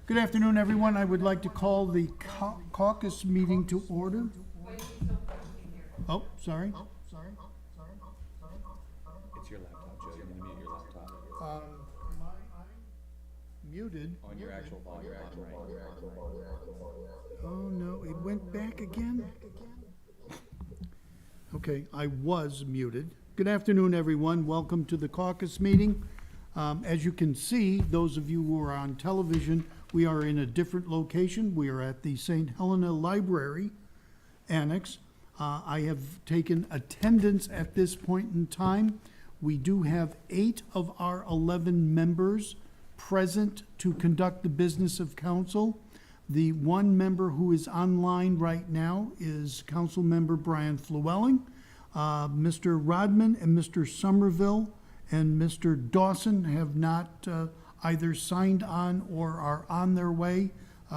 Good afternoon, everyone. I would like to call the caucus meeting to order. Oh, sorry. It's your laptop, Joe. You're gonna mute your laptop. I'm muted. On your actual volume button, right? Oh, no, it went back again? Okay, I was muted. Good afternoon, everyone. Welcome to the caucus meeting. As you can see, those of you who are on television, we are in a different location. We are at the St. Helena Library Annex. I have taken attendance at this point in time. We do have 8 of our 11 members present to conduct the business of council. The one member who is online right now is Council Member Brian Flewelling. Mr. Rodman and Mr. Somerville and Mr. Dawson have not either signed on or are on their way.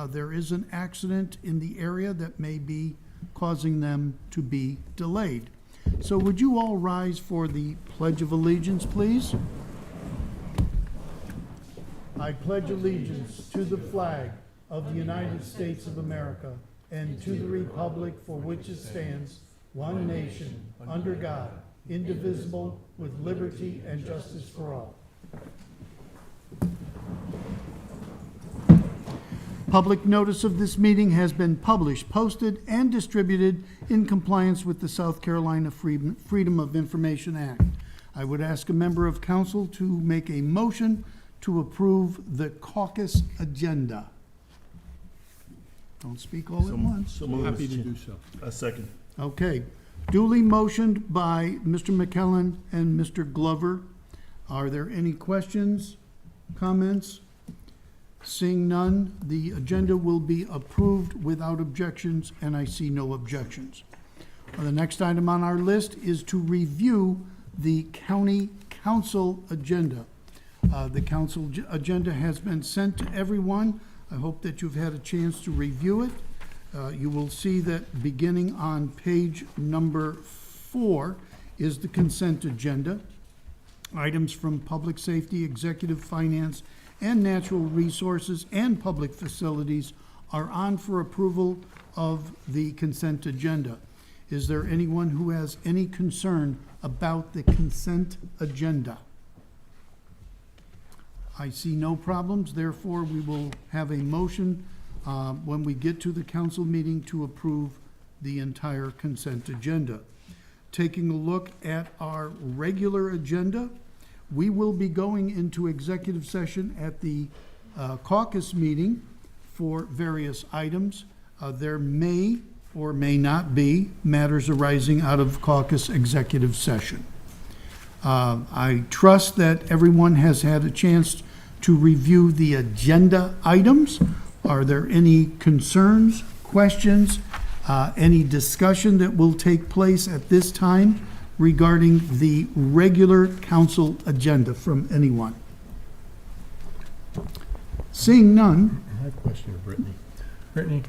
There is an accident in the area that may be causing them to be delayed. So would you all rise for the Pledge of Allegiance, please? I pledge allegiance to the flag of the United States of America and to the republic for which it stands, one nation, under God, indivisible, with liberty and justice for all. Public notice of this meeting has been published, posted, and distributed in compliance with the South Carolina Freedom of Information Act. I would ask a member of council to make a motion to approve the caucus agenda. Don't speak all at once. Happy to do so. A second. Okay. Duly motioned by Mr. McKellen and Mr. Glover. Are there any questions, comments? Seeing none, the agenda will be approved without objections, and I see no objections. The next item on our list is to review the county council agenda. The council agenda has been sent to everyone. I hope that you've had a chance to review it. You will see that beginning on page number 4 is the consent agenda. Items from public safety, executive finance, and natural resources and public facilities are on for approval of the consent agenda. Is there anyone who has any concern about the consent agenda? I see no problems, therefore we will have a motion when we get to the council meeting to approve the entire consent agenda. Taking a look at our regular agenda, we will be going into executive session at the caucus meeting for various items. There may or may not be matters arising out of caucus executive session. I trust that everyone has had a chance to review the agenda items. Are there any concerns, questions, any discussion that will take place at this time regarding the regular council agenda from anyone? Seeing none. I have a question of Brittany. Brittany,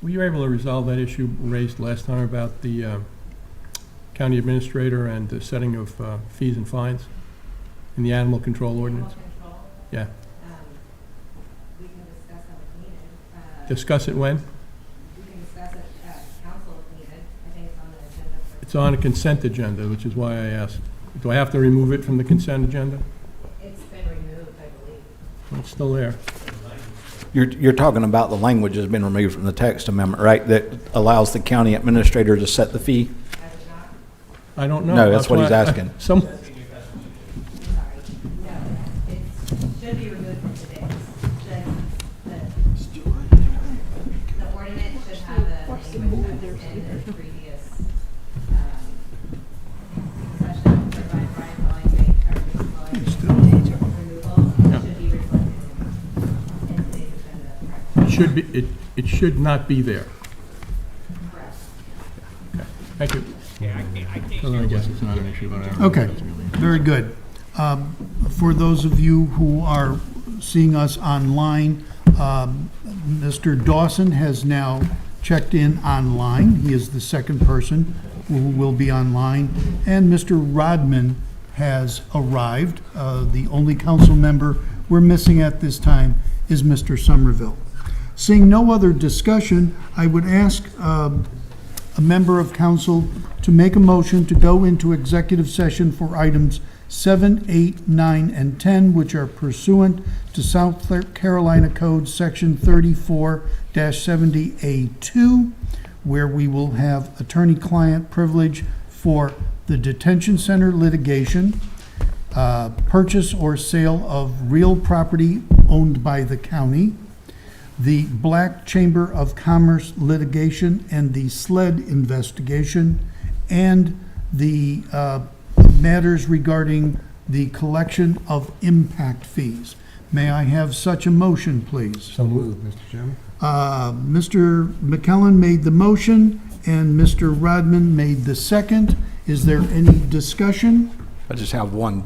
were you able to resolve that issue raised last time about the county administrator and the setting of fees and fines in the animal control ordinance? Yeah. We can discuss that if needed. Discuss it when? We can discuss it at council if needed. I think it's on the agenda for. It's on a consent agenda, which is why I asked. Do I have to remove it from the consent agenda? It's been removed, I believe. Well, it's still there. You're talking about the language has been removed from the text amendment, right? That allows the county administrator to set the fee? Has it not? I don't know. No, that's what he's why asking. I'm sorry. No, it should be removed from today's. The ordinance should have the language that's in the previous session, by Brian Pauling, removal should be reflected in today's agenda. It should be. It should not be there. Correct. Okay. Thank you. Well, I guess it's not an issue, but I don't know. Okay, very good. For those of you who are seeing us online, Mr. Dawson has now checked in online. He is the second person who will be online. And Mr. Rodman has arrived. The only council member we're missing at this time is Mr. Somerville. Seeing no other discussion, I would ask a member of council to make a motion to go into executive session for items 7, 8, 9, and 10, which are pursuant to South Carolina Code Section 34-70A2, where we will have attorney-client privilege for the detention center litigation, purchase or sale of real property owned by the county, the Black Chamber of Commerce litigation and the SLED investigation, and the matters regarding the collection of impact fees. May I have such a motion, please? So moved, Mr. Chairman. Mr. McKellen made the motion and Mr. Rodman made the second. Is there any discussion? I just have one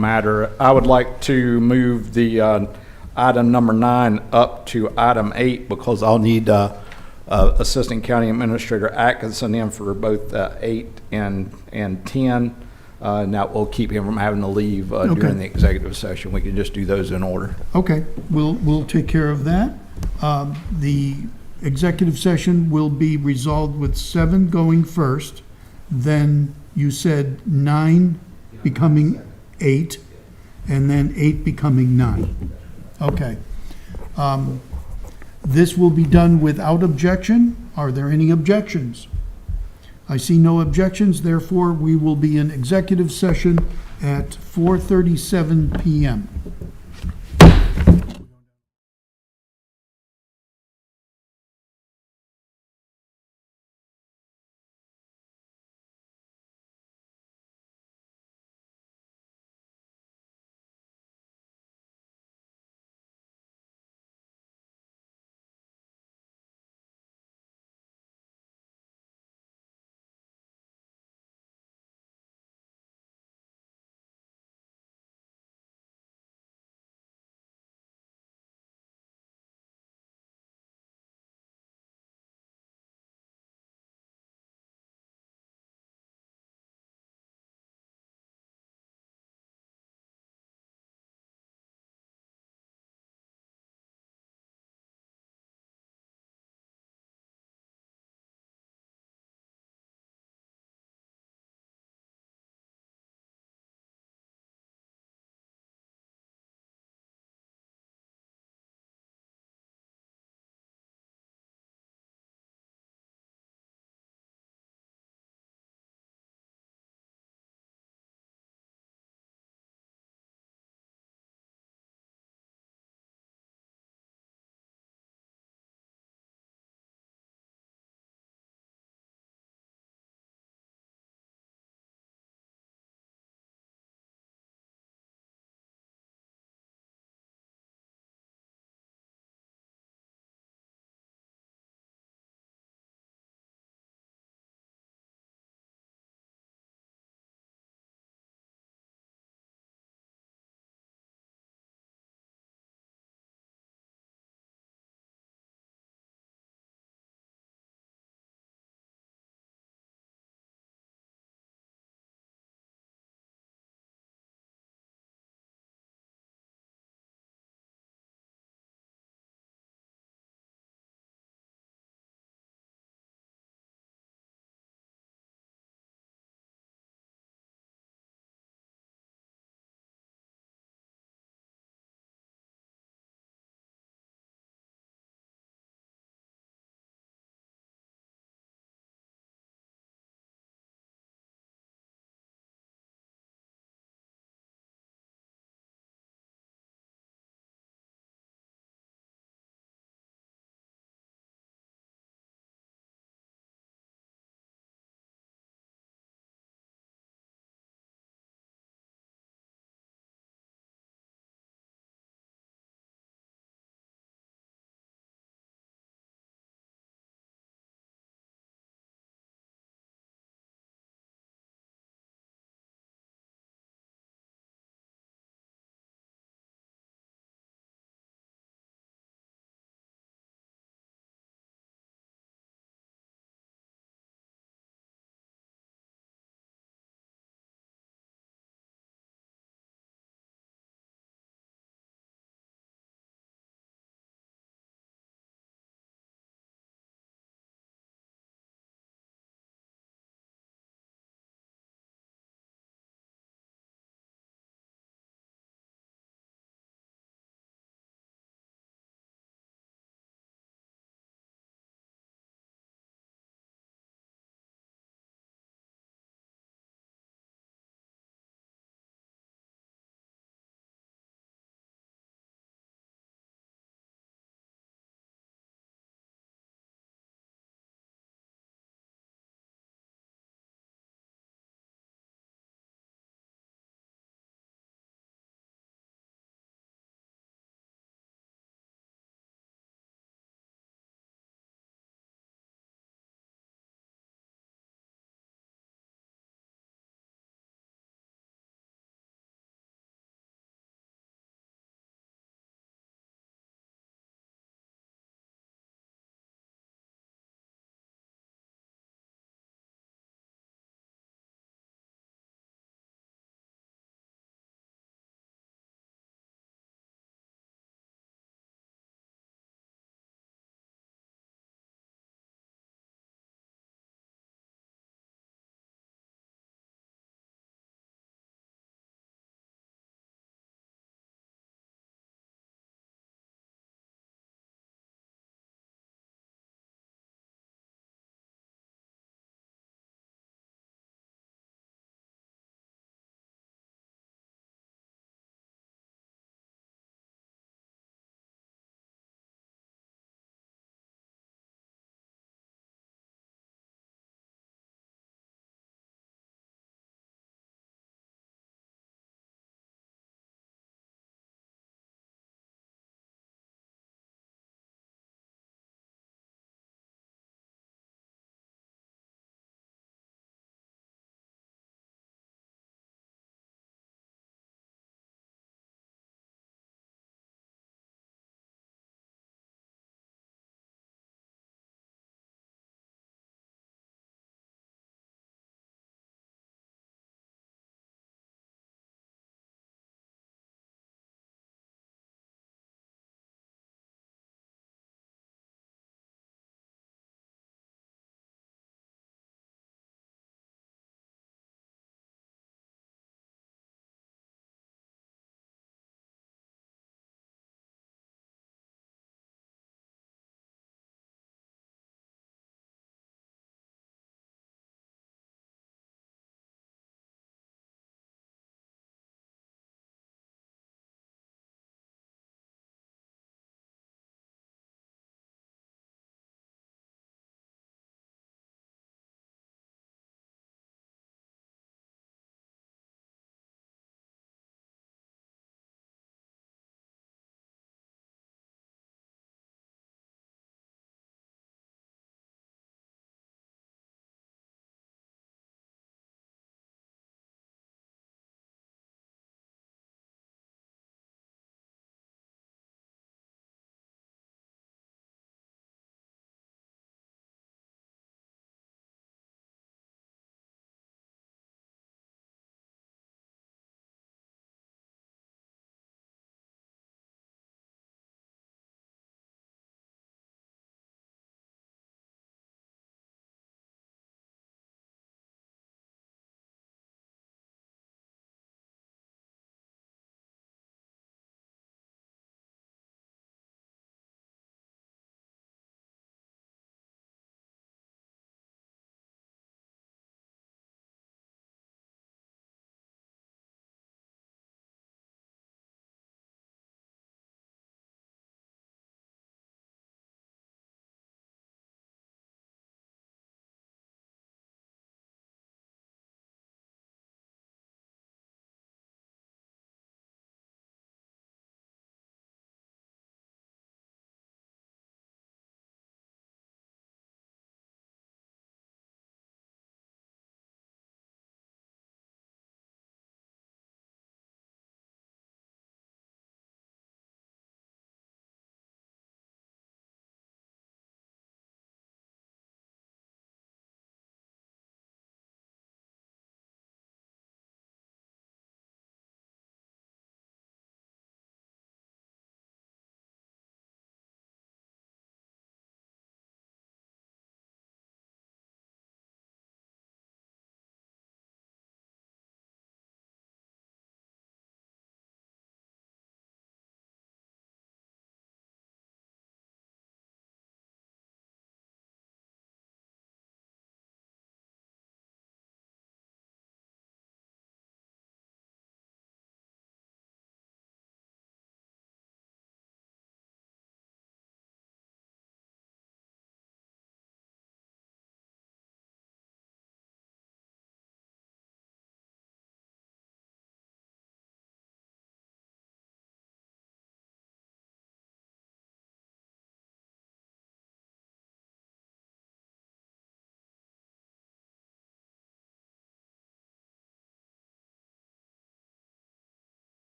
matter. I would like to move the item number 9 up to item 8 because I'll need Assistant County Administrator Atkinson in for both 8 and 10. And that will keep him from having to leave during the executive session. We can just do those in order. Okay, we'll take care of that. The executive session will be resolved with 7 going first, then you said 9 becoming 8, and then 8 becoming 9. Okay. This will be done without objection. Are there any objections? I see no objections, therefore we will be in executive session at 4:37 p.m.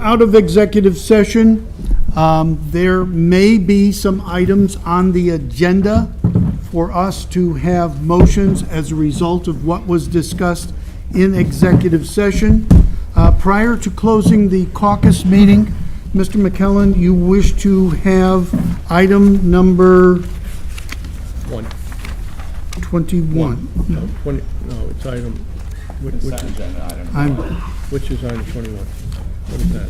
out of executive session. There may be some items on the agenda for us to have motions as a result of what was discussed in executive session. Prior to closing the caucus meeting, Mr. McKellen, you wish to have item number 21. No, 20, no, it's item, which is item 21? What is that?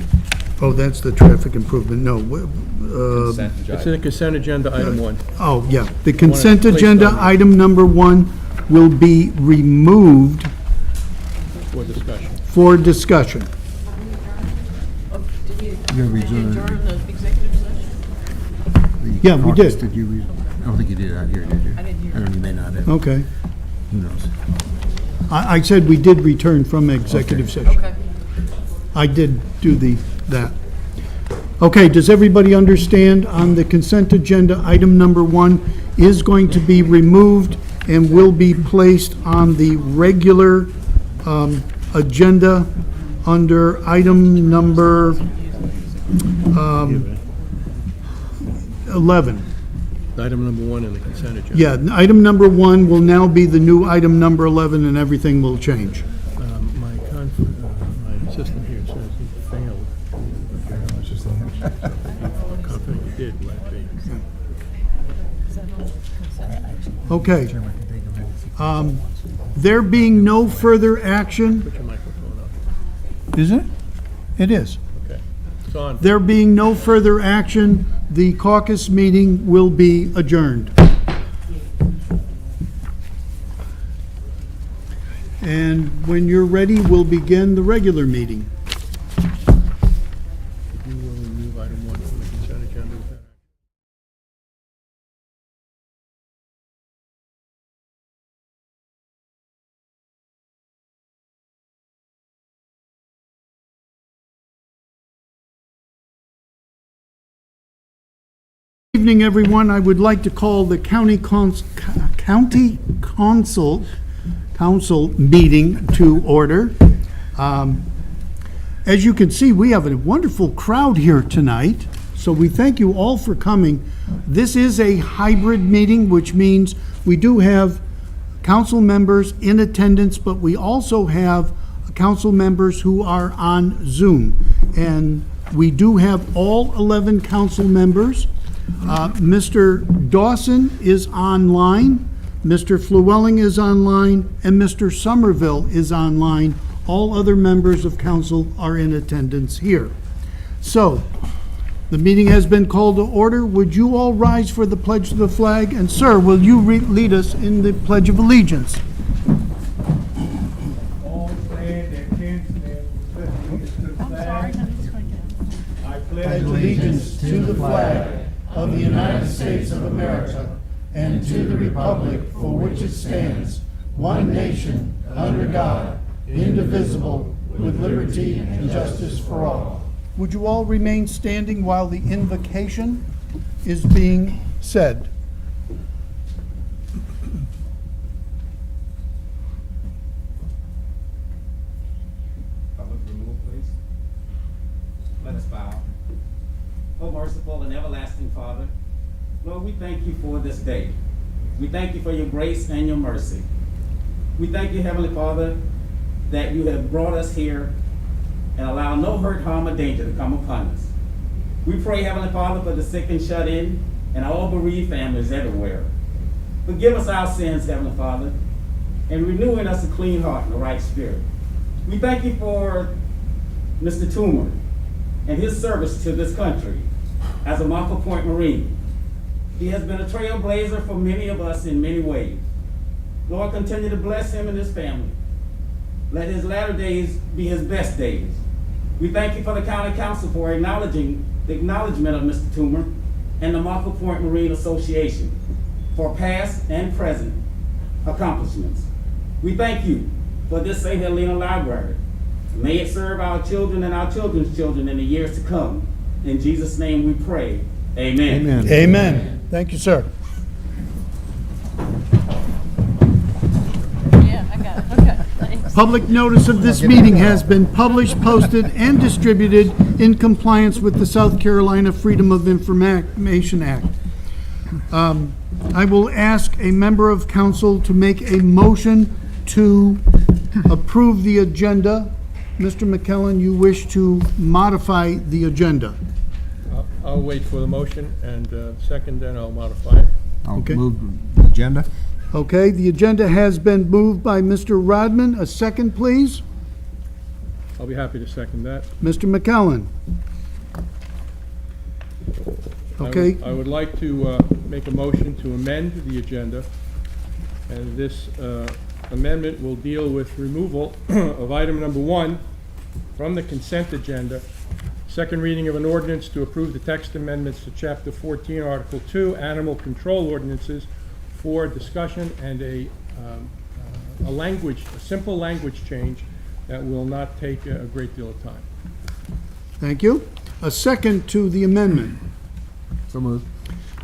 Oh, that's the traffic improvement, no. Consent It's agenda. in the consent agenda, item 1. Oh, yeah, the consent placed agenda, on- item number 1, will be removed For discussion. for discussion. You're adjourn the executive session? Yeah, we did. Did you, I don't think you did it out here, did you? I didn't hear. I don't know, you may not have. Okay. Who knows? I said we did return from executive session. Okay. I did do that. Okay, does everybody understand on the consent agenda, item number 1 is going to be removed and will be placed on the regular agenda under item number 11. Item number 1 in the consent agenda. Yeah, item number 1 will now be the new item number 11, and everything will change. My assistant here says he failed. Confident he did, but Okay. There being no further action, put your microphone up. is it? It is. Okay. It's on. There being no further action, the caucus meeting will be adjourned. And when you're ready, we'll begin the regular meeting. You will remove item 1 from the consent agenda. Is that- Evening, everyone. I would like to call the county council meeting to order. As you can see, we have a wonderful crowd here tonight, so we thank you all for coming. This is a hybrid meeting, which means we do have council members in attendance, but we also have council members who are on Zoom. And we do have all 11 council members. Mr. Dawson is online, Mr. Flewelling is online, and Mr. Somerville is online. All other members of council are in attendance here. So, the meeting has been called to order. Would you all rise for the pledge of the flag? And sir, will you lead us in the Pledge of Allegiance? All stand and can stand with allegiance to the flag. I pledge Allegiance to the flag of the United States of America and to the republic for which it stands, one nation, under God, indivisible, with liberty and justice for all. Would you all remain standing while the invocation is being said? Public removal, please. Let us bow. Oh, merciful and everlasting Father, Lord, we thank you for this day. We thank you for your grace and your mercy. We thank you, Heavenly Father, that you have brought us here and allow no hurt, harm, or danger to come upon us. We pray, Heavenly Father, for the sick and shut in and all bereaved families everywhere. Forgive us our sins, Heavenly Father, and renew in us a clean heart and a right spirit. We thank you for Mr. Toomer and his service to this country as a Montford Point Marine. He has been a trailblazer for many of us in many ways. Lord, continue to bless him and his family. Let his latter days be his best days. We thank you for the County Council for acknowledgement of Mr. Toomer and the Montford Point Marine Association for past and present accomplishments. We thank you for this St. Helena Library. May it serve our children and our children's children in the years to come. In Jesus' name we pray. Amen. Amen. Amen. Thank you, sir. Yeah, I got it. Okay, thanks. Public notice of this meeting has been published, posted, and distributed in compliance with the South Carolina Freedom of Information Act. I will ask a member of council to make a motion to approve the agenda. Mr. McKellen, you wish to modify the agenda. I'll wait for the motion, and second, then I'll modify it. I'll Okay. move the agenda. Okay, the agenda has been moved by Mr. Rodman. A second, please. I'll be happy to second that. Mr. McKellen. Okay, I would like to make a motion to amend the agenda, and this amendment will deal with removal of item number 1 from the consent agenda, second reading of an ordinance to approve the text amendments to Chapter 14, Article 2, Animal Control Ordinances for discussion, and a simple language change that will not take a great deal of time. thank you. A second to the amendment. So moved.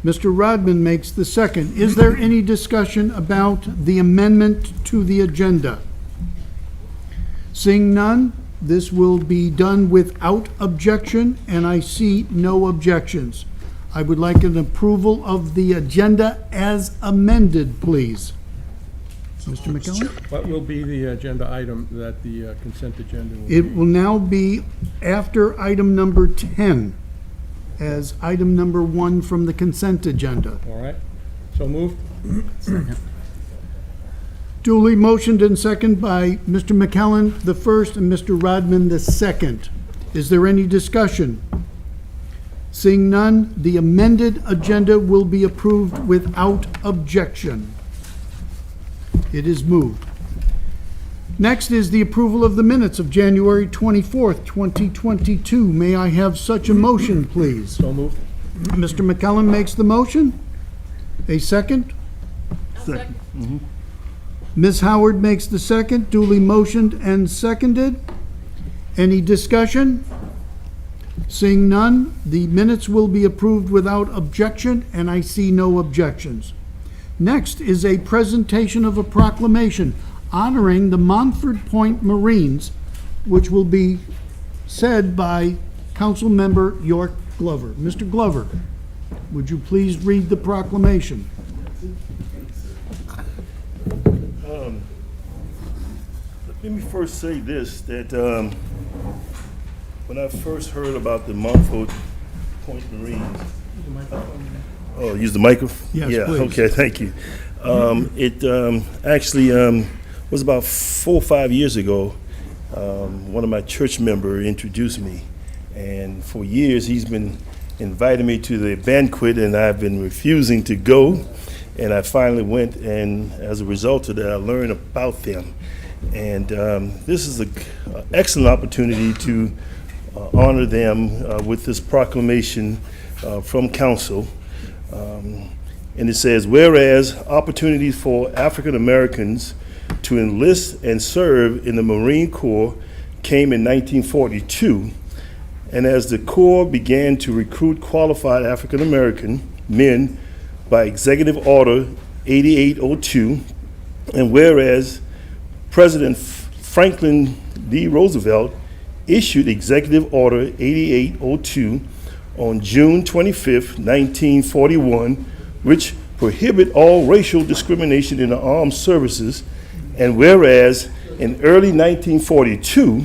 Mr. Rodman makes the second. Is there any discussion about the amendment to the agenda? Seeing none, this will be done without objection, and I see no objections. I would like an approval of the agenda as amended, please. Mr. McKellen? What will be the agenda item that the consent agenda will be? It will now be after item number 10, as item number 1 from the consent agenda. All right, so moved. Duly motioned and seconded by Mr. McKellen, the first, and Mr. Rodman, the second. Is there any discussion? Seeing none, the amended agenda will be approved without objection. It is moved. Next is the approval of the minutes of January 24th, 2022. May I have such a motion, please? So moved. Mr. McKellen makes the motion. A second? Second. Ms. Howard makes the second, duly motioned and seconded. Any discussion? Seeing none, the minutes will be approved without objection, and I see no objections. Next is a presentation of a proclamation honoring the Montford Point Marines, which will be said by Councilmember York Glover. Mr. Glover, would you please read the proclamation? Let me first say this, that when I first heard about the Montford Point Marines. Oh, use the microphone? Yes, Yeah, please. okay, thank you. It actually was about 4 or 5 years ago. One of my church members introduced me, and for years he's been inviting me to the banquet, and I've been refusing to go. And I finally went, and as a result of that, I learned about them. And this is an excellent opportunity to honor them with this proclamation from council. And it says, whereas opportunities for African Americans to enlist and serve in the Marine Corps came in 1942, and as the Corps began to recruit qualified African American men by Executive Order 8802, and whereas President Franklin D. Roosevelt issued Executive Order 8802 on June 25, 1941, which prohibit all racial discrimination in the armed services, and whereas in early 1942,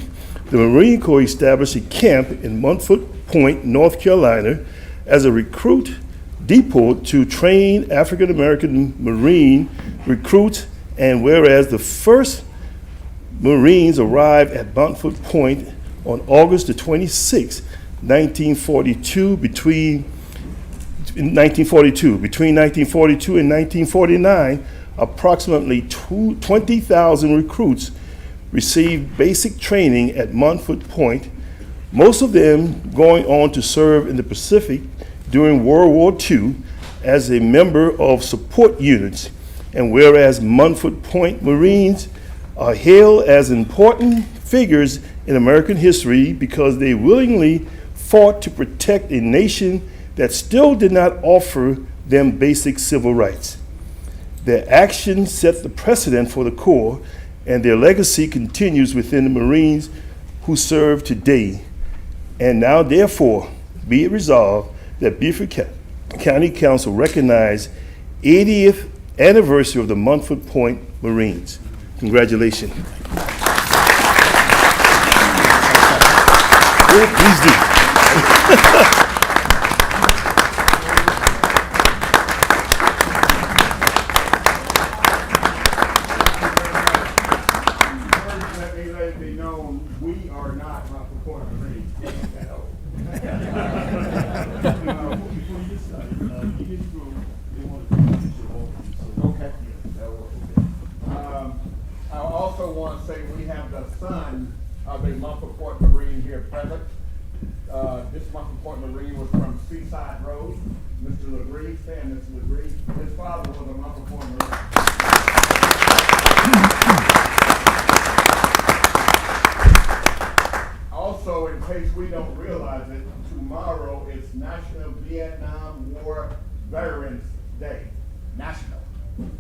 the Marine Corps established a camp in Montford Point, North Carolina, as a recruit depot to train African American Marine recruits, and whereas the first Marines arrived at Montford Point on August the 26th, 1942, between 1942 and 1949, approximately 20,000 recruits received basic training at Montford Point, most of them going on to serve in the Pacific during World War II as a member of support units. And whereas Montford Point Marines are hailed as important figures in American history because they willingly fought to protect a nation that still did not offer them basic civil rights. Their actions set the precedent for the Corps and their legacy continues within the Marines who serve today. And now, therefore, be it resolved that Beaufort County Council recognize 80th anniversary of the Montford Point Marines. Congratulations. Oh, please do. Let it be known, we are not Montford Point Marines. Okay. I also want to say we have the son of a Montford Point Marine here present. This Montford Point Marine was from Seaside Road. Mr. LeGree, stand, Mr. LeGree. His father was a Montford Point Marine. Also, in case we don't realize it, tomorrow is National Vietnam War Veterans Day. National.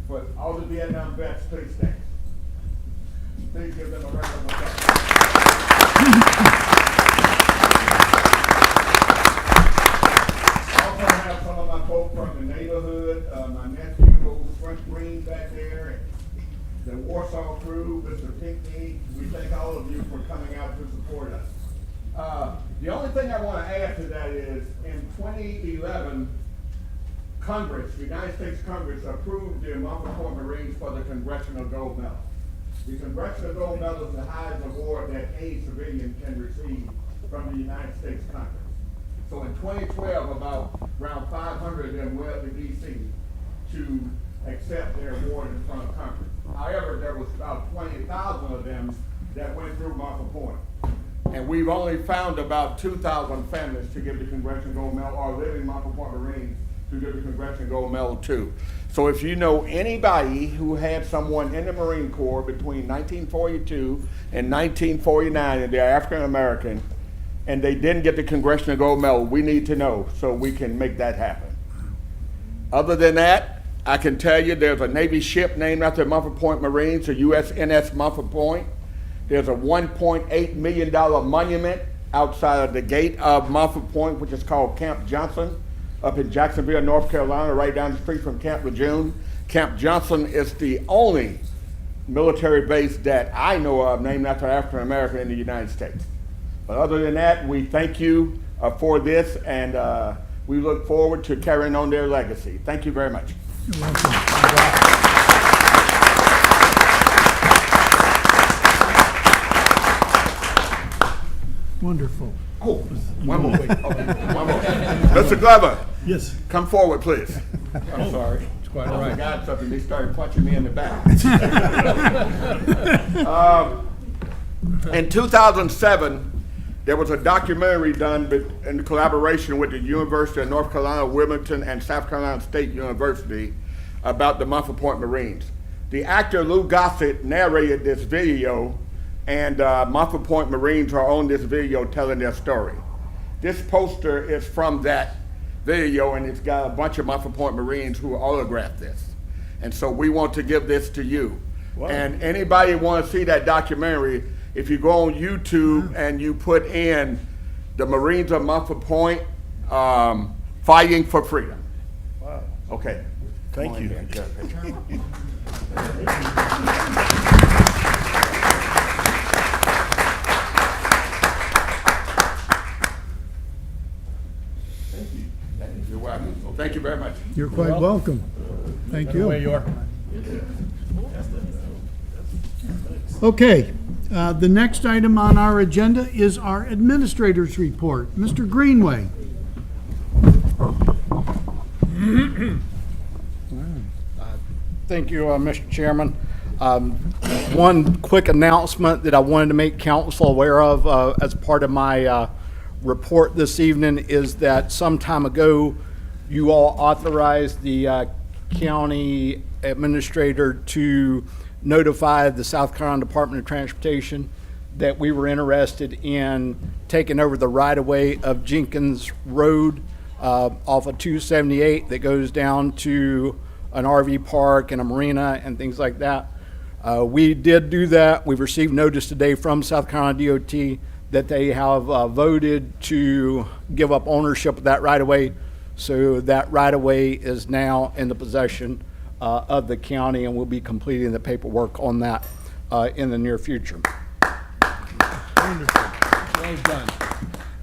For all the Vietnam vets, please stand. Please give them a round of applause. Also have some of my folks from the neighborhood, my nephew, Frank Green back there, and the Warsaw crew, Mr. Pinckney. We thank all of you for coming out to support us. The only thing I want to add to that is in 2011, Congress, the United States Congress, approved the Montford Point Marines for the Congressional Gold Medal. The Congressional Gold Medal is the highest award that any civilian can receive from the United States Congress. So in 2012, around 500 of them went to DC to accept their award in front of Congress. However, there was about 20,000 of them that went through Montford Point. And we've only found about 2,000 families to give the Congressional Gold Medal, or living Montford Point Marines to give the Congressional Gold Medal to. So if you know anybody who had someone in the Marine Corps between 1942 and 1949 and they're African American and they didn't get the Congressional Gold Medal, we need to know so we can make that happen. Other than that, I can tell you there's a Navy ship named after Montford Point Marines, a USNS Montford Point. There's a $1.8 million monument outside of the gate of Montford Point, which is called Camp Johnson, up in Jacksonville, North Carolina, right down the street from Camp Lejeune. Camp Johnson is the only military base that I know of named after an African American in the United States. But other than that, we thank you for this, and we look forward to carrying on their legacy. Thank you very much. You're welcome. Wonderful. Oh, one more. One more. Mr. Glover. Yes. Come forward, please. I'm sorry. It's quite all right. I forgot something. They started punching me in the back. In 2007, there was a documentary done in collaboration with the University of North Carolina, Wilmington, and South Carolina State University about the Montford Point Marines. The actor Lou Gossett narrated this video, and Montford Point Marines are on this video telling their story. This poster is from that video, and it's got a bunch of Montford Point Marines who autographed this. And so we want to give this to you. Wow. And anybody want to see that documentary, if you go on YouTube and you put in the Marines of Montford Point fighting for freedom. Wow. Okay. Thank Come on you. in, get a picture. You're welcome. Well, thank you very much. You're quite welcome. Thank Way you. you are. Okay, the next item on our agenda is our administrator's report. Mr. Greenway. Thank you, Mr. Chairman. One quick announcement that I wanted to make council aware of as part of my report this evening is that some time ago, you all authorized the county administrator to notify the South Carolina Department of Transportation that we were interested in taking over the right-of-way of Jenkins Road off of 278 that goes down to an RV park and a marina and things like that. We did do that. We've received notice today from South Carolina DOT that they have voted to give up ownership of that right-of-way. So that right-of-way is now in the possession of the county, and we'll be completing the paperwork on that in the near future. Wonderful. Well done.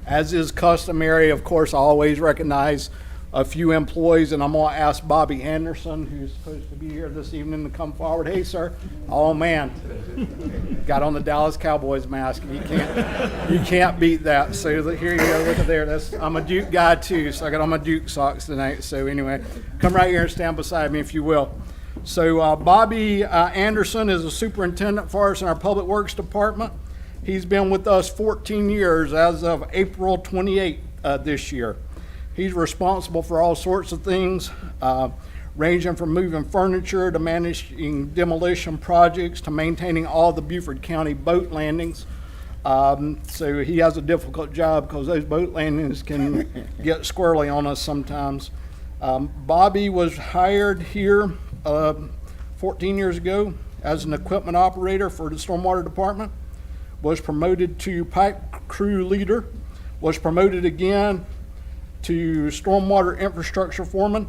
As is customary, of course, I always recognize a few employees, and I'm going to ask Bobby Anderson, who's supposed to be here this evening, to come forward. Hey, sir. Oh, man. Got on the Dallas Cowboys mask. You can't beat that. So here you go. Look at there. I'm a Duke guy, too, so I got on my Duke socks tonight. So anyway, come right here and stand beside me, if you will. So Bobby Anderson is a superintendent for us in our Public Works Department. He's been with us 14 years as of April 28th this year. He's responsible for all sorts of things, ranging from moving furniture to managing demolition projects to maintaining all the Beaufort County boat landings. So he has a difficult job because those boat landings can get squirrely on us sometimes. Bobby was hired here 14 years ago as an equipment operator for the Stormwater Department, was promoted to pipe crew leader, was promoted again to stormwater infrastructure foreman,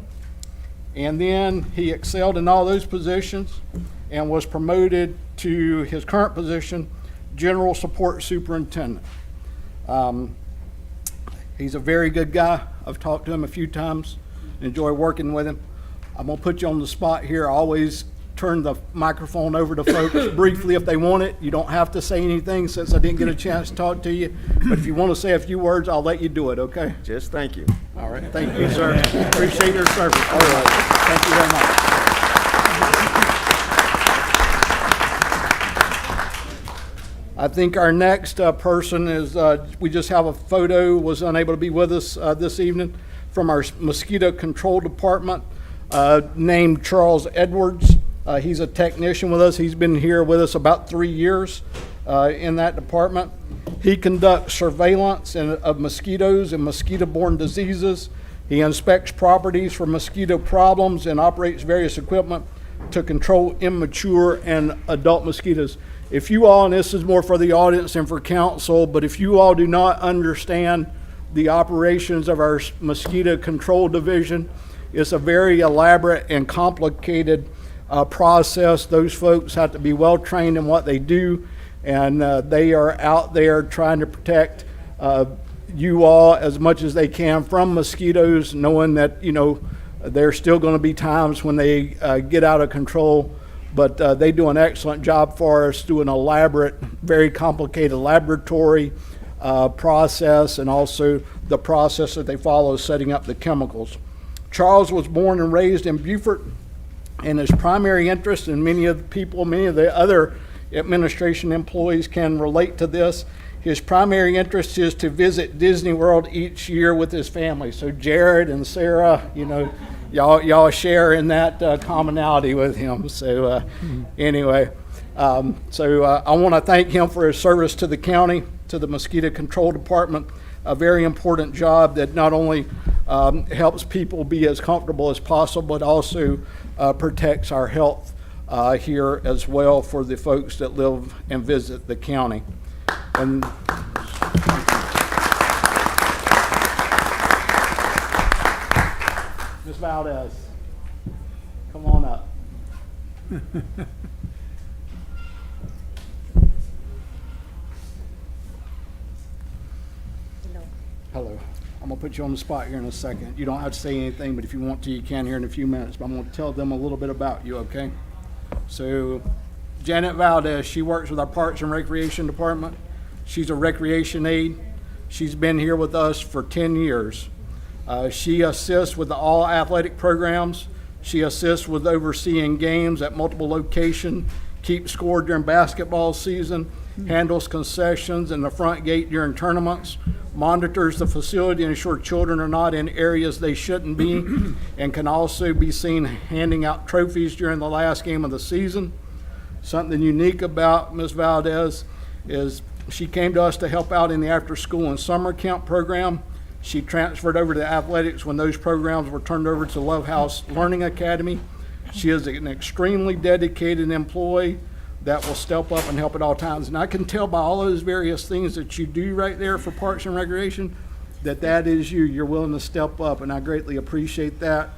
and then he excelled in all those positions and was promoted to his current position, general support superintendent. He's a very good guy. I've talked to him a few times, enjoy working with him. I'm gonna put you on the spot here. I always turn the microphone over to folks briefly if they want it. You don't have to say anything since I didn't get a chance to talk to you. But if you want to say a few words, I'll let you do it, okay? Just thank you. All right, thank you, sir. Appreciate your service. All right, thank you very much. I think our next person is, we just have a photo, was unable to be with us this evening, from our mosquito control department, named Charles Edwards. He's a technician with us. He's been here with us about 3 years in that department. He conducts surveillance of mosquitoes and mosquito-borne diseases. He inspects properties for mosquito problems and operates various equipment to control immature and adult mosquitoes. If you all, and this is more for the audience and for council, but if you all do not understand the operations of our mosquito control division, it's a very elaborate and complicated process. Those folks have to be well trained in what they do, and they are out there trying to protect you all as much as they can from mosquitoes, knowing that, you know, there's still going to be times when they get out of control, but they do an excellent job for us, do an elaborate, very complicated laboratory process, and also the process that they follow setting up the chemicals. Charles was born and raised in Beaufort, and his primary interest, and many of the other administration employees can relate to this, his primary interest is to visit Disney World each year with his family. So Jared and Sarah, you know, y'all share in that commonality with him. So anyway, I want to thank him for his service to the county, to the mosquito control department, a very important job that not only helps people be as comfortable as possible, but also protects our health here as well for the folks that live and visit the county. And Ms. Valdez, come on up. Hello. I'm going to put you on the spot here in a second. You don't have to say anything, but if you want to, you can here in a few minutes. But I'm going to tell them a little bit about you, okay? So, Janet Valdez, she works with our Parks and Recreation Department. She's a recreation aide. She's been here with us for 10 years. She assists with all athletic programs. She assists with overseeing games at multiple locations, keeps score during basketball season, handles concessions in the front gate during tournaments, monitors the facility and ensure children are not in areas they shouldn't be, and can also be seen handing out trophies during the last game of the season. Something unique about Ms. Valdez is she came to us to help out in the after-school and summer camp program. She transferred over to athletics when those programs were turned over to Love House Learning Academy. She is an extremely dedicated employee, that will step up and help at all times. And I can tell by all those various things that you do right there for Parks and Recreation, that is you. You're willing to step up, and I greatly appreciate that.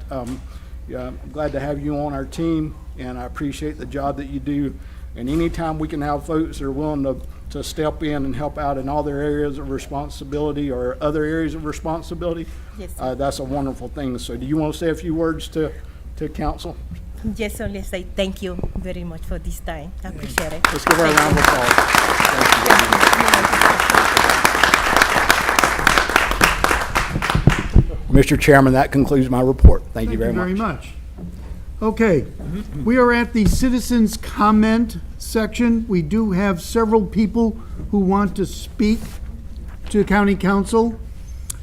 Yeah, I'm glad to have you on our team, and I appreciate the job that you do. And anytime we can have folks that are willing to step in and help out in all their areas of responsibility or other areas of responsibility, Yes, sir. that's a wonderful thing. So do you want to say a few words to council? Just only say thank you very much for this time. I appreciate it. Let's give her a round of applause. Mr. Chairman, that concludes my report. Thank you very much. Okay, we are at the citizens' comment section. We do have several people who want to speak to county council.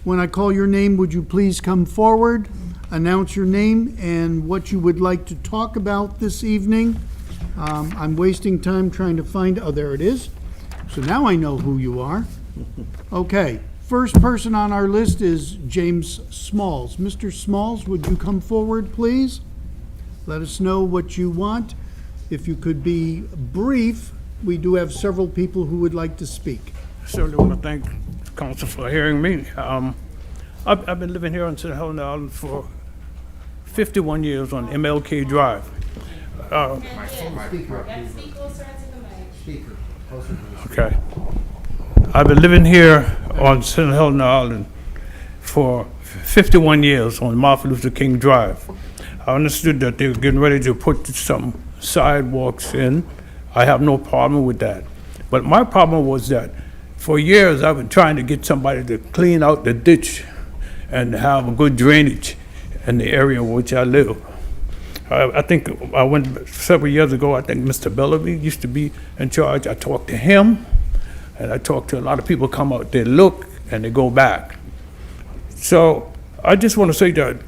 When I call your name, would you please come forward, announce your name and what you would like to talk about this evening? I'm wasting time trying to find, oh, there it is. So now I know who you are. Okay, first person on our list is James Smalls. Mr. Smalls, would you come forward, please? Let us know what you want. If you could be brief, we do have several people who would like to speak. Certainly want to thank council for hearing me. I've been living here on St. Helena Island for 51 years on MLK Drive. Okay. I've been living here on St. Helena Island for 51 years on Martin Luther King Drive. I understood that they were getting ready to put some sidewalks in. I have no problem with that. But my problem was that for years I've been trying to get somebody to clean out the ditch and have a good drainage in the area in which I live. I think I went several years ago. I think Mr. Bellamy used to be in charge. I talked to him, and I talked to a lot of people come out, they look, and they go back. So I just want to say that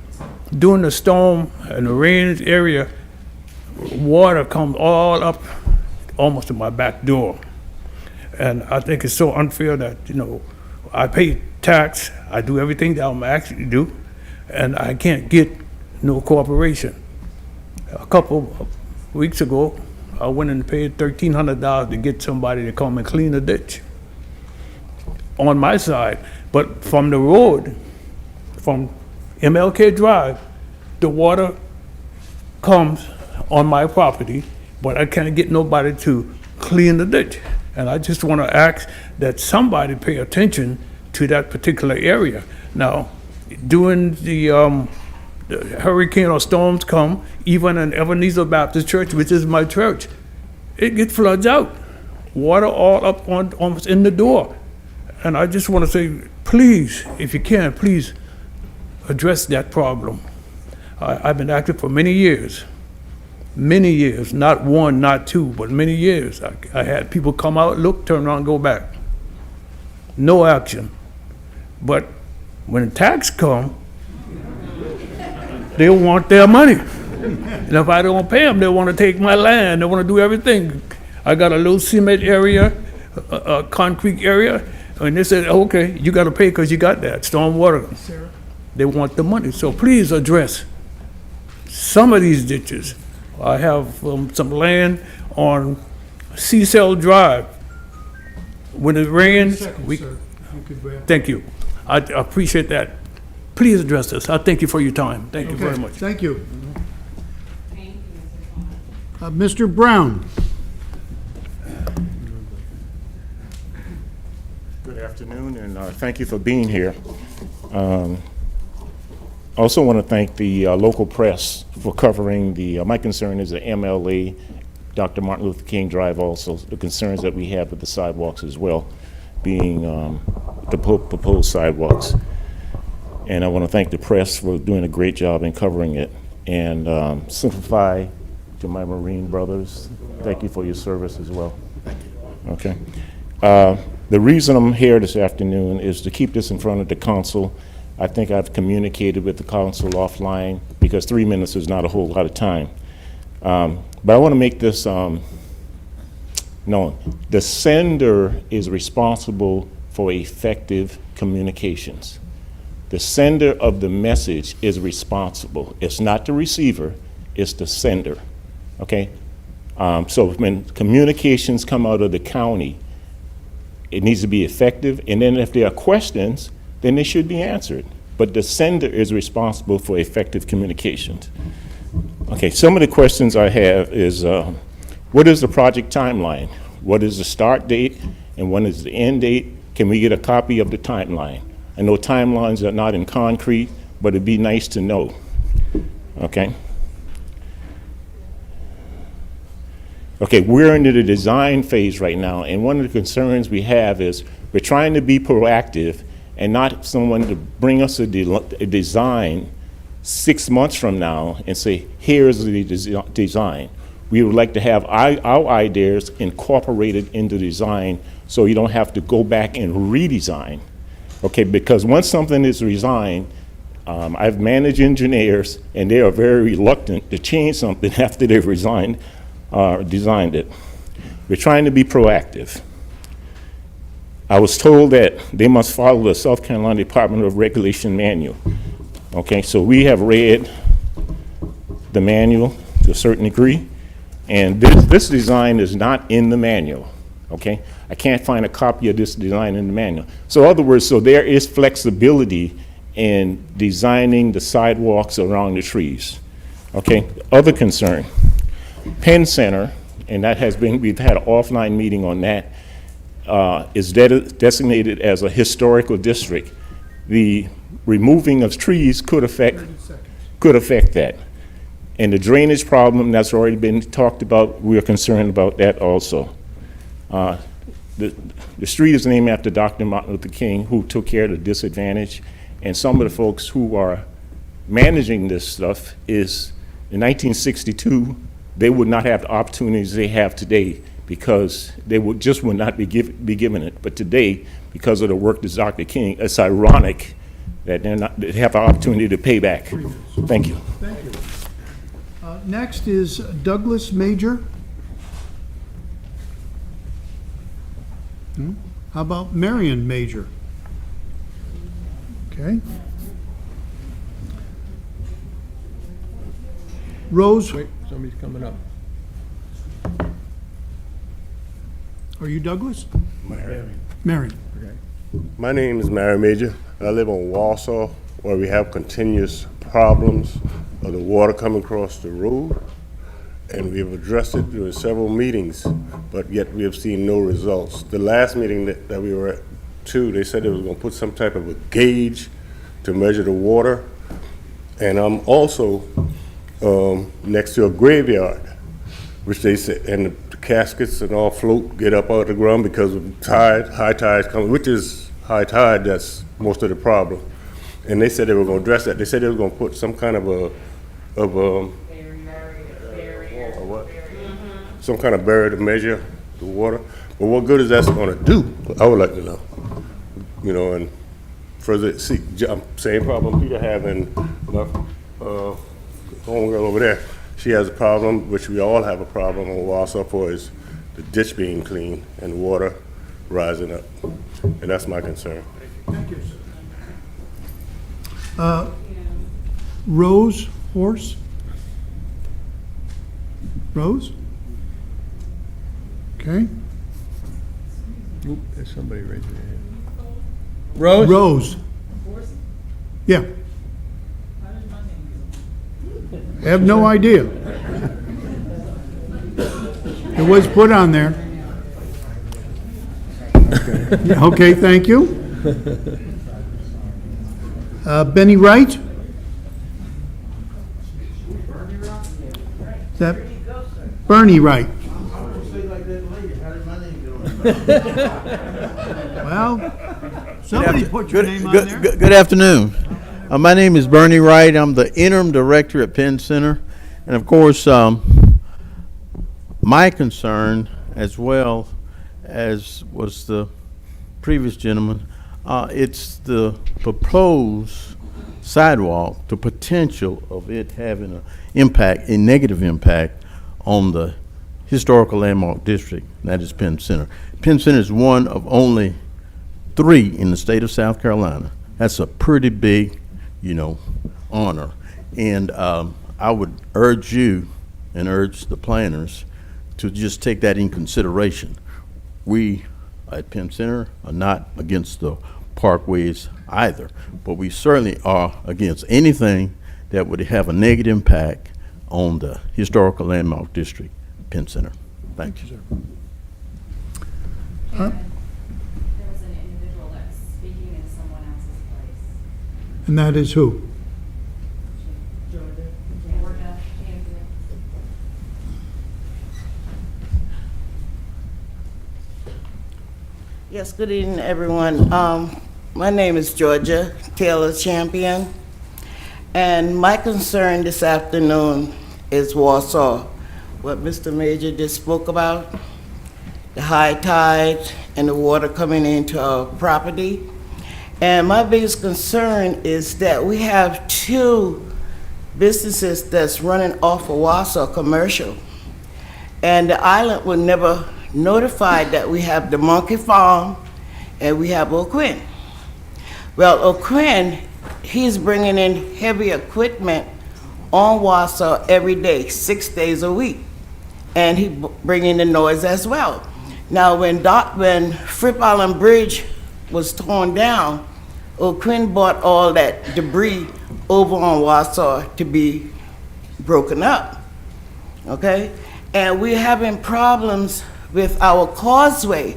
during the storm and the rain area, water comes all up almost to my back door. And I think it's so unfair that, I pay tax, I do everything that I'm actually do, and I can't get no cooperation. A couple of weeks ago, I went and paid $1,300 to get somebody to come and clean the ditch on my side. But from the road, from MLK Drive, the water comes on my property, but I can't get nobody to clean the ditch. And I just want to ask that somebody pay attention to that particular area. Now, during the hurricane or storms come, even in Ebenezer Baptist Church, which is my church, it gets floods out. Water all up on almost in the door. And I just want to say, please, if you can, please address that problem. I've been active for many years, not one, not two, but many years. I had people come out, look, turn around, go back. No action. But when tax come, they want their money. And if I don't pay them, they want to take my land, they want to do everything. I got a little cement area, a concrete area, and they said, okay, you got to pay because you got that, storm water. They want the money. So please address some of these ditches. I have some land on Cecil Drive. When it rains, thank you. I appreciate that. Please address this. I thank you for your time. Thank you very much. Thank you. Mr. Brown. Good afternoon, and thank you for being here. I also want to thank the local press for covering my concern is the MLA, Dr. Martin Luther King Drive, also the concerns that we have with the sidewalks as well, being the proposed sidewalks. And I want to thank the press for doing a great job in covering it. And Simplify, to my Marine brothers, thank you for your service as well. Thank you. Okay. The reason I'm here this afternoon is to keep this in front of the council. I think I've communicated with the council offline because 3 minutes is not a whole lot of time. But I want to make this known. The sender is responsible for effective communications. The sender of the message is responsible. It's not the receiver, it's the sender, okay? So when communications come out of the county, it needs to be effective, and then if there are questions, then they should be answered. But the sender is responsible for effective communications. Okay, some of the questions I have is, what is the project timeline? What is the start date, and when is the end date? Can we get a copy of the timeline? I know timelines are not in concrete, but it'd be nice to know, okay? Okay, we're into the design phase right now, and one of the concerns we have is we're trying to be proactive and not someone to bring us a design 6 months from now and say, here's the design. We would like to have our ideas incorporated into design so you don't have to go back and redesign. Okay, because once something is designed, I've managed engineers and they are very reluctant to change something after they've designed it. We're trying to be proactive. I was told that they must follow the South Carolina Department of Regulation manual. Okay, so we have read the manual to a certain degree, and this design is not in the manual. Okay, I can't find a copy of this design in the manual. So in other words, so there is flexibility in designing the sidewalks around the trees. Okay, other concern, Penn Center, and that has been, we've had an offline meeting on that, is designated as a historical district. The removing of trees could affect that. And the drainage problem that's already been talked about, we're concerned about that also. The street is named after Dr. Martin Luther King, who took care of the disadvantaged, and some of the folks who are managing this stuff is, in 1962, they would not have the opportunities they have today because they would not be given it. But today, because of the work of Dr. King, it's ironic that they have the opportunity to pay back. Thank you. Thank you. Next is Douglas Major. How about Marion Major? Okay. Rose, Wait, somebody's coming up. are you Douglas? Marion. Marion. My name is Mary Major. I live on Walsall, where we have continuous problems of the water coming across the road. And we have addressed it during several meetings, but yet we have seen no results. The last meeting that we were at, they said they was gonna put some type of a gauge to measure the water. And I'm also next to a graveyard, which they said, and the caskets and all float, get up out of the ground because of high tides coming, which is high tide, that's most of the problem. And they said they were gonna address that. They said they were gonna put some kind of some kind of barrier to measure the water. But what good is that gonna do? I would like to know. You know, and further, see, same problem Peter having, my homegirl over there. She has a problem, which we all have a problem on Walsall for, is the ditch being clean and water rising up. And that's my concern. Thank you. Rose Horse? Rose? Okay. Oop, there's somebody raising their hand. Rose? Rose. Yeah. I have no idea. It was put on there. Yeah, okay, thank you. Benny Wright? Is that Bernie Wright? Well, somebody put your name on there. Good afternoon. My name is Bernie Wright. I'm the interim director at Penn Center. And of course, my concern, as well as was the previous gentleman, it's the proposed sidewalk, the potential of it having an impact, a negative impact on the historical landmark district, that is Penn Center. Penn Center is one of only 3 in the state of South Carolina. That's a pretty big, honor. And I would urge you and urge the planners to just take that in consideration. We at Penn Center are not against the parkways either, but we certainly are against anything that would have a negative impact on the historical landmark district, Penn Center. Thank you, sir. There was an individual that's speaking in someone else's place. And that is who? Georgia, Kansas. Yes, good evening, everyone. My name is Georgia Taylor Champion, and my concern this afternoon is Warsaw, what Mr. Major just spoke about, the high tide and the water coming into our property. And my biggest concern is that we have two businesses that's running off of Warsaw Commercial, and the island will never notify that we have the Monkey Farm and we have O'Quinn. Well, O'Quinn, he's bringing in heavy equipment on Warsaw every day, 6 days a week, and he bringing the noise as well. Now, when Fripp Island Bridge was torn down, O'Quinn bought all that debris over on Warsaw to be broken up, okay? And we're having problems with our causeway.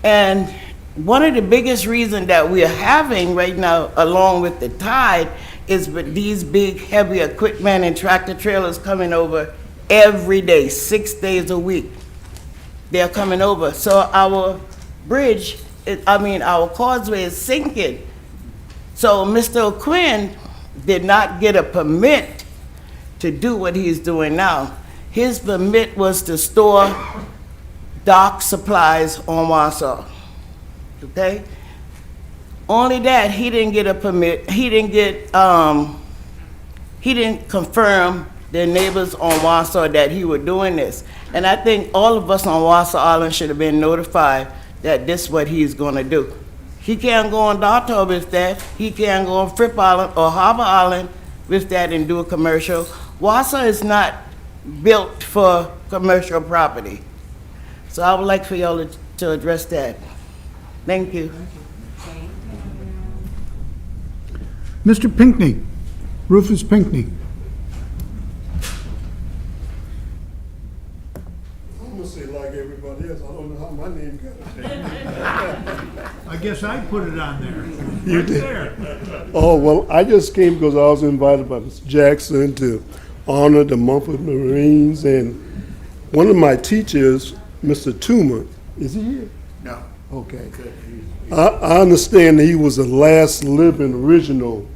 And one of the biggest reasons that we are having right now, along with the tide, is with these big heavy equipment and tractor trailers coming over every day, 6 days a week. They're coming over. So our bridge, our causeway is sinking. So Mr. O'Quinn did not get a permit to do what he's doing now. His permit was to store dock supplies on Warsaw, okay? Only that, he didn't get a permit, he didn't confirm the neighbors on Warsaw that he was doing this. And I think all of us on Warsaw Island should have been notified that this is what he's gonna do. He can't go on Dartmoor with that, he can't go on Fripp Island or Harbor Island with that and do a commercial. Warsaw is not built for commercial property. So I would like for y'all to address that. Thank you. Mr. Pinckney, Rufus Pinckney. I'm gonna say like everybody else, I don't know how my name got it. I guess I put it on there. You Right did. there. Oh, well, I just came because I was invited by Mr. Jackson to honor the Montford Marines, and one of my teachers, Mr. Toomer, is he here? No. Okay. I understand he was the last living original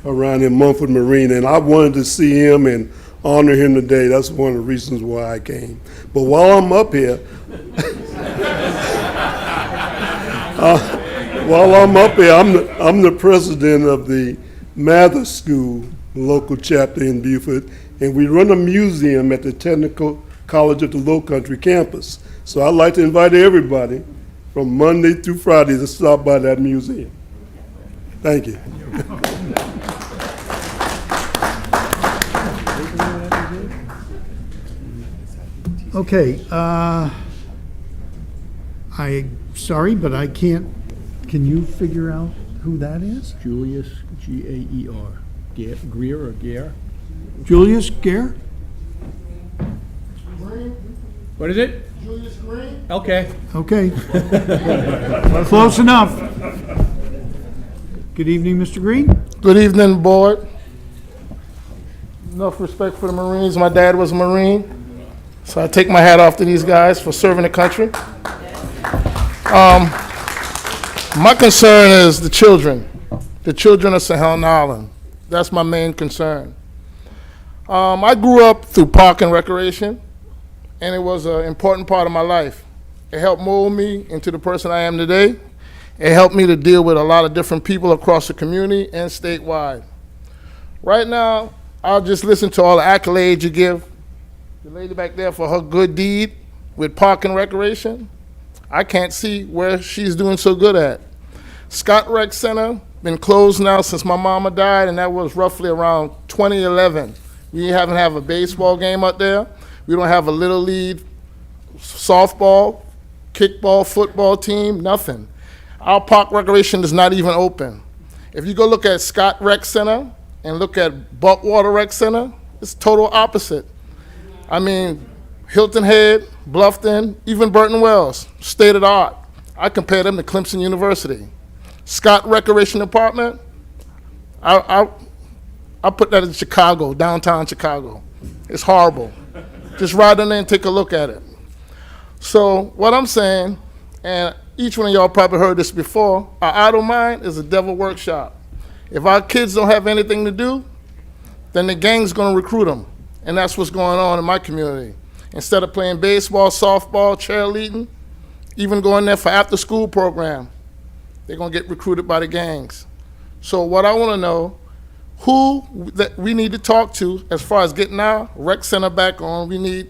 around in Montford Marine, and I wanted to see him and honor him today. That's one of the reasons why I came. But while I'm up here, I'm the president of the Mather School local chapter in Beaufort, and we run a museum at the Technical College of the Low Country campus. So I'd like to invite everybody from Monday through Friday to stop by that museum. Thank you. Okay, sorry, but I can't, can you figure out who that is? Julius, G-A-E-R, Greer or Gare? Julius Gare? What is it? Julius Green? Okay. Okay. Close enough. Good evening, Mr. Green. Good evening, board. Enough respect for the Marines. My dad was a Marine, so I take my hat off to these guys for serving the country. My concern is the children of St. Helena Island. That's my main concern. I grew up through park and recreation, and it was an important part of my life. It helped mold me into the person I am today. It helped me to deal with a lot of different people across the community and statewide. Right now, I'll just listen to all the accolades you give the lady back there for her good deed with park and recreation. I can't see where she's doing so good at. Scott Rec Center, been closed now since my mama died, and that was roughly around 2011. We haven't have a baseball game up there. We don't have a little league, softball, kickball, football team, nothing. Our park recreation is not even open. If you go look at Scott Rec Center and look at Buckwater Rec Center, it's total opposite. I mean, Hilton Head, Bluffton, even Burton Wells, state of the art. I compare them to Clemson University. Scott Recreation Department, I put that in Chicago, downtown Chicago. It's horrible. Just ride in there and take a look at it. So what I'm saying, and each one of y'all probably heard this before, our idle mind is a devil workshop. If our kids don't have anything to do, then the gang's gonna recruit them. And that's what's going on in my community. Instead of playing baseball, softball, cheerleading, even going there for after-school program, they're gonna get recruited by the gangs. So what I wanna know, who that we need to talk to as far as getting our rec center back on. We need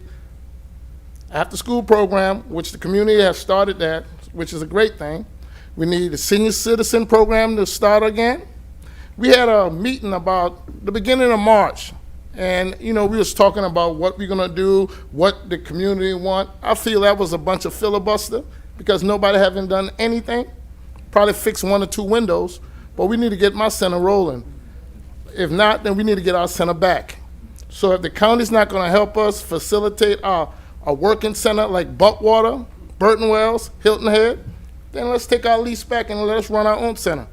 after-school program, which the community has started that, which is a great thing. We need a senior citizen program to start again. We had a meeting about the beginning of March, and we was talking about what we're gonna do, what the community want. I feel that was a bunch of filibuster because nobody haven't done anything. Probably fixed 1 or 2 windows, but we need to get my center rolling. If not, then we need to get our center back. So if the county's not gonna help us facilitate our working center like Buckwater, Burton Wells, Hilton Head, then let's take our lease back and let us run our own center.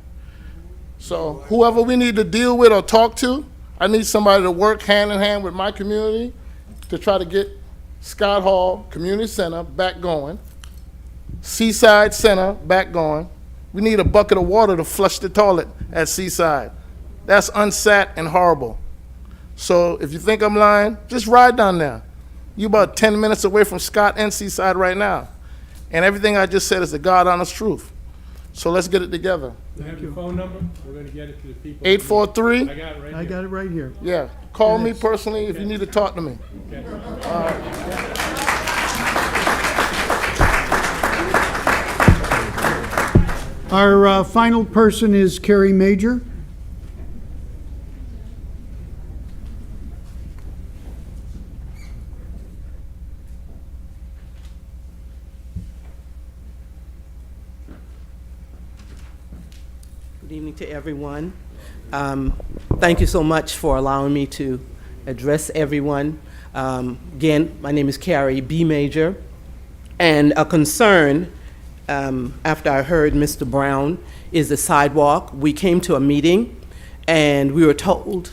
So whoever we need to deal with or talk to, I need somebody to work hand in hand with my community to try to get Scott Hall Community Center back going, Seaside Center back going. We need a bucket of water to flush the toilet at Seaside. That's unsat and horrible. So if you think I'm lying, just ride down there. You're about 10 minutes away from Scott and Seaside right now. And everything I just said is the God honest truth. So let's get it together. Do you have your phone number? We're going to get it to the people. 843? I got it right here. I got it right here. Yeah. Call me personally if you need to talk to me. Okay. Our final person is Carrie Major. Good evening to everyone. Thank you so much for allowing me to address everyone. Again, my name is Carrie B. Major, and a concern after I heard Mr. Brown is the sidewalk. We came to a meeting and we were told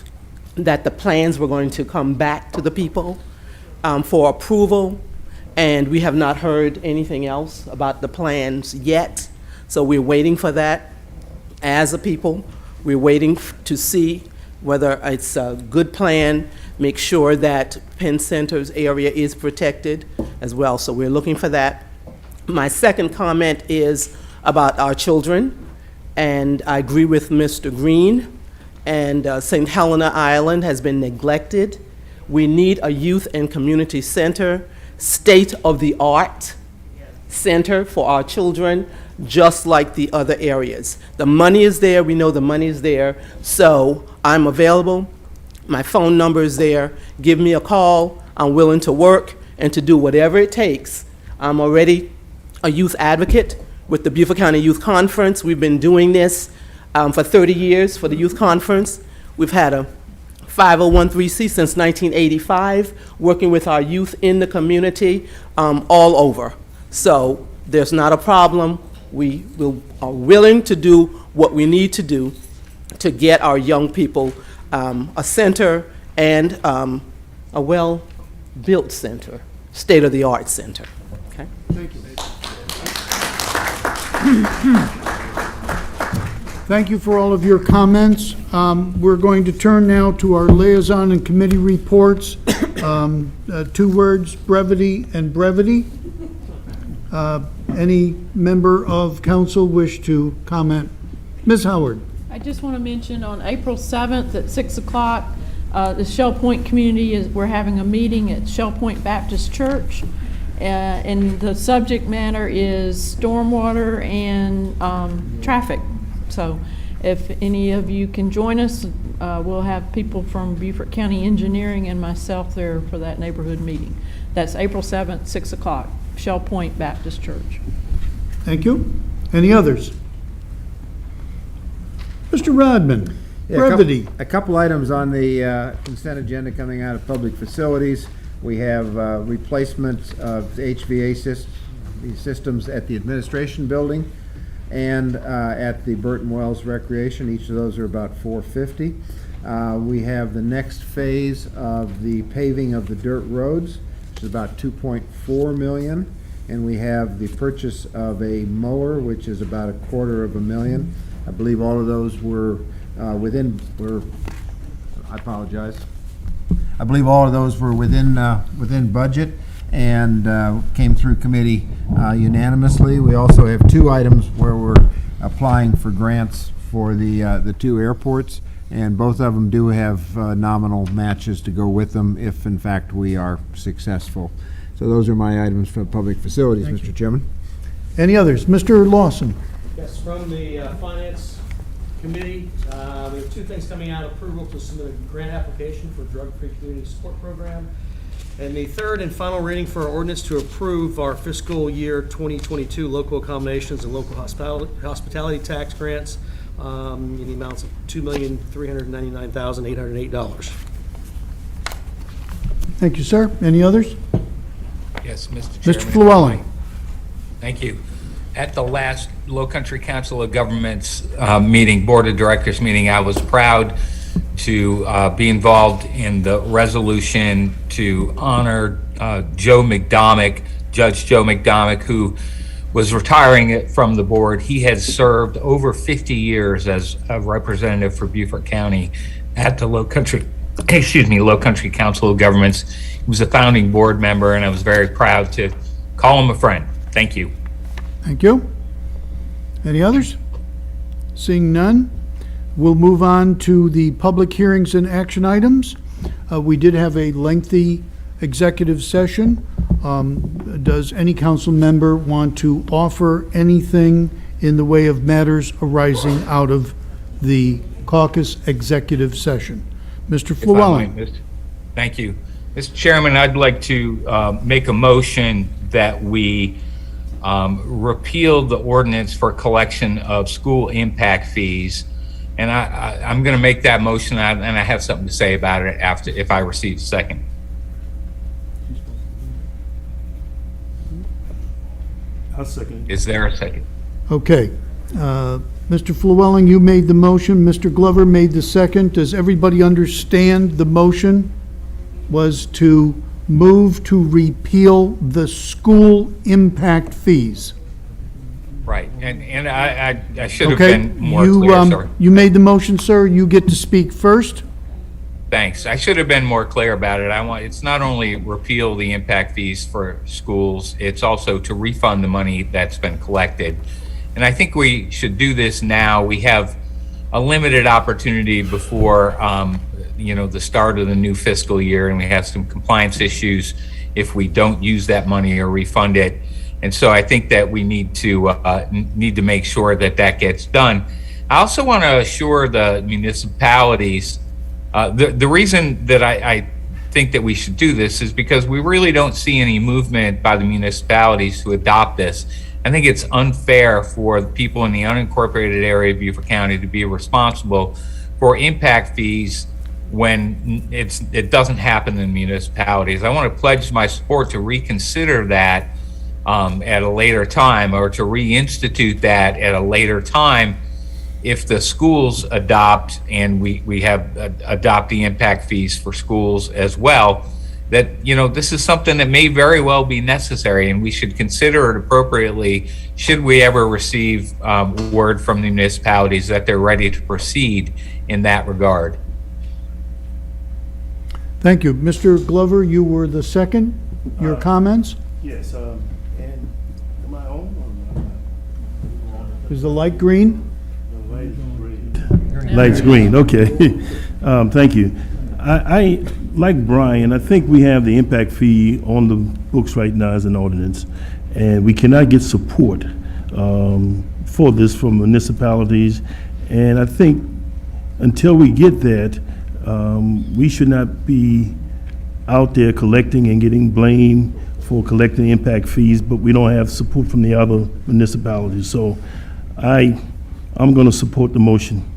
that the plans were going to come back to the people for approval, and we have not heard anything else about the plans yet. So we're waiting for that. As a people, we're waiting to see whether it's a good plan, make sure that Penn Center's area is protected as well. So we're looking for that. My second comment is about our children, and I agree with Mr. Green, and St. Helena Island has been neglected. We need a youth and community center, state-of-the-art center for our children, just like the other areas. The money is there, we know the money is there, so I'm available. My phone number is there. Give me a call. I'm willing to work and to do whatever it takes. I'm already a youth advocate with the Beaufort County Youth Conference. We've been doing this for 30 years for the Youth Conference. We've had a 501(c)(3) since 1985, working with our youth in the community all over. So there's not a problem. We are willing to do what we need to do to get our young people a center and a well-built center, state-of-the-art center. Okay? Thank you. Thank you for all of your comments. We're going to turn now to our liaison and committee reports. 2 words, brevity and brevity. Any member of council wish to comment? Ms. Howard. I just want to mention on April 7th at 6 o'clock, the Shell Point community we're having a meeting at Shell Point Baptist Church. And the subject matter is stormwater and traffic. So if any of you can join us, we'll have people from Beaufort County Engineering and myself there for that neighborhood meeting. That's April 7th, 6 o'clock, Shell Point Baptist Church. Thank you. Any others? Mr. Rodman, Yeah, brevity. A couple items on the consent agenda coming out of public facilities. We have replacement of the HVAC systems at the administration building and at the Burton Wells Recreation. Each of those are about $450. We have the next phase of the paving of the dirt roads, which is about $2.4 million. And we have the purchase of a mower, which is about $250,000. I believe all of those were I apologize. I believe all of those were within budget and came through committee unanimously. We also have two items where we're applying for grants for the two airports, and both of them do have nominal matches to go with them if in fact we are successful. So those are my items for public facilities, Mr. Chairman. Any others? Mr. Lawson. Yes, from the Finance Committee, we have two things coming out: approval to submit a grant application for drug-free community support program, and the third and final reading for our ordinance to approve our fiscal year 2022 local accommodations and local hospitality tax grants in the amounts of $2,399,808. Thank you, sir. Any others? Yes, Mr. Mr. Chairman. Flewelling. Thank you. At the last Low Country Council of Governments meeting, Board of Directors meeting, I was proud to be involved in the resolution to honor Joe McDomick, Judge Joe McDomick, who was retiring from the board. He has served over 50 years as a representative for Beaufort County at the Low Country Council of Governments. He was a founding board member, and I was very proud to call him a friend. Thank you. Thank you. Any others? Seeing none, we'll move on to the public hearings and action items. We did have a lengthy executive session. Does any council member want to offer anything in the way of matters arising out of the caucus executive session? Mr. If I Flewelling. might, thank you. Mr. Chairman, I'd like to make a motion that we repeal the ordinance for collection of school impact fees. And I'm going to make that motion, and I have something to say about it after, if I receive a second. I'll second. Is there a second? Okay. Mr. Flewelling, you made the motion. Mr. Glover made the second. Does everybody understand the motion was to move to repeal the school impact fees? Right. And I should have Okay, been more clear, sorry. you made the motion, sir. You get to speak first. Thanks. I should have been more clear about it. It's not only repeal the impact fees for schools, it's also to refund the money that's been collected. And I think we should do this now. We have a limited opportunity before, the start of the new fiscal year, and we have some compliance issues if we don't use that money or refund it. And so I think that we need to make sure that that gets done. I also want to assure the municipalities. The reason that I think that we should do this is because we really don't see any movement by the municipalities to adopt this. I think it's unfair for the people in the unincorporated area of Beaufort County to be responsible for impact fees when it doesn't happen in municipalities. I want to pledge my support to reconsider that at a later time, or to reinstitute that at a later time if the schools adopt, and we have adopt the impact fees for schools as well, that, this is something that may very well be necessary, and we should consider it appropriately should we ever receive word from the municipalities that they're ready to proceed in that regard. Thank you. Mr. Glover, you were the second. Your comments? Yes, and am I on or Is the light green? the light is green? Light's green, okay. Thank you. I like Brian, I think we have the impact fee on the books right now as an ordinance, and we cannot get support for this from municipalities. And I think until we get that, we should not be out there collecting and getting blamed for collecting impact fees, but we don't have support from the other municipalities. So I'm going to support the motion.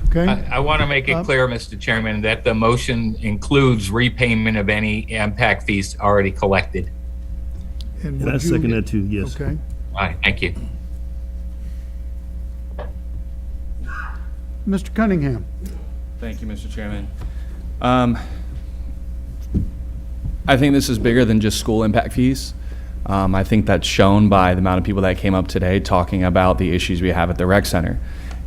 Okay? I want to make it clear, Mr. Chairman, that the motion includes repayment of any impact fees already collected. And And I would you- second that too, yes. Okay. All right, thank you. Mr. Cunningham? Thank you, Mr. Chairman. I think this is bigger than just school impact fees. I think that's shown by the amount of people that came up today talking about the issues we have at the rec center.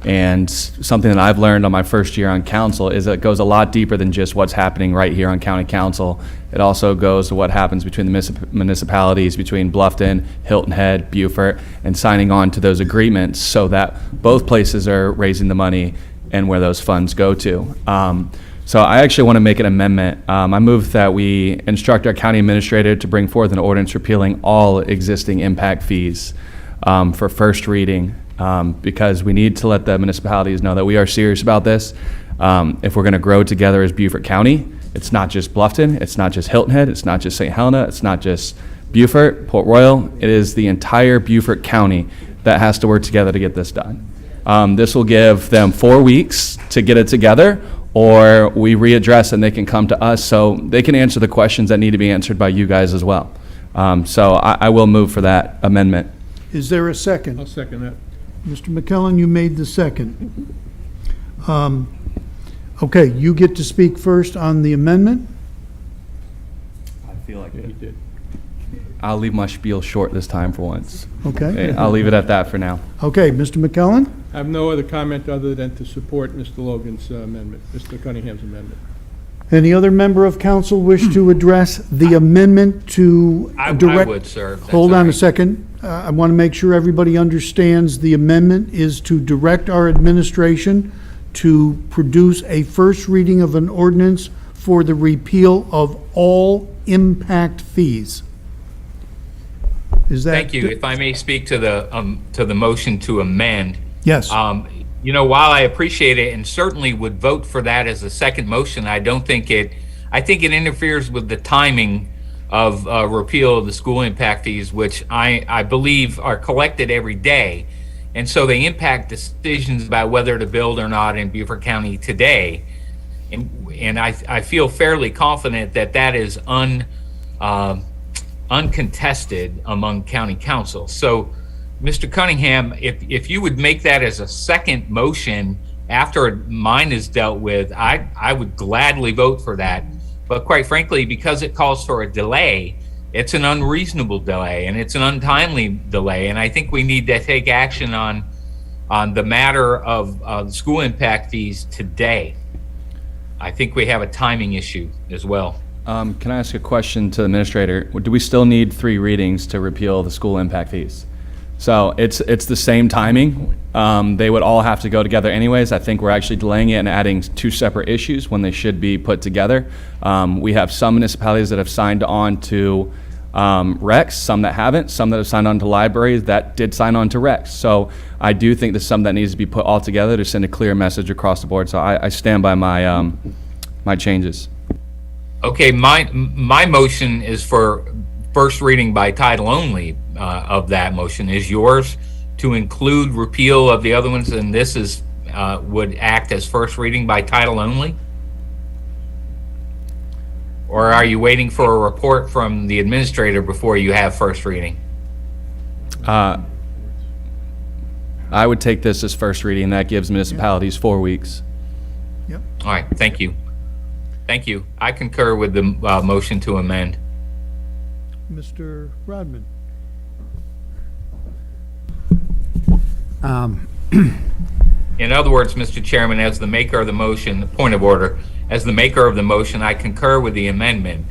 And something that I've learned on my first year on council is that it goes a lot deeper than just what's happening right here on county council. It also goes to what happens between the municipalities, between Bluffton, Hilton Head, Beaufort, and signing on to those agreements so that both places are raising the money and where those funds go to. So I actually want to make an amendment. I move that we instruct our county administrator to bring forth an ordinance repealing all existing impact fees for first reading, because we need to let the municipalities know that we are serious about this. If we're going to grow together as Beaufort County, it's not just Bluffton, it's not just Hilton Head, it's not just St. Helena, it's not just Beaufort, Port Royal, it is the entire Beaufort County that has to work together to get this done. This will give them 4 weeks to get it together, or we readdress and they can come to us so they can answer the questions that need to be answered by you guys as well. So I will move for that amendment. Is there a second? I'll second that. Mr. McKellen, you made the second. Okay, you get to speak first on the amendment. I feel like Yeah, he did. I'll leave my spiel short this time for once. Okay. I'll leave it at that for now. Okay, Mr. McKellen? I have no other comment other than to support Mr. Logan's amendment, Mr. Cunningham's amendment. Any other member of council wish to address the amendment to I direct? would, sir. if that's Hold all on a right. second. I want to make sure everybody understands the amendment is to direct our administration to produce a first reading of an ordinance for the repeal of all impact fees. Is that? Thank you. If I may speak to the motion to amend. Yes. You know, while I appreciate it and certainly would vote for that as a second motion, I think it interferes with the timing of repeal of the school impact fees, which I believe are collected every day. And so they impact decisions about whether to build or not in Beaufort County today. And I feel fairly confident that that is uncontested among county council. So, Mr. Cunningham, if you would make that as a second motion after mine is dealt with, I would gladly vote for that. But quite frankly, because it calls for a delay, it's an unreasonable delay and it's an untimely delay. And I think we need to take action on the matter of school impact fees today. I think we have a timing issue as well. Can I ask a question to the administrator? Do we still need 3 readings to repeal the school impact fees? So it's the same timing. They would all have to go together anyways. I think we're actually delaying it and adding 2 separate issues when they should be put together. We have some municipalities that have signed on to RECs, some that haven't, some that have signed on to libraries that did sign on to RECs. So I do think this is something that needs to be put all together to send a clear message across the board. So I stand by my my changes. Okay, my motion is for first reading by title only of that motion. Is yours to include repeal of the other ones, and this is would act as first reading by title only? Or are you waiting for a report from the administrator before you have first reading? I would take this as first reading. That gives municipalities 4 weeks. Yep. All right, thank you. Thank you. I concur with the motion to amend. Mr. Rodman? In other words, Mr. Chairman, as the maker of the motion, point of order, as the maker of the motion, I concur with the amendment.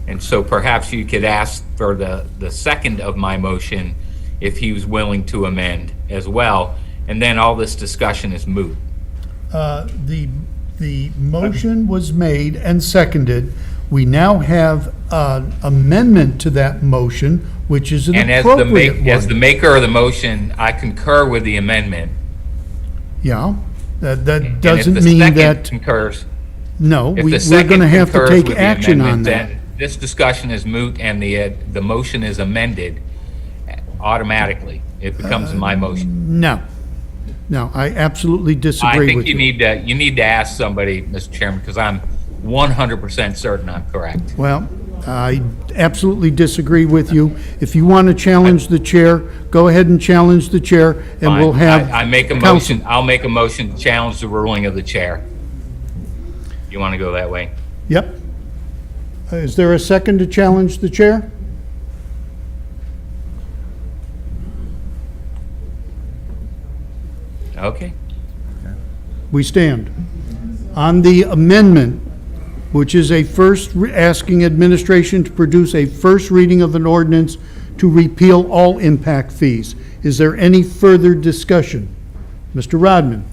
And so perhaps you could ask for the second of my motion if he was willing to amend as well. And then all this discussion is moot. The motion was made and seconded. We now have an amendment to that motion, which is an And appropriate one. as the maker of the motion, I concur with the amendment. Yeah, that And if doesn't the mean second that, concurs. No, If we're the second going to have to concurs take with the action on amendment, that. then this discussion is moot and the motion is amended automatically. It becomes my motion. No. No, I absolutely I disagree think with you you. need to ask somebody, Mr. Chairman, because I'm 100% certain I'm correct. Well, I absolutely disagree with you. If you want to challenge the chair, go ahead and challenge the chair, and we'll Fine. have. I make a counsel. motion, I'll make a motion to challenge the ruling of the chair. You want to go that way? Yep. Is there a second to challenge the chair? Okay. We stand. On the amendment, which is a first, asking administration to produce a first reading of an ordinance to repeal all impact fees. Is there any further discussion? Mr. Rodman?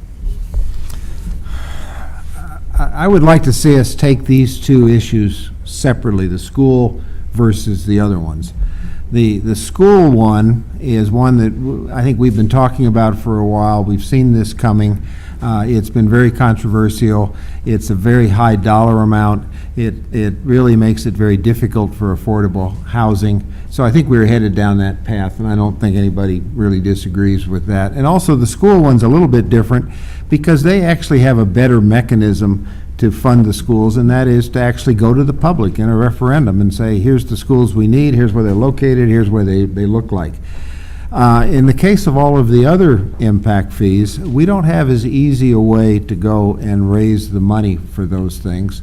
I would like to see us take these two issues separately, the school versus the other ones. The school one is one that I think we've been talking about for a while. We've seen this coming. It's been very controversial. It's a very high dollar amount. It really makes it very difficult for affordable housing. So I think we're headed down that path, and I don't think anybody really disagrees with that. And also, the school one's a little bit different because they actually have a better mechanism to fund the schools, and that is to actually go to the public in a referendum and say, here's the schools we need, here's where they're located, here's where they look like. In the case of all of the other impact fees, we don't have as easy a way to go and raise the money for those things.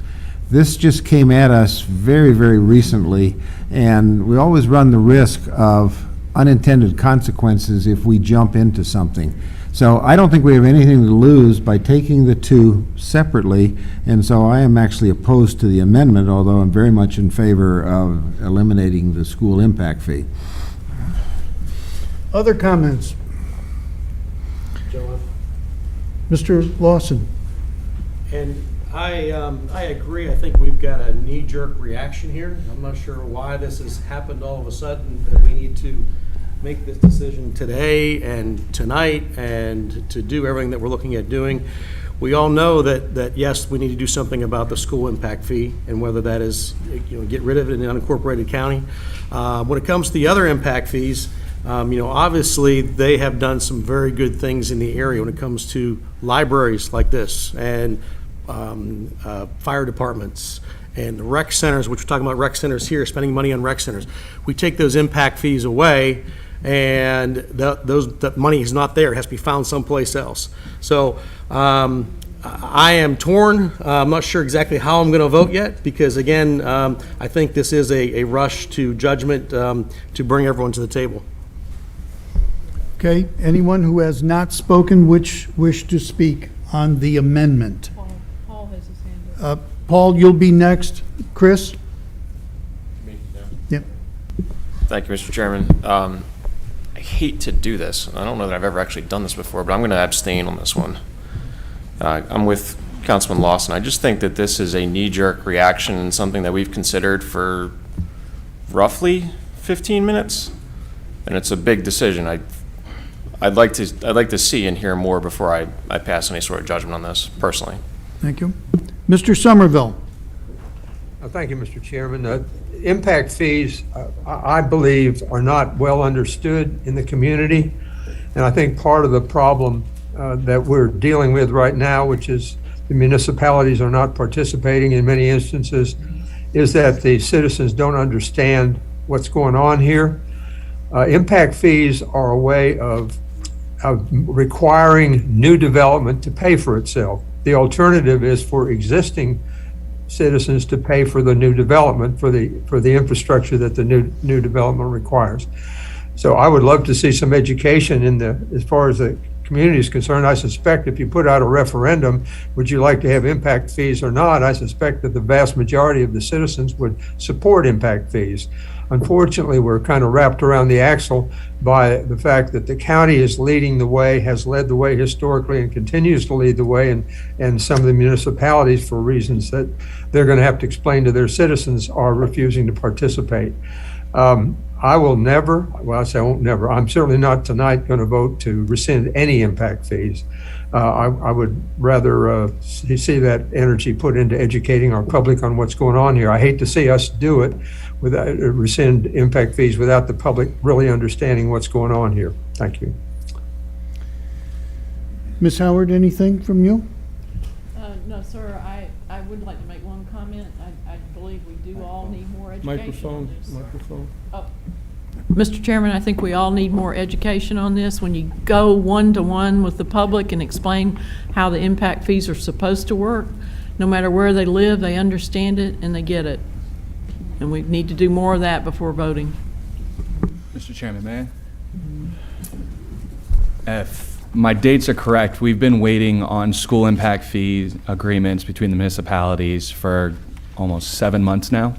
This just came at us very, very recently, and we always run the risk of unintended consequences if we jump into something. So I don't think we have anything to lose by taking the two separately, and so I am actually opposed to the amendment, although I'm very much in favor of eliminating the school impact fee. Other comments? Mr. Lawson? And I agree. I think we've got a knee-jerk reaction here. I'm not sure why this has happened all of a sudden, but we need to make this decision today and tonight and to do everything that we're looking at doing. We all know that yes, we need to do something about the school impact fee, and whether that is, get rid of it in the unincorporated county. When it comes to the other impact fees, obviously they have done some very good things in the area when it comes to libraries like this and fire departments and the rec centers, which we're talking about rec centers here, spending money on rec centers. We take those impact fees away, and that money is not there. It has to be found someplace else. So I am torn. I'm not sure exactly how I'm going to vote yet, because again, I think this is a rush to judgment to bring everyone to the table. Okay, anyone who has not spoken wish to speak on the amendment? Paul has his hand up. Paul, you'll be next. Chris? Yep. Thank you, Mr. Chairman. I hate to do this. I don't know that I've ever actually done this before, but I'm going to abstain on this one. I'm with Councilman Lawson. I just think that this is a knee-jerk reaction and something that we've considered for roughly 15 minutes, and it's a big decision. I'd like to see and hear more before I pass any sort of judgment on this, personally. Thank you. Mr. Somerville? Thank you, Mr. Chairman. Impact fees, I believe, are not well understood in the community. And I think part of the problem that we're dealing with right now, which is the municipalities are not participating in many instances, is that the citizens don't understand what's going on here. Impact fees are a way of requiring new development to pay for itself. The alternative is for existing citizens to pay for the new development, for the infrastructure that the new development requires. So I would love to see some education as far as the community is concerned. I suspect if you put out a referendum, would you like to have impact fees or not? I suspect that the vast majority of the citizens would support impact fees. Unfortunately, we're kind of wrapped around the axle by the fact that the county is leading the way, has led the way historically, and continues to lead the way, and some of the municipalities, for reasons that they're going to have to explain to their citizens, are refusing to participate. I will never, well, I say I won't never, I'm certainly not tonight going to vote to rescind any impact fees. I would rather see that energy put into educating our public on what's going on here. I hate to see us do it without rescind impact fees without the public really understanding what's going on here. Thank you. Ms. Howard, anything from you? No, sir, I would like to make one comment. I believe we do all need more education on this. Microphone. Oh. Mr. Chairman, I think we all need more education on this. When you go one-to-one with the public and explain how the impact fees are supposed to work, no matter where they live, they understand it and they get it. And we need to do more of that before voting. Mr. Chairman, may I? If my dates are correct, we've been waiting on school impact fee agreements between the municipalities for almost 7 months now.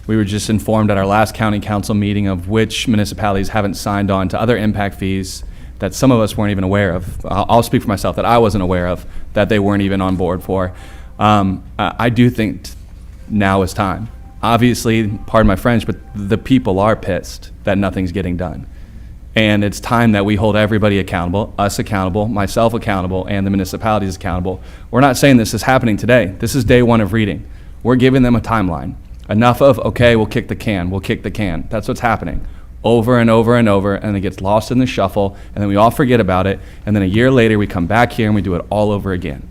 We were just informed at our last county council meeting of which municipalities haven't signed on to other impact fees that some of us weren't even aware of. I'll speak for myself, that I wasn't aware of, that they weren't even on board for. I do think now is time. Obviously, pardon my French, but the people are pissed that nothing's getting done. And it's time that we hold everybody accountable, us accountable, myself accountable, and the municipalities accountable. We're not saying this is happening today. This is day one of reading. We're giving them a timeline. Enough of, okay, we'll kick the can. That's what's happening over and over and over, and it gets lost in the shuffle, and then we all forget about it, and then a year later we come back here and we do it all over again.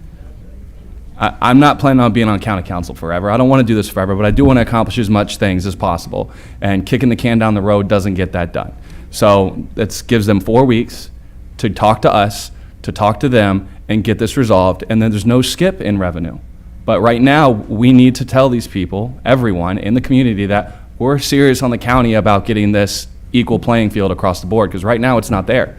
I'm not planning on being on county council forever. I don't want to do this forever, but I do want to accomplish as much things as possible, and kicking the can down the road doesn't get that done. So it gives them 4 weeks to talk to us, to talk to them, and get this resolved, and then there's no skip in revenue. But right now, we need to tell these people, everyone in the community, that we're serious on the county about getting this equal playing field across the board, because right now it's not there.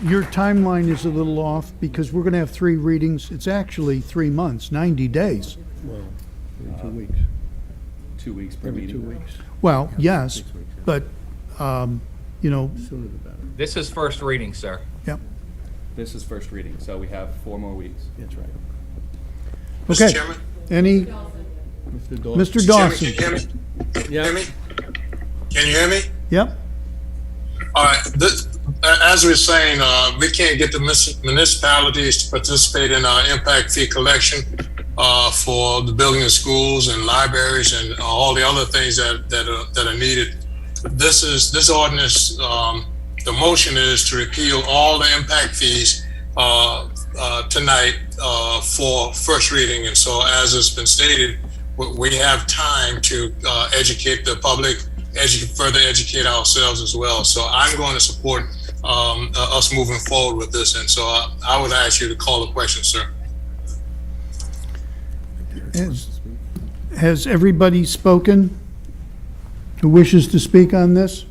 Your timeline is a little off because we're going to have 3 readings. It's actually 3 months, 90 days. Well, every 2 weeks. 2 weeks per Every meeting. 2 weeks. Well, yes, but, you know, Sooner the better. This is first reading, sir. yep. This is first reading, so we have 4 more weeks. That's right. Okay. Chairman? Any, Mr. Dawson. Mr. Dawson? Can you hear me? Yeah. Hear me? Can you hear me? Yep. All right, as we're saying, we can't get the municipalities to participate in our impact fee collection for the building of schools and libraries and all the other things that are needed. This ordinance, the motion is to repeal all the impact fees tonight for first reading. And so as it's been stated, we have time to educate the public, further educate ourselves as well. So I'm going to support us moving forward with this. And so I would ask you to call the question, sir. Has everybody spoken who wishes to speak on this?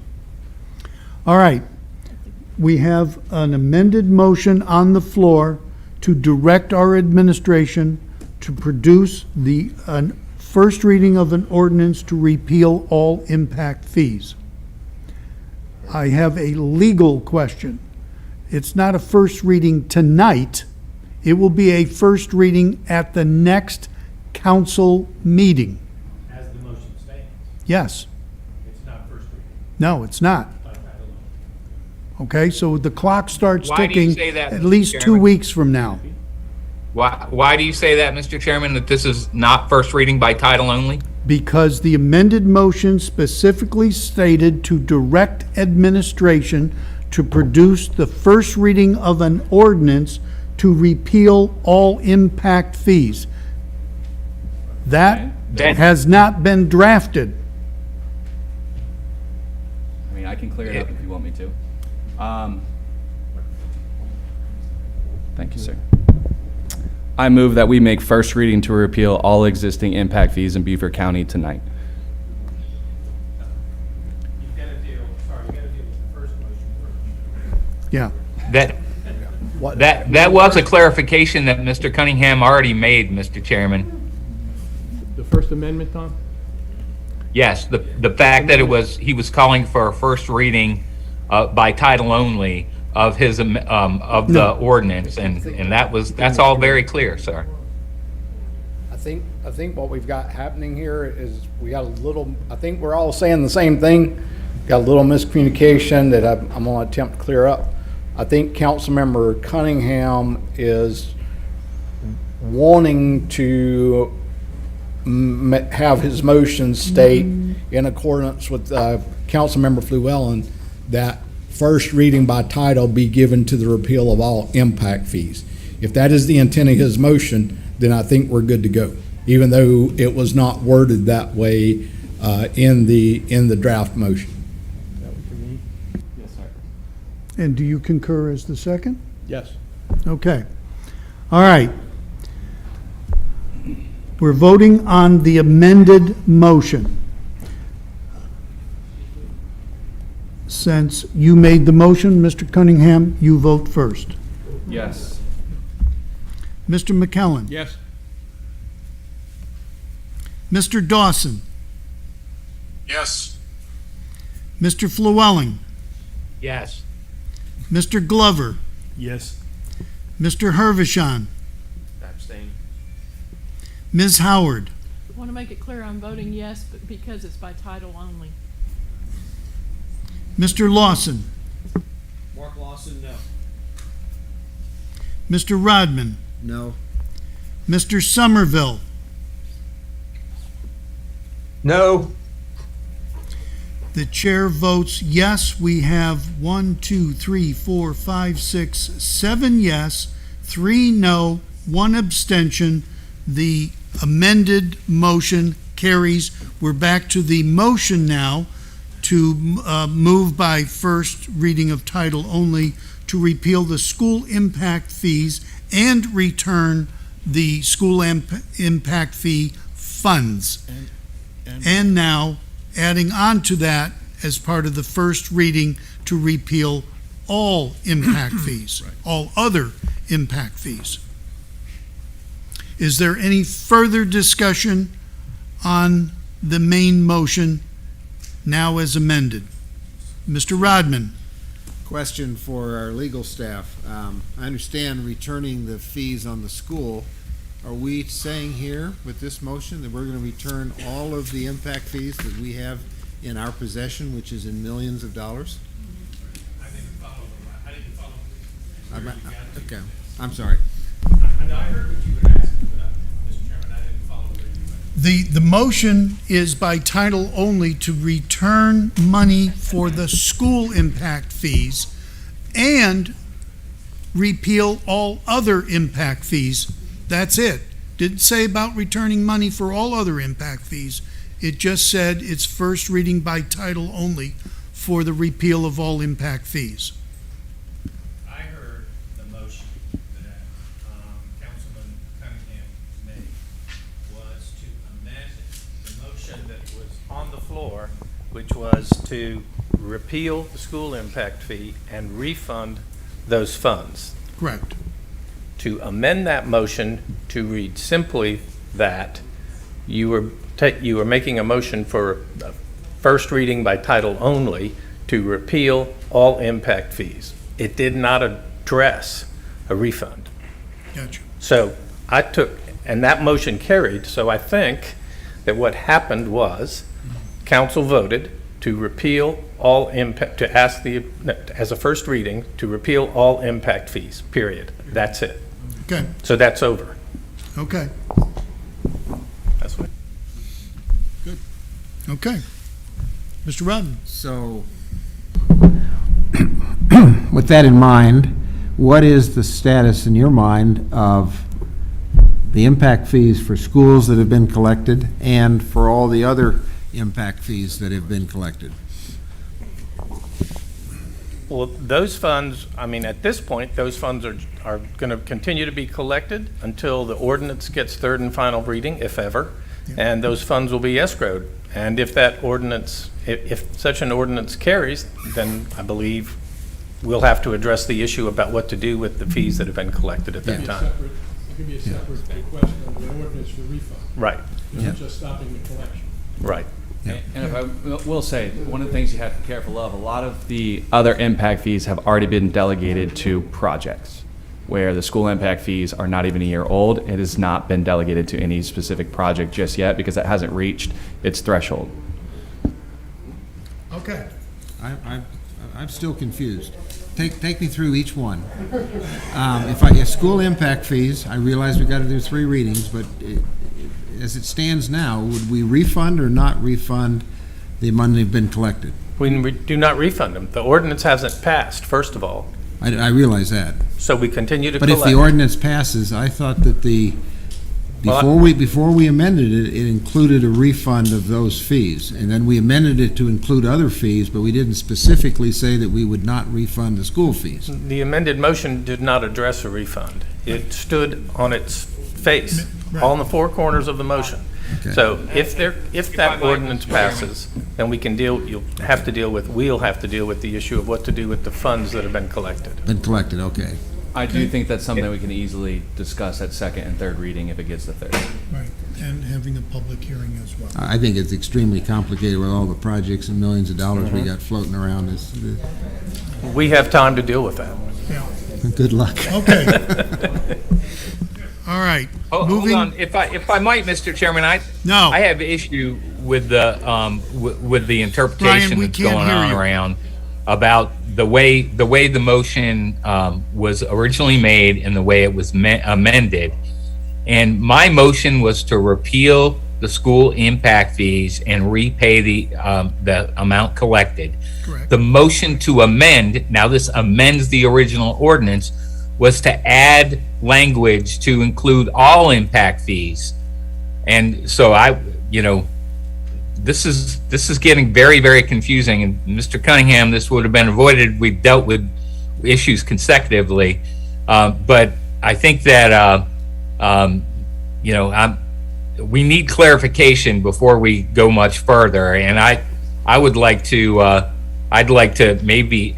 All right. We have an amended motion on the floor to direct our administration to produce the first reading of an ordinance to repeal all impact fees. I have a legal question. It's not a first reading tonight. It will be a first reading at the next council meeting. As the motion stands, Yes. it's not first reading. No, it's not. Okay, so the clock starts Why do you ticking say that, at Mr. least 2 Chairman? weeks from now. Why do you say that, Mr. Chairman, that this is not first reading by title only? Because the amended motion specifically stated to direct administration to produce the first reading of an ordinance to repeal all impact fees. That Then- has not been drafted. I mean, I can clear it up if you want me to. Thank you, sir. I move that we make first reading to repeal all existing impact fees in Beaufort County tonight. You've got to deal with the first motion first. Yeah. That was a clarification that Mr. Cunningham already made, Mr. Chairman. The First Amendment, Tom? Yes, the fact that he was calling for a first reading by title only of his of the ordinance, and that's all very clear, sir. I think what we've got happening here is I think we're all saying the same thing. got a little miscommunication that I'm going to attempt to clear up. I think Councilmember Cunningham is wanting to have his motion state in accordance with Councilmember Flewellen that first reading by title be given to the repeal of all impact fees. If that is the intent of his motion, then I think we're good to go, even though it was not worded that way in the draft motion. Yes, sir. And do you concur as the second? Yes. Okay. All right. We're voting on the amended motion. Since you made the motion, Mr. Cunningham, you vote first. Yes. Mr. McKellen? Yes. Mr. Dawson? Yes. Mr. Flewelling? Yes. Mr. Glover? Yes. Mr. Hervishon? Abstain. Ms. Howard? I want to make it clear I'm voting yes, but because it's by title only. Mr. Lawson? Mark Lawson, no. Mr. Rodman? No. Mr. Somerville? No. The chair votes yes. We have 1, 2, 3, 4, 5, 6, 7 yes, 3 no, 1 abstention. The amended motion carries. We're back to the motion now to move by first reading of title only to repeal the school impact fees and return the school impact fee funds. And now, adding on to that, as part of the first reading, to repeal all impact fees, all other impact fees. Is there any further discussion on the main motion now as amended? Mr. Rodman? Question for our legal staff. I understand returning the fees on the school. Are we saying here with this motion that we're going to return all of the impact fees that we have in our possession, which is in millions of dollars? I didn't follow. Okay, I'm sorry. I heard what you were asking, but Mr. Chairman, I didn't follow what you meant. The motion is by title only to return money for the school impact fees and repeal all other impact fees. That's it. Didn't say about returning money for all other impact fees. It just said it's first reading by title only for the repeal of all impact fees. I heard the motion that Councilman Cunningham made was to amend the motion that was on the floor, which was to repeal the school impact fee and refund those funds. Correct. To amend that motion to read simply that you were making a motion for first reading by title only to repeal all impact fees. It did not address a refund. Gotcha. So I took, and that motion carried, so I think that what happened was council voted to repeal all impact, to ask as a first reading, to repeal all impact fees, period. That's it. Okay. So that's over. Okay. That's what. Good. Okay. Mr. Rodman? So, with that in mind, what is the status in your mind of the impact fees for schools that have been collected and for all the other impact fees that have been collected? Well, those funds, I mean, at this point, those funds are going to continue to be collected until the ordinance gets third and final reading, if ever, and those funds will be escrowed. And if that ordinance, if such an ordinance carries, then I believe we'll have to address the issue about what to do with the fees that have been collected at that time. It could be a separate request on the ordinance for refund. Right, Not just stopping the collection. right. And if I will say, one of the things you have to be careful of, a lot of the other impact fees have already been delegated to projects, where the school impact fees are not even a year old. It has not been delegated to any specific project just yet because it hasn't reached its threshold. Okay. I'm still confused. Take me through each one. If school impact fees, I realize we've got to do 3 readings, but as it stands now, would we refund or not refund the money that's been collected? We do not refund them. The ordinance hasn't passed, first of all, I realize that. so we continue to But collect. if the ordinance passes, I thought that before we amended it, it included a refund of those fees. And then we amended it to include other fees, but we didn't specifically say that we would not refund the school fees. The amended motion did not address a refund. It stood on its face, all in the 4 corners of the motion. Okay. So if that ordinance passes, then we'll have to deal with the issue of what to do with the funds that have been collected. Been collected, okay. I do think that's something we can easily discuss at second and third reading if it gets to third. Right, and having a public hearing as well. I think it's extremely complicated with all the projects and millions of dollars we got floating around. We have time to deal with that. Yeah. Good luck. Okay. All right. Hold Moving. on, if I might, Mr. Chairman, No. I have issue with the interpretation Brian, we that's can't going hear on you. around about the way the motion was originally made and the way it was amended. And my motion was to repeal the school impact fees and repay the amount collected. Correct. The motion to amend, now this amends the original ordinance, was to add language to include all impact fees. And so this is getting very, very confusing. And Mr. Cunningham, this would have been avoided. We've dealt with issues consecutively. But I think that, we need clarification before we go much further. And I would like to, I'd like to maybe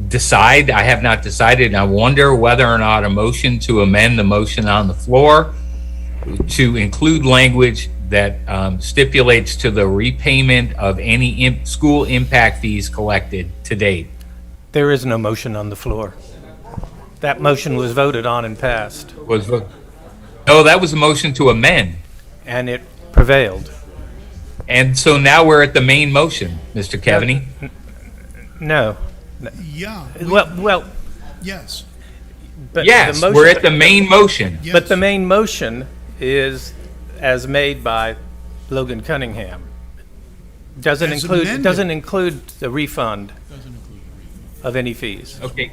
decide. I have not decided. I wonder whether or not a motion to amend the motion on the floor to include language that stipulates to the repayment of any school impact fees collected to date. There is no motion on the floor. That motion was voted on and passed, No, that was a motion to amend. and it prevailed. And so now we're at the main motion, Mr. Keaveney. No. Yeah. Well, Yes. but Yes, the motion- we're at the main motion. Yes. But the main motion is as made by Logan Cunningham. Doesn't As include, amended. doesn't include the refund of any fees. Okay.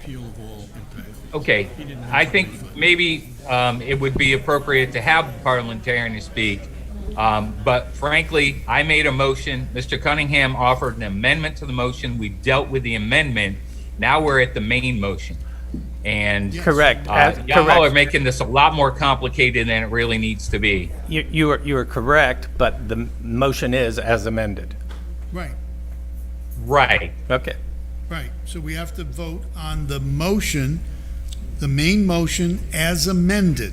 Okay, I think maybe it would be appropriate to have the parliamentarian to speak. But frankly, I made a motion. Mr. Cunningham offered an amendment to the motion. We dealt with the amendment. Now we're at the main motion. And Correct. y'all Correct. are making this a lot more complicated than it really needs to be. You are correct, but the motion is as amended. Right, Right. Okay. right. So we have to vote on the motion, the main motion as amended.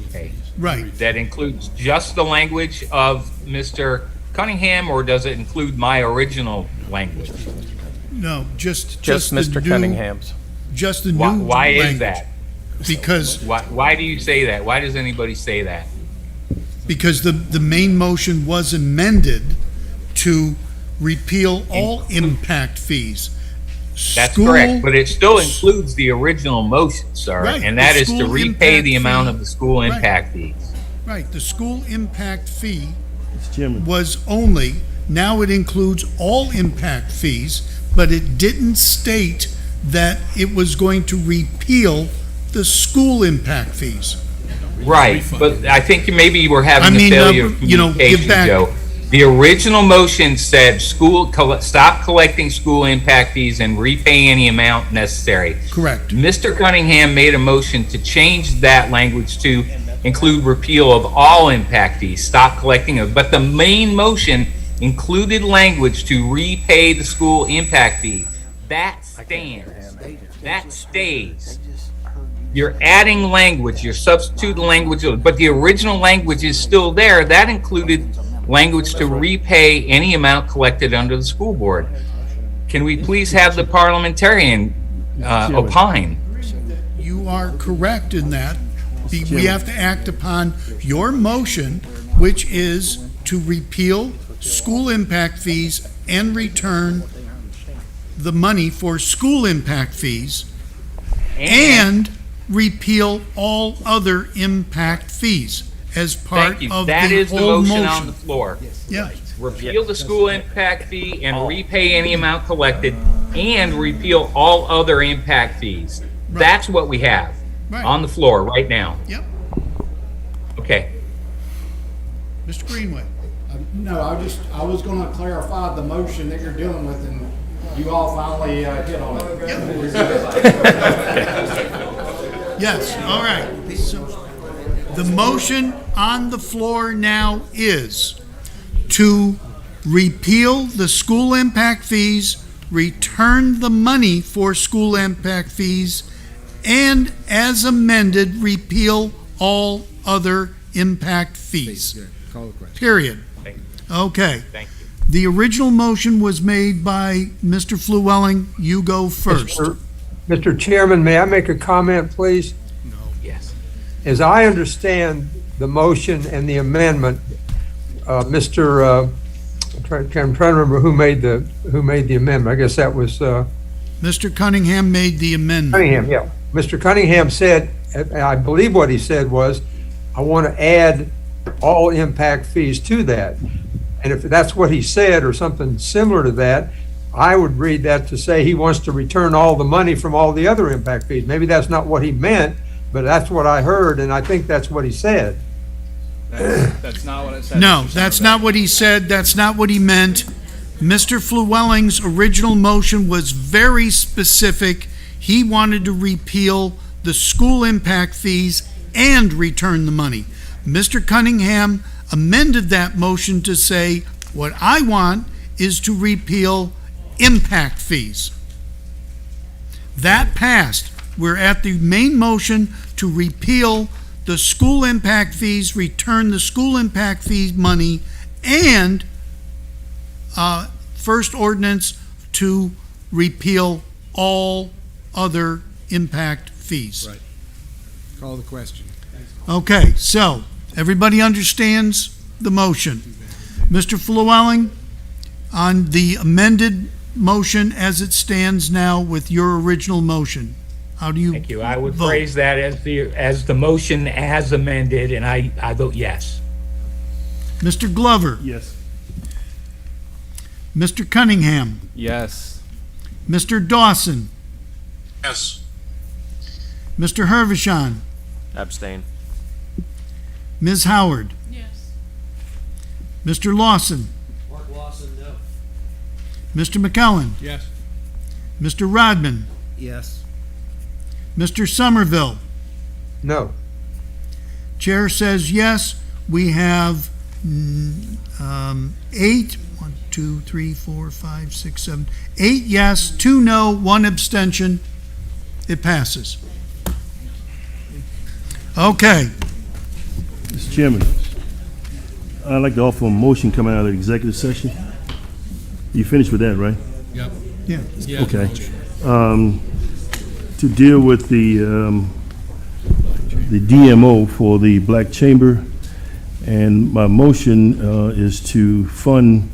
Okay. Right. That includes just the language of Mr. Cunningham, or does it include my original language? No, just Just the Mr. new- Cunningham's. Just the new Why is language. that? Because Why do you say that? Why does anybody say that? the main motion was amended to repeal all impact fees. That's School- correct, but it still includes the original motion, sir, Right, and the that is to school repay impact the amount fee. of the school Right. impact fees. Right, the school impact fee Mr. Chairman. was only, now it includes all impact fees, but it didn't state that it was going to repeal the school impact fees. Right, but I think maybe you were having I a mean, failure of give communication, back- Joe. The original motion said stop collecting school impact fees and repay any amount necessary. Correct. Mr. Cunningham made a motion to change that language to include repeal of all impact fees, stop collecting them. But the main motion included language to repay the school impact fee. That stands. That stays. You're adding language, you're substituting language, but the original language is still there. That included language to repay any amount collected under the school board. Can we please have the parliamentarian opine? You are correct in that. We have to act upon your motion, which is to repeal school impact fees and return the money for school impact fees and repeal all other impact fees as part Thank you. of That the is the whole motion on the motion. floor. Yeah, Repeal the school impact fee and repay any amount collected, and repeal all other impact fees. That's what we have Right. on the floor right now. yep. Okay. Mr. Greenway. No, I was gonna clarify the motion that you're dealing with, and you all finally hit on it. Yes, all right. So, the motion on the floor now is to repeal the school impact fees, return the money for school impact fees, and as amended, repeal all other impact fees. Call the question. Period. Thank you. Okay. Thank you. The original motion was made by Mr. Flewelling. You go first. Mr. Chairman, may I make a comment, please? Yes. As I understand the motion and the amendment, I'm trying to remember who made the amendment. I guess that was Mr. Cunningham made the amendment. Cunningham, yeah. Mr. Cunningham said, and I believe what he said was, I want to add all impact fees to that. And if that's what he said or something similar to that, I would read that to say he wants to return all the money from all the other impact fees. Maybe that's not what he meant, but that's what I heard, and I think that's what he said. That's not what it said. No, that's not what he said. That's not what he meant. Mr. Flewelling's original motion was very specific. He wanted to repeal the school impact fees and return the money. Mr. Cunningham amended that motion to say, what I want is to repeal impact fees. That passed. We're at the main motion to repeal the school impact fees, return the school impact fees money, and first ordinance to repeal all other impact fees. Right. Call the question. Okay, so everybody understands the motion. Mr. Flewelling, on the amended motion as it stands now with your original motion, how do you Thank you. I would vote? phrase that as the motion as amended, and I vote yes. Mr. Glover, Yes. Mr. Cunningham, Yes. Mr. Dawson, Yes. Mr. Hervishon, Abstain. Ms. Howard, Yes. Mr. Lawson, Mark Lawson, no. Mr. McKellen, Yes. Mr. Rodman, Yes. Mr. Somerville. No. Chair says yes. We have 8, 1, 2, 3, 4, 5, 6, 7, 8 yes, 2 no, 1 abstention. It passes. Okay. Mr. Chairman, I'd like to offer a motion coming out of the executive session. You finished with that, right? Yep. Yeah. Yeah. Okay. To deal with the DMO for the Black Chamber, and my motion is to fund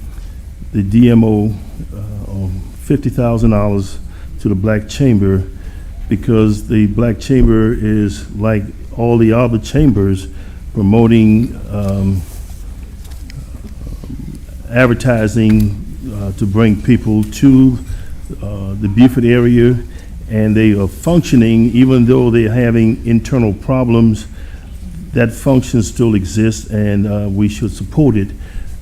the DMO $50,000 to the Black Chamber, because the Black Chamber is like all the other chambers promoting advertising to bring people to the Beaufort area, and they are functioning, even though they're having internal problems. That function still exists, and we should support it,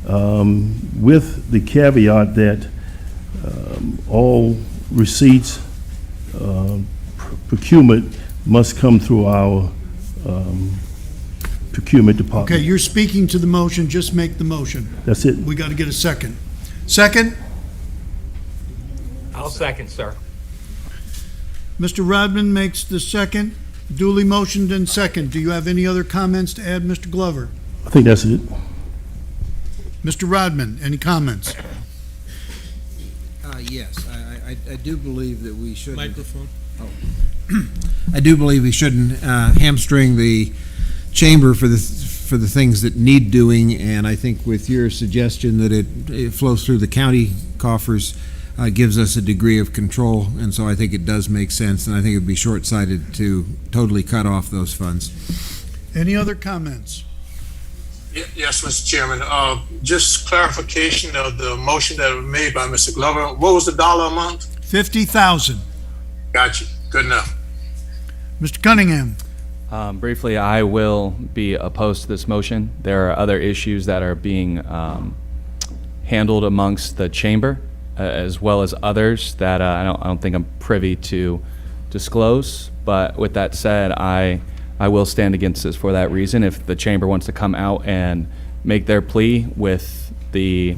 with the caveat that all receipts, procurement must come through our procurement department. Okay, you're speaking to the motion. Just make the motion. That's it. We got to get a second. Second? I'll second, sir. Mr. Rodman makes the second. Duly motioned and second. Do you have any other comments to add, Mr. Glover? I think that's it. Mr. Rodman, any comments? Yes, I do believe that we shouldn't. Microphone. I do believe we shouldn't hamstring the chamber for the for the things that need doing, and I think with your suggestion that it flows through the county coffers, gives us a degree of control, and so I think it does make sense, and I think it would be short-sighted to totally cut off those funds. Any other comments? Yes, Mr. Chairman. Just clarification of the motion that was made by Mr. Glover. What was the dollar amount? $50,000. Got you. Good enough. Mr. Cunningham? Briefly, I will be opposed to this motion. There are other issues that are being handled amongst the chamber, as well as others that I don't think I'm privy to disclose. But with that said, I will stand against this for that reason. If the chamber wants to come out and make their plea with the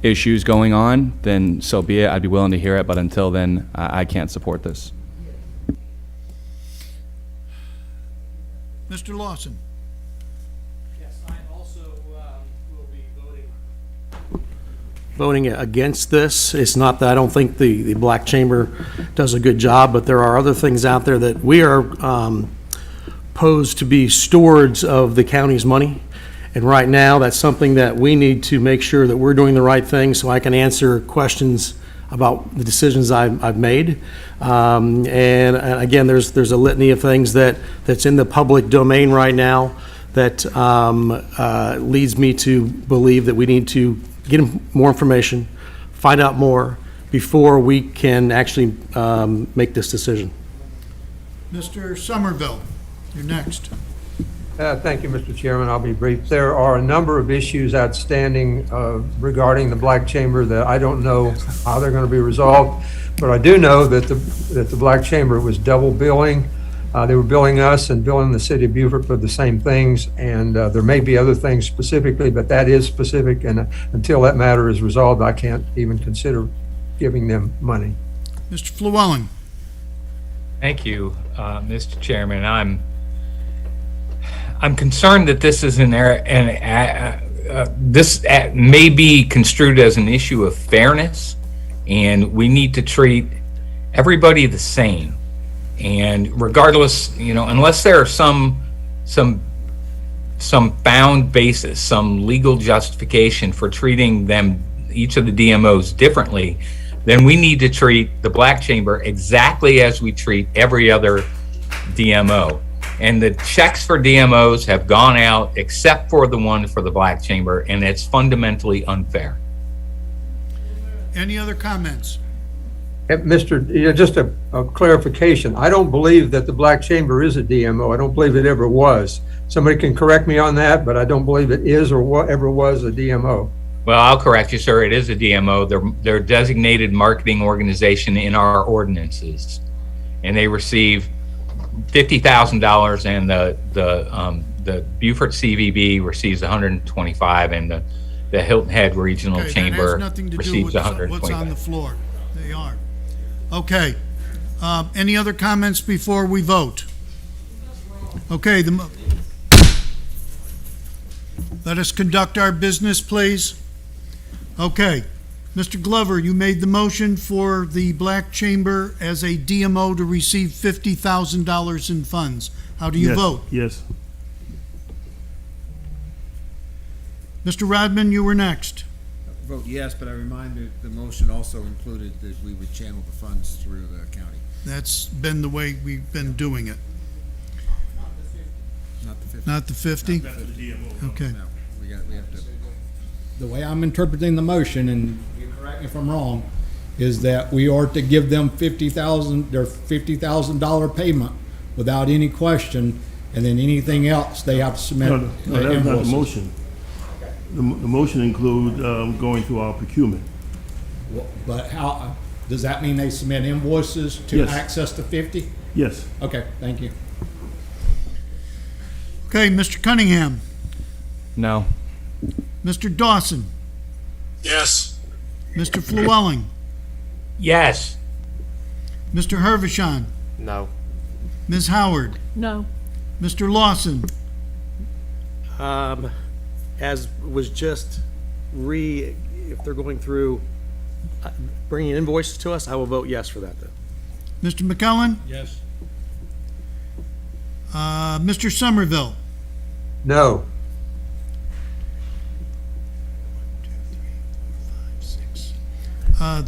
issues going on, then so be it. I'd be willing to hear it, but until then, I can't support this. Mr. Lawson? Yes, I also will be voting against this. It's not that I don't think the Black Chamber does a good job, but there are other things out there that we are posed to be stewards of the county's money. And right now, that's something that we need to make sure that we're doing the right thing so I can answer questions about the decisions I've made. And again, there's a litany of things that's in the public domain right now that leads me to believe that we need to get more information, find out more before we can actually make this decision. Mr. Somerville, you're next. Thank you, Mr. Chairman. I'll be brief. There are a number of issues outstanding regarding the Black Chamber that I don't know how they're going to be resolved, but I do know that the Black Chamber was double billing. They were billing us and billing the city of Beaufort for the same things, and there may be other things specifically, but that is specific, and until that matter is resolved, I can't even consider giving them money. Mr. Flewellen? Thank you, Mr. Chairman. I'm concerned that this is this may be construed as an issue of fairness, and we need to treat everybody the same. And regardless, unless there are some bound basis, some legal justification for treating each of the DMOs differently, then we need to treat the Black Chamber exactly as we treat every other DMO. And the checks for DMOs have gone out except for the one for the Black Chamber, and it's fundamentally unfair. Any other comments? Just a clarification. I don't believe that the Black Chamber is a DMO. I don't believe it ever was. Somebody can correct me on that, but I don't believe it is or ever was a DMO. Well, I'll correct you, sir. It is a DMO. They're designated marketing organization in our ordinances, and they receive $50,000, and the Beaufort CVB receives $125,000, and the Hilton Head Regional Chamber receives $125,000. What's on the floor. They are. Okay. Any other comments before we vote? Okay. Let us conduct our business, please. Okay. Mr. Glover, you made the motion for the Black Chamber as a DMO to receive $50,000 in funds. How do you vote? Yes. Mr. Rodman, you were next. Vote yes, but I remind you, the motion also included that we would channel the funds through the county. That's been the way we've been doing it. Not the 50? Not the DMO. Okay. No, we have to. The way I'm interpreting the motion, and you correct me if I'm wrong, is that we are to give them their $50,000 payment without any question, and then anything else they have to submit. No, that's not the motion. The motion include going through our procurement. But how, does that mean they submit invoices to Yes. access the 50? Yes. Okay, thank you. Okay, Mr. Cunningham. No. Mr. Dawson. Yes. Mr. Flewelling. Yes. Mr. Hervishon. No. Ms. Howard. No. Mr. Lawson. As was just if they're going through bringing invoices to us, I will vote yes for that, though. Mr. McKellen. Yes. Mr. Somerville. No.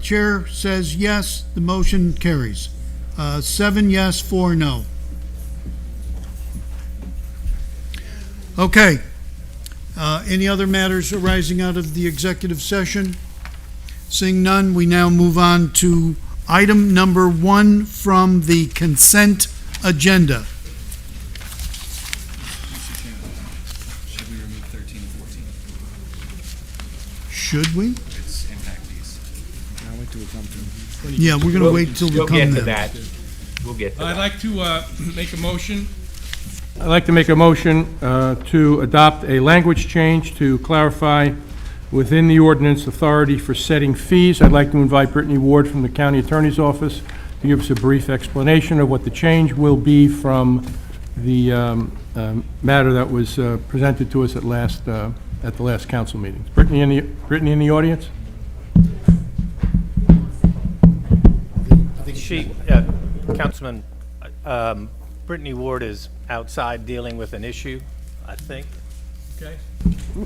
Chair says yes, the motion carries. 7 yes, 4 no. Okay. Any other matters arising out of the executive session? Seeing none, we now move on to item number 1 from the consent agenda. Should we remove 13 and 14? Should we? It's impact fees. Yeah, we're gonna wait till we We'll come get to there. that. We'll get to I'd that. like to make a motion. I'd like to make a motion to adopt a language change to clarify within the ordinance authority for setting fees. I'd like to invite Brittany Ward from the County Attorney's Office to give us a brief explanation of what the change will be from the matter that was presented to us at the last council meeting. Brittany in the audience? Councilman, Brittany Ward is outside dealing with an issue, I think. Okay.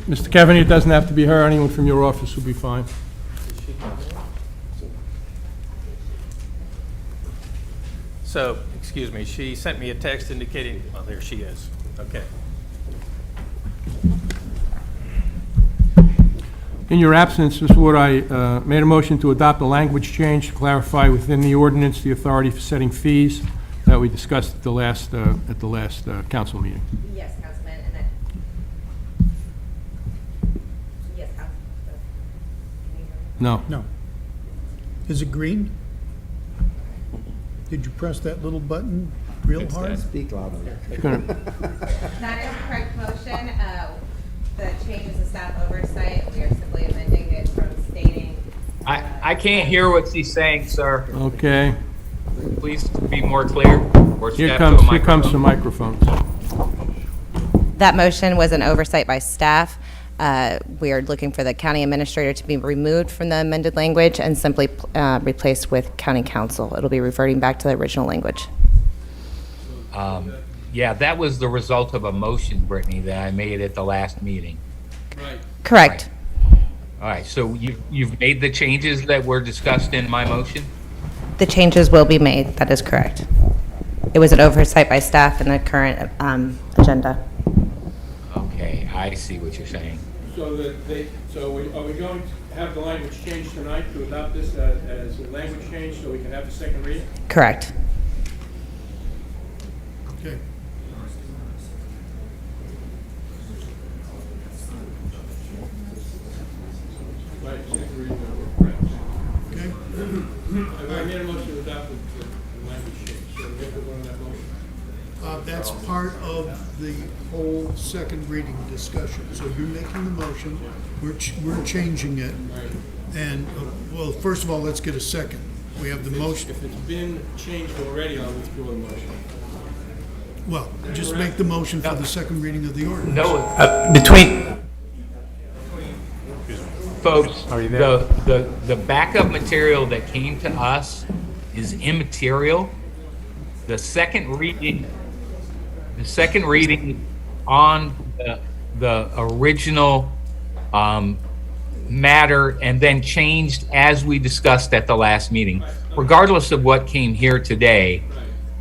Mr. Kevin, it doesn't have to be her. Anyone from your office will be fine. So, excuse me, she sent me a text indicating, well, there she is. Okay. In your absence, Ms. Ward, I made a motion to adopt a language change to clarify within the ordinance the authority for setting fees that we discussed at the last council meeting. Yes, Councilman, and that. Yes, Councilman. Can you hear me? No. No. Is it green? Did you press that little button real hard? Speak louder. That is the correct motion. The change is a staff oversight. We are simply amending it from stating. I can't hear what she's saying, sir. Okay. Please be more clear. Or Here step to a comes the microphone. microphones. That motion was an oversight by staff. We are looking for the county administrator to be removed from the amended language and simply replaced with county council. It'll be reverting back to the original language. Yeah, that was the result of a motion, Brittany, that I made at the last meeting. Right. Correct. All right, so you've made the changes that were discussed in my motion? The changes will be made. That is correct. It was an oversight by staff in the current agenda. Okay, I see what you're saying. So are we going to have the language changed tonight to adopt this as a language change so we can have a second reading? Correct. Okay. Right, second reading of the perhaps. Okay. I made a motion to adopt the language change, so we have to vote on that motion. That's part of the whole second reading discussion. So you're making the motion, we're changing it. And, well, first of all, let's get a second. We have the motion. If it's been changed already, I'll withdraw the motion. Well, just make the motion for the second reading of the ordinance. No, between, folks, the backup material that came to us is immaterial. The second reading on the original matter and then changed as we discussed at the last meeting. Regardless of what came here today,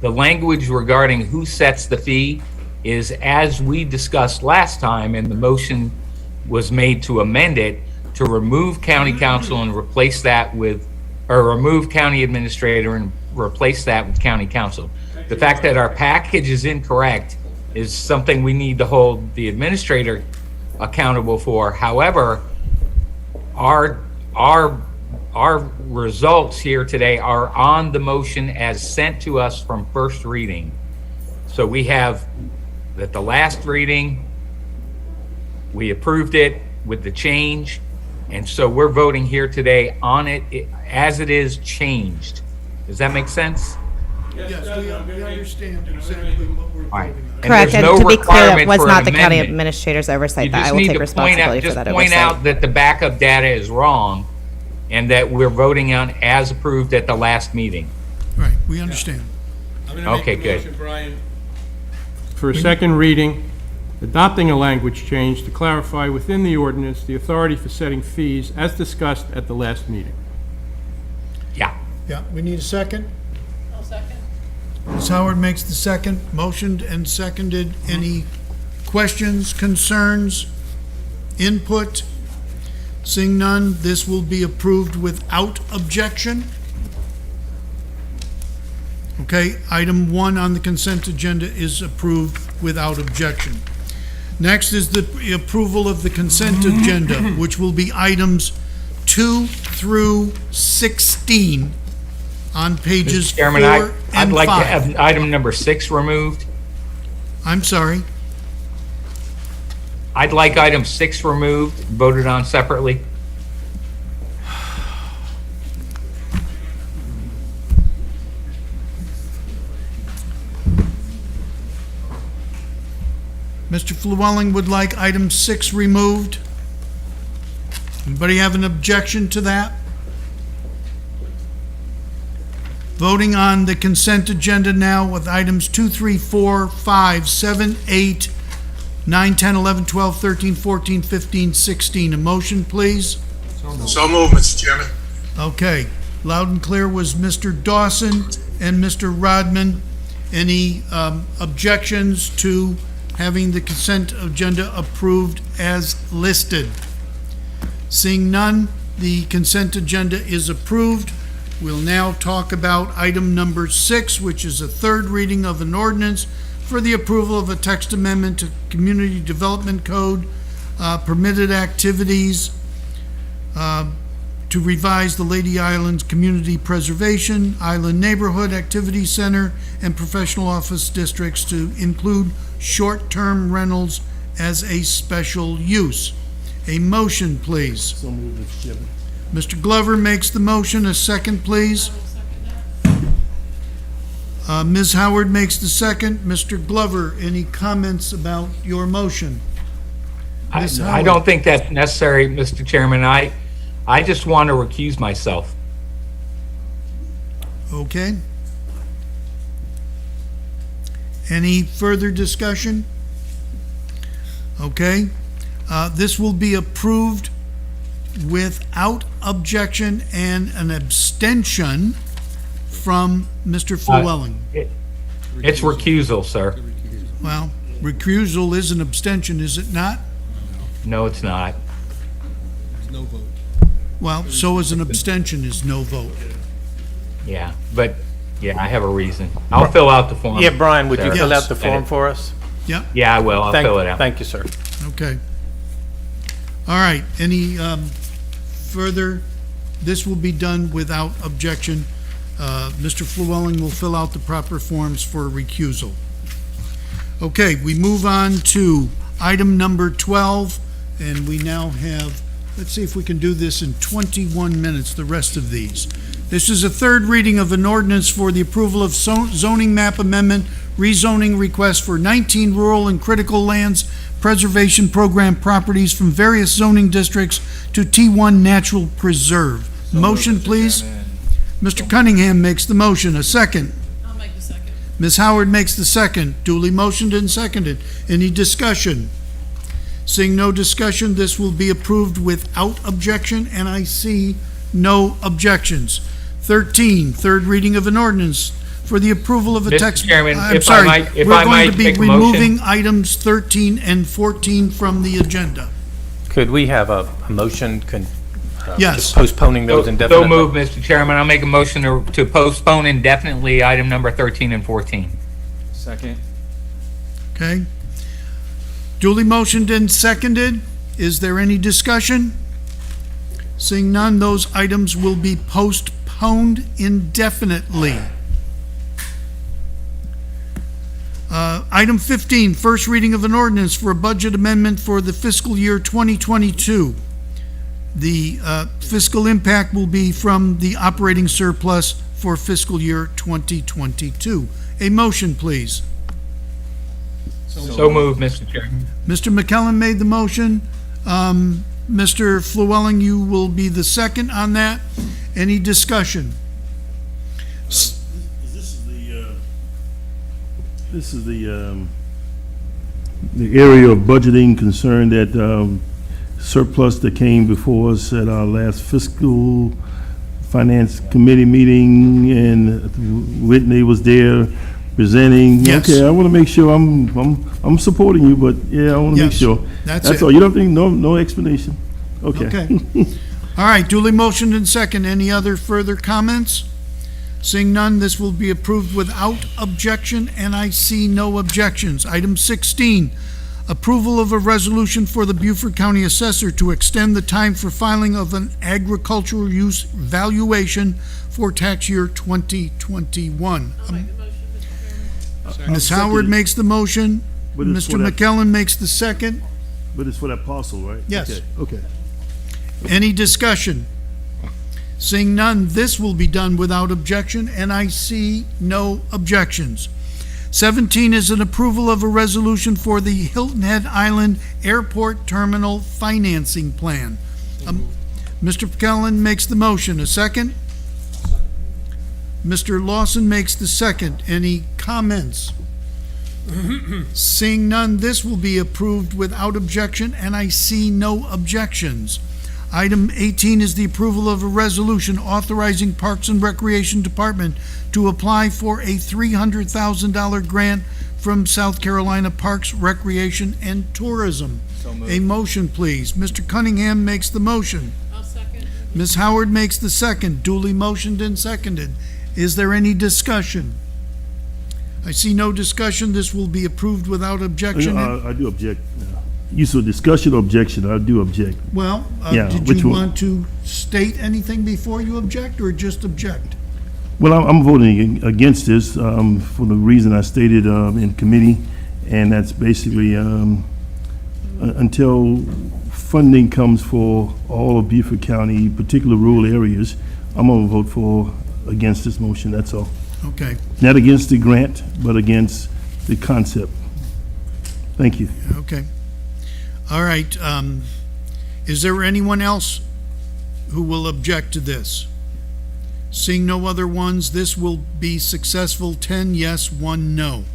the language regarding who sets the fee is as we discussed last time, and the motion was made to amend it to remove county council and replace that with, or remove county administrator and replace that with county council. The fact that our package is incorrect is something we need to hold the administrator accountable for. However, our results here today are on the motion as sent to us from first reading. So we have that the last reading, we approved it with the change, and so we're voting here today on it as it is changed. Does that make sense? Yes, we understand exactly what we're All right. voting on. Correct, and there's to no be clear, that requirement was for not an the county amendment. administrator's oversight, You that I just will need take to point out, responsibility for that point out oversight. that the backup data is wrong and that we're voting on as approved at the last meeting. Right, we understand. I'm going to Okay, make a good. motion, Brian, for a second reading adopting a language change to clarify within the ordinance the authority for setting fees as discussed at the last meeting. Yeah. Yeah, we need a second? I'll second. Ms. Howard makes the second, motioned and seconded. Any questions, concerns, input? Seeing none, this will be approved without objection. Okay, item 1 on the consent agenda is approved without objection. Next is the approval of the consent agenda, which will be items 2 through 16 on pages Mr. 4 Chairman, and 5. I'd like to have item number 6 removed. I'm sorry. I'd like item 6 removed, voted on separately. Mr. Llewellyn would like item 6 removed. Anybody have an objection to that? Voting on the consent agenda now with items 2, 3, 4, 5, 7, 8, 9, 10, 11, 12, 13, 14, 15, 16. A motion, please? So moved, Mr. Chairman. Okay. Loud and clear was Mr. Dawson and Mr. Rodman. Any objections to having the consent agenda approved as listed? Seeing none, the consent agenda is approved. We'll now talk about item number 6, which is a third reading of an ordinance for the approval of a text amendment to Community Development Code, permitted activities, to revise the Lady Islands Community Preservation, Island Neighborhood Activity Center, and professional office districts to include short-term rentals as a special use. A motion, please. So moved, Mr. Chairman. Mr. Glover makes the motion. A second, please. Ms. Howard makes the second. Mr. Glover, any comments about your motion? Ms. I Howard. don't think that's necessary, Mr. Chairman. I just want to recuse myself. Okay. Any further discussion? Okay. This will be approved without objection and an abstention from Mr. Llewellyn. It's recusal, sir. Well, recusal is an abstention, is it not? No, it's not. Well, so is an abstention is no vote. Yeah, but, yeah, I have a reason. I'll fill out the form. Yeah, Brian, would you Sarah. fill out the Yes. form for us? Yep, Yeah, I will. I'll fill it out. Thank you, sir. okay. All right, any further? This will be done without objection. Mr. Llewellyn will fill out the proper forms for recusal. Okay, we move on to item number 12, and we now have, let's see if we can do this in 21 minutes, the rest of these. This is a third reading of an ordinance for the approval of zoning map amendment, rezoning request for 19 rural and critical lands preservation program properties from various zoning districts to T1 Natural Preserve. Motion, please. Mr. Cunningham makes the motion. A second. I'll make the second. Ms. Howard makes the second. Duly motioned and seconded. Any discussion? Seeing no discussion, this will be approved without objection, and I see no objections. 13, third reading of an ordinance for the approval of a Mr. text. Chairman, I'm if I sorry, might- if we're I going might to be make a motion. removing items 13 and 14 from the agenda. Could we have a motion Yes. just postponing those So indefinitely? moved, Mr. Chairman. I'll make a motion to postpone indefinitely item number 13 and 14. Second. Okay? Duly motioned and seconded. Is there any discussion? Seeing none, those items will be postponed indefinitely. Item 15, first reading of an ordinance for a budget amendment for the fiscal year 2022. The fiscal impact will be from the operating surplus for fiscal year 2022. A motion, please. So moved, Mr. Chairman. Mr. McKellen made the motion. Mr. Llewellyn, you will be the second on that. Any discussion? This is the the area of budgeting concerned that surplus that came before us at our last fiscal finance committee meeting, and Whitney was there presenting. Yes. Okay, I want to make sure I'm supporting you, but yeah, I want to make Yes, sure. that's it. all. You don't think, no explanation? Okay. Okay. All right, duly motioned and second. Any other further comments? Seeing none, this will be approved without objection, and I see no objections. Item 16, approval of a resolution for the Beaufort County Assessor to extend the time for filing of an agricultural use valuation for tax year 2021. Ms. Howard makes the motion. But it's Mr. for that- McKellen makes the second. But it's for that parcel, right? Yes. Okay. Any discussion? Seeing none, this will be done without objection, and I see no objections. 17 is an approval of a resolution for the Hilton Head Island Airport Terminal Financing Plan. Mr. McKellen makes the motion. A second? Mr. Lawson makes the second. Any comments? Seeing none, this will be approved without objection, and I see no objections. Item 18 is the approval of a resolution authorizing Parks and Recreation Department to apply for a $300,000 grant from South Carolina Parks, Recreation, and Tourism. A motion, please. Mr. Cunningham makes the motion. I'll second. Ms. Howard makes the second. Duly motioned and seconded. Is there any discussion? I see no discussion. This will be approved without objection. I do object. Use of discussion or objection, I do object. Well, Yeah, did which you one? want to state anything before you object, or just object? Well, I'm voting against this for the reason I stated in committee, and that's basically until funding comes for all of Beaufort County, particular rural areas, I'm going to vote against this motion, that's all. Okay, Not against the grant, but against the concept. Thank you. okay. All right, is there anyone else who will object to this? Seeing no other ones, this will be successful, 10 yes, 1 no.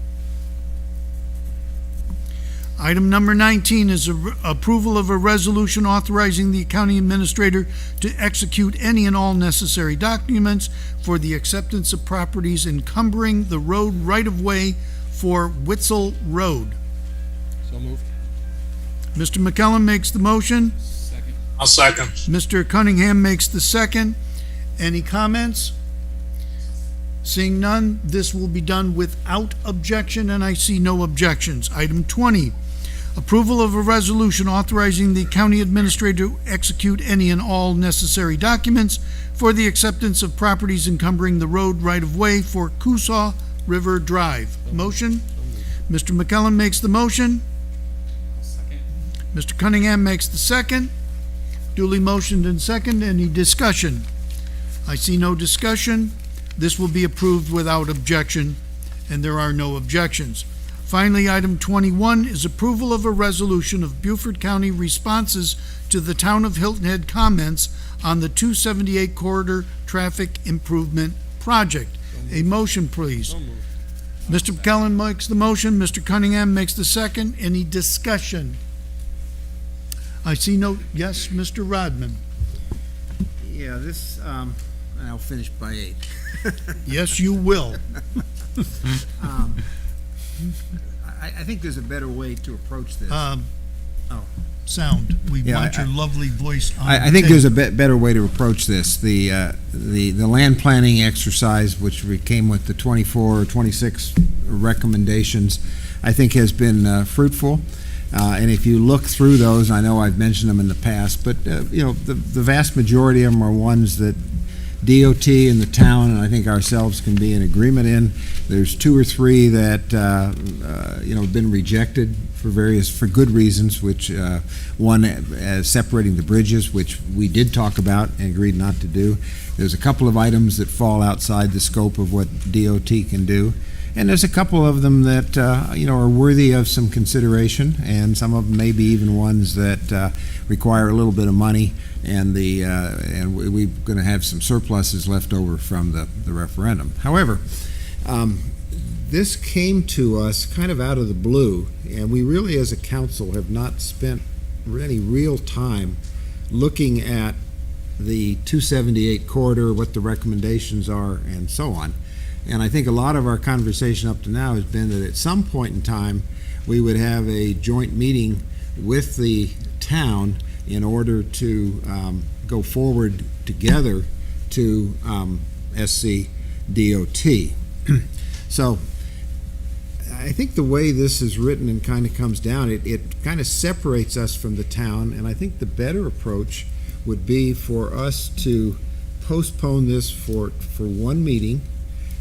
Item number 19 is approval of a resolution authorizing the county administrator to execute any and all necessary documents for the acceptance of properties encumbering the road right-of-way for Witzel Road. So moved. Mr. McKellen makes the motion. I'll second. Mr. Cunningham makes the second. Any comments? Seeing none, this will be done without objection, and I see no objections. Item 20, approval of a resolution authorizing the county administrator to execute any and all necessary documents for the acceptance of properties encumbering the road right-of-way for Coosaw River Drive. Motion? Mr. McKellen makes the motion. Mr. Cunningham makes the second. Duly motioned and second. Any discussion? I see no discussion. This will be approved without objection, and there are no objections. Finally, item 21 is approval of a resolution of Beaufort County responses to the Town of Hilton Head comments on the 278 Corridor Traffic Improvement Project. A motion, please. Mr. McKellen makes the motion. Mr. Cunningham makes the second. Any discussion? I see no, yes, Mr. Rodman. Yeah, this, I'll finish by 8. Yes, you will. I think there's a better way to approach this. Sound. We Yeah, want your lovely voice on. I think there's a better way to approach this. The land planning exercise, which we came with the 24 or 26 recommendations, I think has been fruitful. And if you look through those, I know I've mentioned them in the past, but the vast majority of them are ones that DOT and the town, and I think ourselves, can be in agreement in. There's 2 or 3 that have been rejected for good reasons. Which one, as separating the bridges, which we did talk about and agreed not to do. There's a couple of items that fall outside the scope of what DOT can do. And there's a couple of them that, are worthy of some consideration, and some of them maybe even ones that require a little bit of money, and we're going to have some surpluses left over from the referendum. However, this came to us kind of out of the blue, and we really, as a council, have not spent any real time looking at the 278 corridor, what the recommendations are, and so on. And I think a lot of our conversation up to now has been that at some point in time, we would have a joint meeting with the town in order to go forward together to SCDOT. So I think the way this is written and kind of comes down, it kind of separates us from the town, and I think the better approach would be for us to postpone this for one meeting,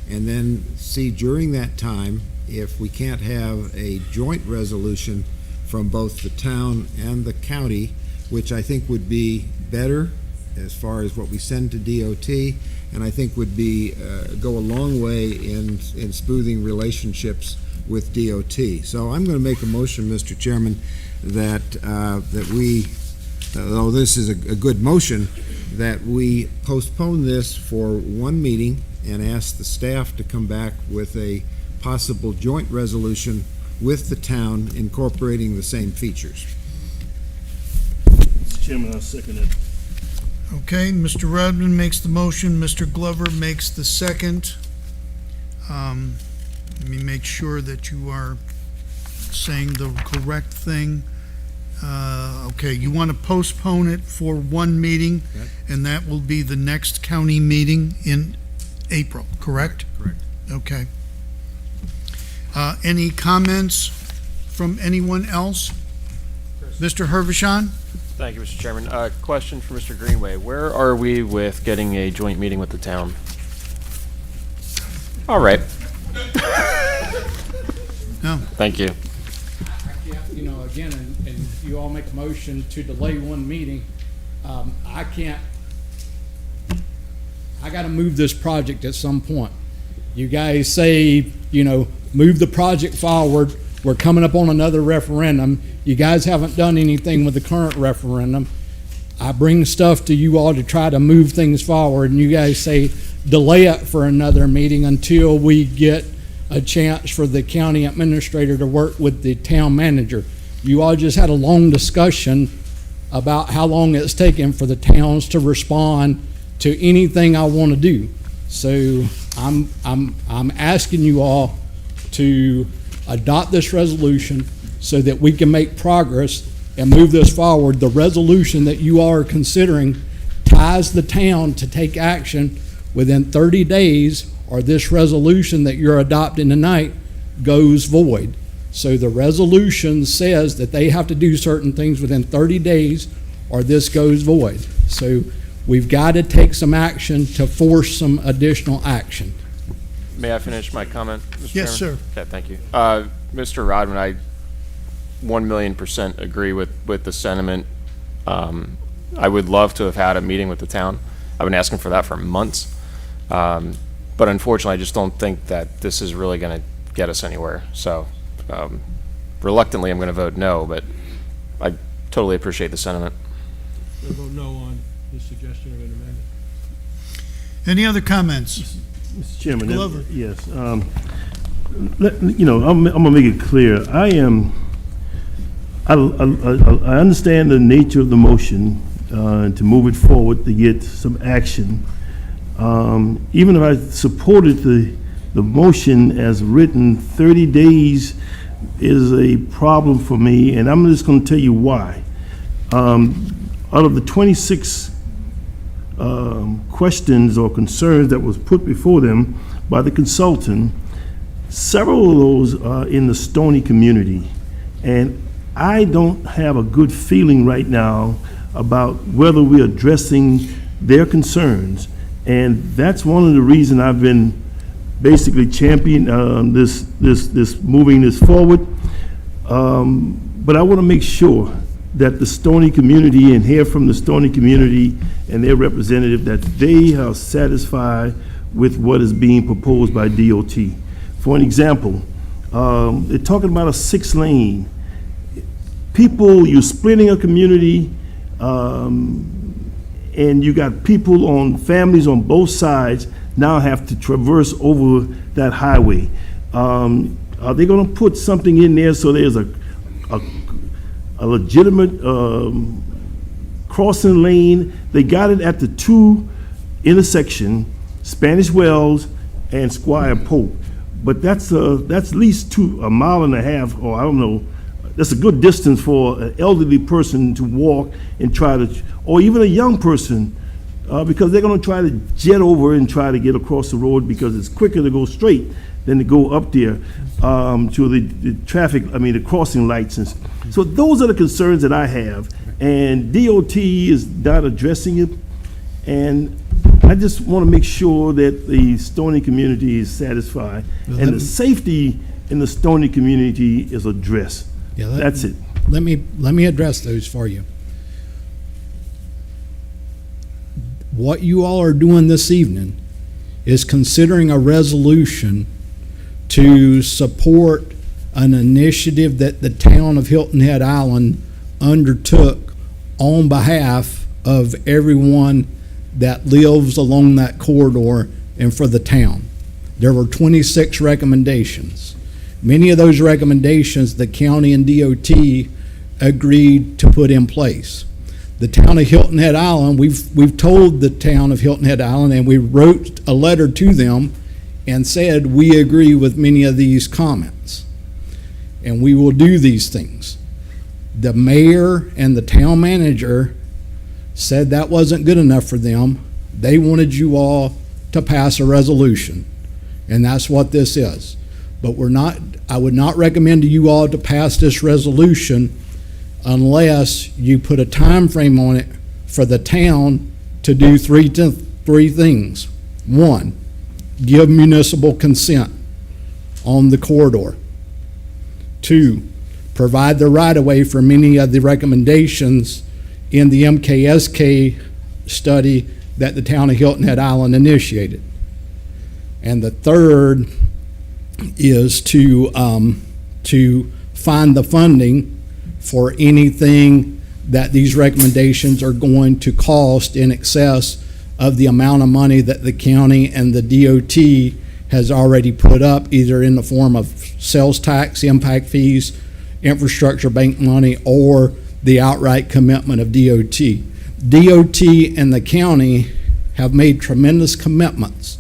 and then see during that time if we can't have a joint resolution from both the town and the county, which I think would be better as far as what we send to DOT, and I think would be go a long way in smoothing relationships with DOT. So I'm going to make a motion, Mr. Chairman, that that we, though this is a good motion, that we postpone this for one meeting and ask the staff to come back with a possible joint resolution with the town incorporating the same features. Mr. Chairman, I'll second it. Okay, Mr. Rodman makes the motion, Mr. Glover makes the second. Let me make sure that you are saying the correct thing. Okay, you want to postpone it for one meeting, Yep. and that will be the next county meeting in April, correct? Correct. Okay. Any comments from anyone else? Mr. Hervishon? Thank you, Mr. Chairman. Question for Mr. Greenway. Where are we with getting a joint meeting with the town? All right. No. Thank you. You know, again, and you all make a motion to delay one meeting, I gotta move this project at some point. You guys say, you know, move the project forward. We're coming up on another referendum. You guys haven't done anything with the current referendum. I bring stuff to you all to try to move things forward, and you guys say delay it for another meeting until we get a chance for the county administrator to work with the town manager. You all just had a long discussion about how long it's taken for the towns to respond to anything I want to do. So I'm asking you all to adopt this resolution so that we can make progress and move this forward. The resolution that you all are considering ties the town to take action within 30 days, or this resolution that you're adopting tonight goes void. So the resolution says that they have to do certain things within 30 days or this goes void. So we've got to take some action to force some additional action. May I finish my comment, Mr. Yes, Chairman? sir. Okay, thank you. Mr. Rodman, I 1,000,000% agree with the sentiment. I would love to have had a meeting with the town. I've been asking for that for months. But unfortunately, I just don't think that this is really going to get us anywhere. So reluctantly, I'm going to vote no, but I totally appreciate the sentiment. We'll vote no on the suggestion of an amendment. Any other comments? Mr. Chairman, Glover. yes. You know, I'm gonna make it clear. I understand the nature of the motion to move it forward to get some action. Even if I supported the motion as written, 30 days is a problem for me, and I'm just going to tell you why. Out of the 26 questions or concerns that was put before them by the consultant, several of those are in the Stony community, and I don't have a good feeling right now about whether we're addressing their concerns, and that's one of the reasons I've been basically championing this moving this forward. But I want to make sure that the Stony community, and hear from the Stony community and their representative, that they are satisfied with what is being proposed by DOT. For an example, they're talking about a 6-lane. People, you're splitting a community, and you got people families on both sides now have to traverse over that highway. Are they gonna put something in there so there's a legitimate crossing lane? They got it at the two intersection, Spanish Wells and Squire Pope. But that's at least a mile and a half, or I don't know. That's a good distance for an elderly person to walk and try to, or even a young person, because they're gonna try to jet over and try to get across the road because it's quicker to go straight than to go up there to the traffic, the crossing lights. And so those are the concerns that I have, and DOT is not addressing it. And I just want to make sure that the Stony community is satisfied and the safety in the Stony community is addressed. Yeah, That's it. Let me address those for you. What you all are doing this evening is considering a resolution to support an initiative that the town of Hilton Head Island undertook on behalf of everyone that lives along that corridor and for the town. There were 26 recommendations. Many of those recommendations the county and DOT agreed to put in place. The town of Hilton Head Island, we've told the town of Hilton Head Island, and we wrote a letter to them and said we agree with many of these comments and we will do these things. The mayor and the town manager said that wasn't good enough for them. They wanted you all to pass a resolution, and that's what this is. But I would not recommend to you all to pass this resolution unless you put a time frame on it for the town to do three things. One, give municipal consent on the corridor. Two, provide the right-of-way for many of the recommendations in the MKSK study that the town of Hilton Head Island initiated. And the third is to find the funding for anything that these recommendations are going to cost in excess of the amount of money that the county and the DOT has already put up, either in the form of sales tax, impact fees, infrastructure bank money, or the outright commitment of DOT. DOT and the county have made tremendous commitments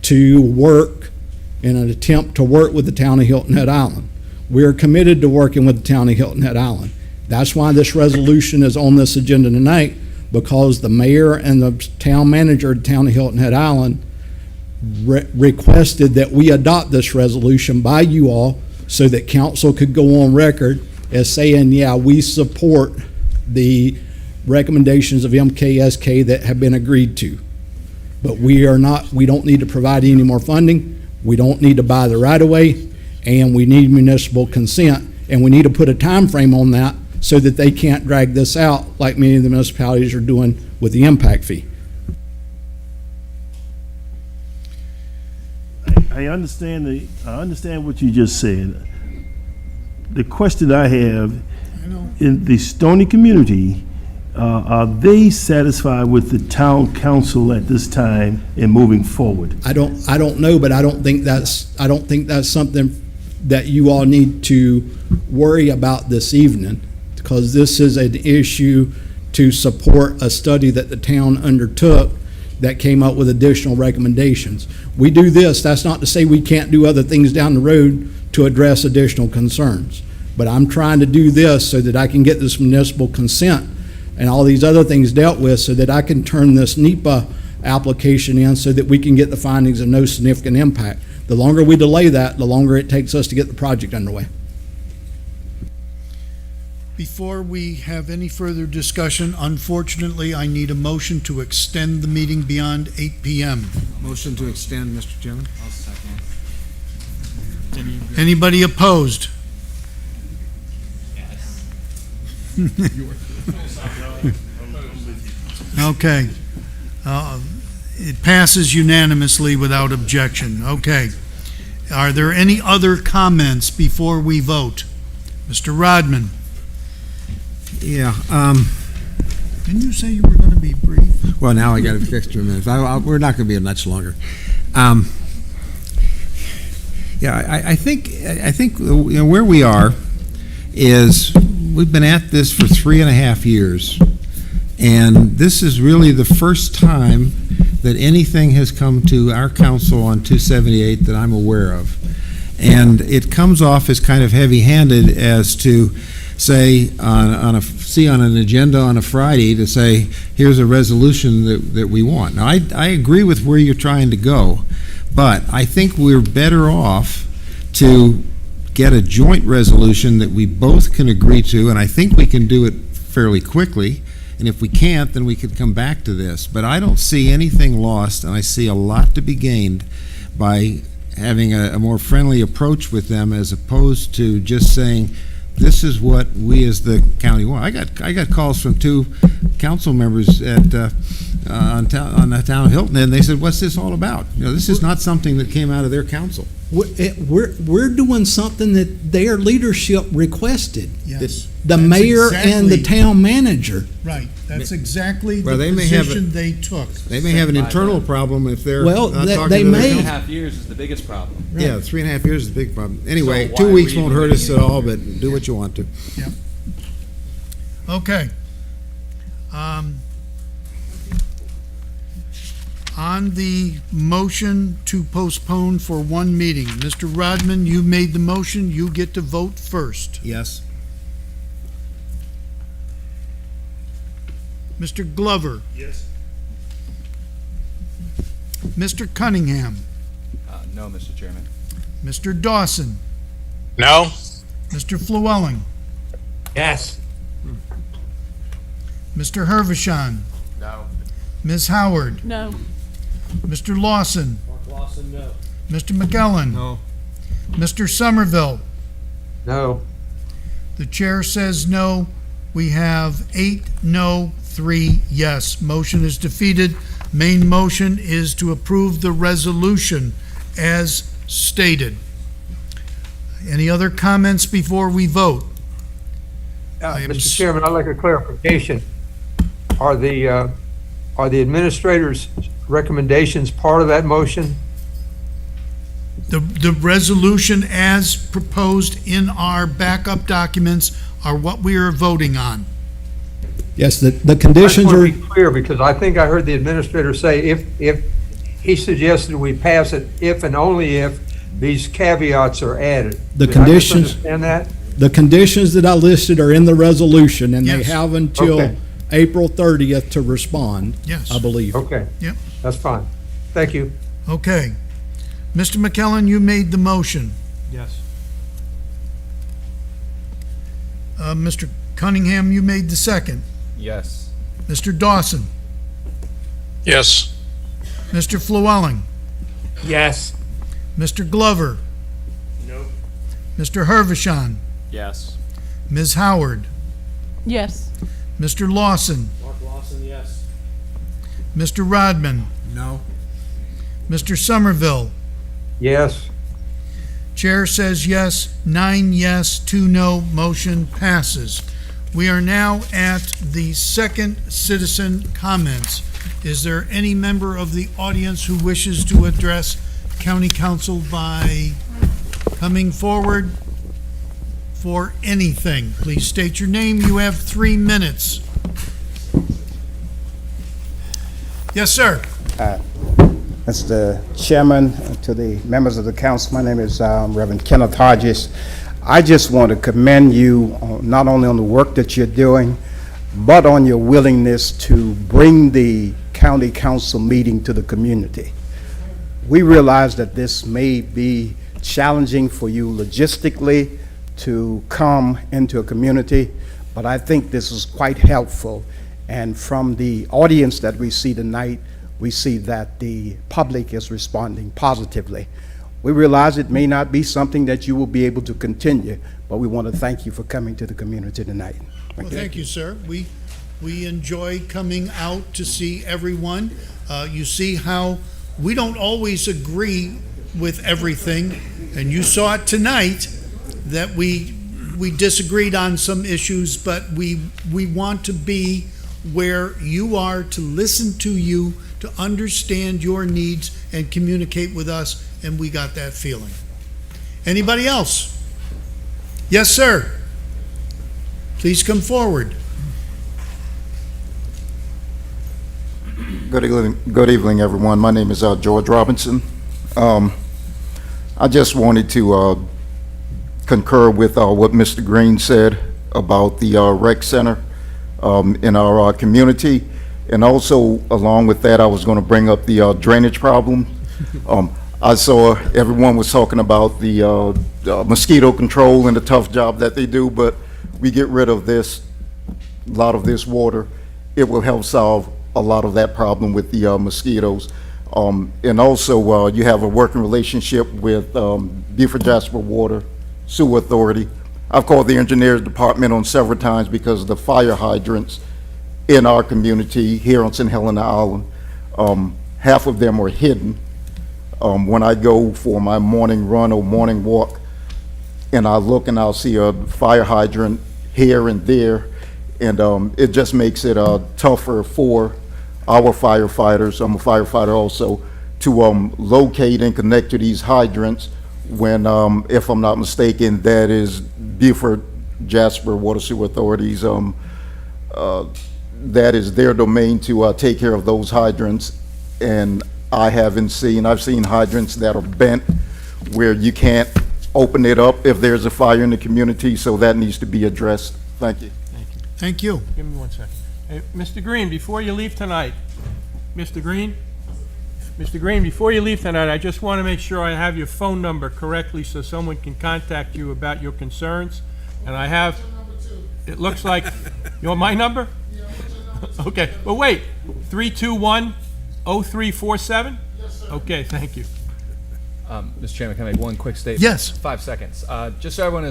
to work in an attempt to work with the town of Hilton Head Island. We are committed to working with the town of Hilton Head Island. That's why this resolution is on this agenda tonight, because the mayor and the town manager of the town of Hilton Head Island requested that we adopt this resolution by you all so that council could go on record as saying, yeah, we support the recommendations of MKSK that have been agreed to. But we don't need to provide any more funding. We don't need to buy the right-of-way, and we need municipal consent, and we need to put a time frame on that so that they can't drag this out like many of the municipalities are doing with the impact fee. I understand what you just said. The question I have, in the Stony community, are they satisfied with the town council at this time in moving forward? I don't know, but I don't think that's something that you all need to worry about this evening, because this is an issue to support a study that the town undertook that came up with additional recommendations. We do this, that's not to say we can't do other things down the road to address additional concerns. But I'm trying to do this so that I can get this municipal consent and all these other things dealt with so that I can turn this NEPA application in so that we can get the findings of no significant impact. The longer we delay that, the longer it takes us to get the project underway. Before we have any further discussion, unfortunately, I need a motion to extend the meeting beyond 8 p.m. Motion to extend, Mr. Chairman. I'll second. Anybody opposed? Okay. It passes unanimously without objection. Okay. Are there any other comments before we vote? Mr. Rodman? Yeah, Didn't you say you were going to be brief? well, now I got an extra minute. We're not going to be much longer. Yeah, I think where we are is we've been at this for 3.5 years, and this is really the first time that anything has come to our council on 278 that I'm aware of. And it comes off as kind of heavy-handed as to say on an agenda on a Friday to say, here's a resolution that we want. Now, I agree with where you're trying to go, but I think we're better off to get a joint resolution that we both can agree to, and I think we can do it fairly quickly. And if we can't, then we could come back to this. But I don't see anything lost, and I see a lot to be gained by having a more friendly approach with them as opposed to just saying, this is what we as the county want. I got calls from 2 council members at on the town of Hilton, and they said, what's this all about? This is not something that came out of their council. We're doing something that their leadership requested. Yes. The That's mayor and the town manager. Right, that's exactly Well, the they may have position they took. They may have an internal problem if they're Well, not they talking to may. their 3.5 years is the biggest problem. Yeah, 3.5 years is a big problem. Anyway, So 2 why weeks are we won't even hurt us getting at all, into but do what you want to. Okay. On the motion to postpone for 1 meeting, Mr. Rodman, you made the motion, you get to vote first. Yes. Mr. Glover, Yes. Mr. Cunningham, No, Mr. Chairman. Mr. Dawson, No? Mr. Flewelling, Yes. Mr. Hervishon, No. Ms. Howard, No. Mr. Lawson, Mark Lawson, no. Mr. McKellen. No. Mr. Somerville. No. The chair says no. We have 8 no, 3 yes. Motion is defeated. Main motion is to approve the resolution as stated. Any other comments before we vote? I am Mr. Chairman, I'd like a clarification. Are the administrator's recommendations part of that motion? The resolution as proposed in our backup documents are what we are voting on. Yes, the I conditions just are, want to be clear, because I think I heard the administrator say if he suggested we pass it if and only if these caveats are added. The Did I conditions- misunderstand that? the conditions that I listed are in the resolution, and they Yes. have until Okay. April 30th to respond, Yes. I believe. Okay. Yep. That's fine. Thank you. Okay. Mr. McKellen, you made the motion. Yes. Mr. Cunningham, you made the second. Yes. Mr. Dawson, Yes. Mr. Flewelling, Yes. Mr. Glover. No. Mr. Hervishon, Yes. Ms. Howard, Yes. Mr. Lawson, Mark Lawson, yes. Mr. Rodman, No. Mr. Somerville. Yes. Chair says yes, 9 yes, 2 no, motion passes. We are now at the second citizen comments. Is there any member of the audience who wishes to address county council by coming forward for anything? Please state your name. You have 3 minutes. Yes, sir. Mr. Chairman, to the members of the council, my name is Reverend Kenneth Hodges. I just want to commend you not only on the work that you're doing, but on your willingness to bring the county council meeting to the community. We realize that this may be challenging for you logistically to come into a community, but I think this is quite helpful. And from the audience that we see tonight, we see that the public is responding positively. We realize it may not be something that you will be able to continue, but we want to thank you for coming to the community tonight. Well, thank you, sir. We enjoy coming out to see everyone. You see how we don't always agree with everything, and you saw it tonight that we disagreed on some issues, but we want to be where you are to listen to you, to understand your needs and communicate with us, and we got that feeling. Anybody else? Yes, sir. Please come forward. Good evening, everyone. My name is George Robinson. I just wanted to concur with what Mr. Green said about the rec center in our community. And also, along with that, I was going to bring up the drainage problem. I saw everyone was talking about the mosquito control and the tough job that they do, but we get rid of this, a lot of this water, it will help solve a lot of that problem with the mosquitoes. And also, you have a working relationship with Beaufort Jasper Water Sewer Authority. I've called the engineers department on several times because of the fire hydrants in our community here on St. Helena Island. Half of them are hidden. When I go for my morning run or morning walk, and I look and I'll see a fire hydrant here and there, and it just makes it tougher for our firefighters. I'm a firefighter also, to locate and connect to these hydrants when, if I'm not mistaken, that is Beaufort Jasper Water Sewer Authorities. That is their domain to take care of those hydrants. And I've seen hydrants that are bent where you can't open it up if there's a fire in the community, so that needs to be addressed. Thank you. Thank you. Give me 1 second. Hey, Mr. Green, before you leave tonight, Mr. Green, before you leave tonight, I just want to make sure I have your phone number correctly so someone can contact you about your concerns. And I have, it looks like, you want my number? Okay, well, wait, 321-0347? Yes, sir. Okay, thank you. Mr. Chairman, can I make one quick statement? Yes. 5 seconds. Just so everyone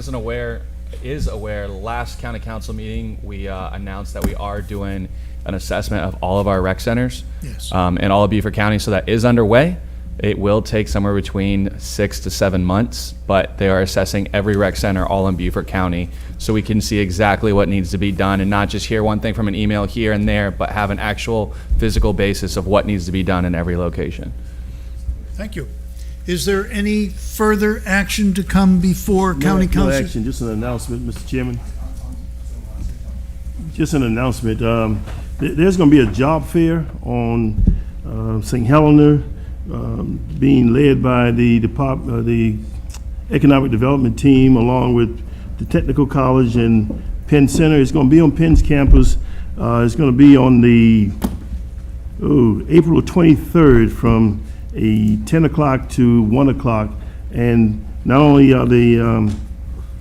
is aware, last county council meeting, we announced that we are doing an assessment of all of our rec centers. Yes. In all of Beaufort County, so that is underway. It will take somewhere between 6 to 7 months, but they are assessing every rec center all in Beaufort County, so we can see exactly what needs to be done and not just hear one thing from an email here and there, but have an actual physical basis of what needs to be done in every location. Thank you. Is there any further action to come before county No council? action, just an announcement, Mr. Chairman. Just an announcement. There's going to be a job fair on St. Helena, being led by the Economic Development Team, along with the Technical College and Penn Center. It's going to be on Penn's campus. It's going to be on the April 23rd from 10 o'clock to 1 o'clock. And not only are they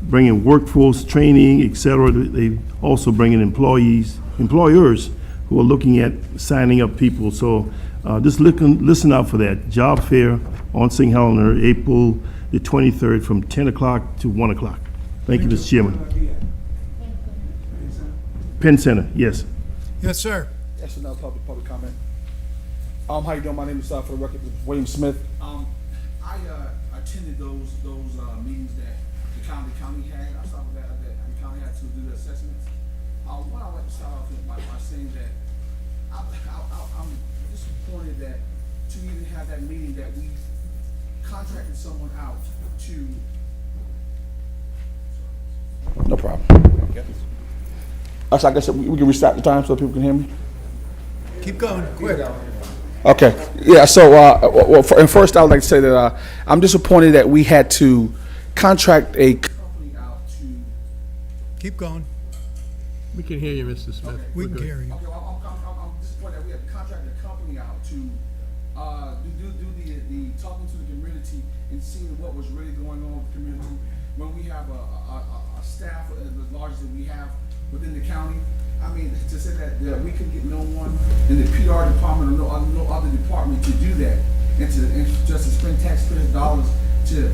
bringing workforce training, et cetera, they also bringing employers who are looking at signing up people. So just listen out for that. Job fair on St. Helena, April the 23rd from 10 o'clock to 1 o'clock. Thank you, Mr. Chairman. Penn Center, yes. Yes, sir. That's another public comment. How you doing? My name is, for the record, William Smith. I attended those meetings that the county had. I saw that the county had to do the assessments. What I'd like to start off with by saying that I'm disappointed that to even have that meeting that we contracted someone out to. No problem. So I guess we can restart the time so people can hear me. Keep going, quick. Okay, yeah, so, first I would like to say that I'm disappointed that we had to contract a company out to. Keep going. We can hear you, Mr. Smith. We can hear you. Okay, I'm disappointed that we had to contract a company out to do the talking to the community and seeing what was really going on with the community. When we have a staff as large as we have within the county, I mean, to say that we could get no one in the PR department or no other department to do that, and just to spend taxpayers' dollars to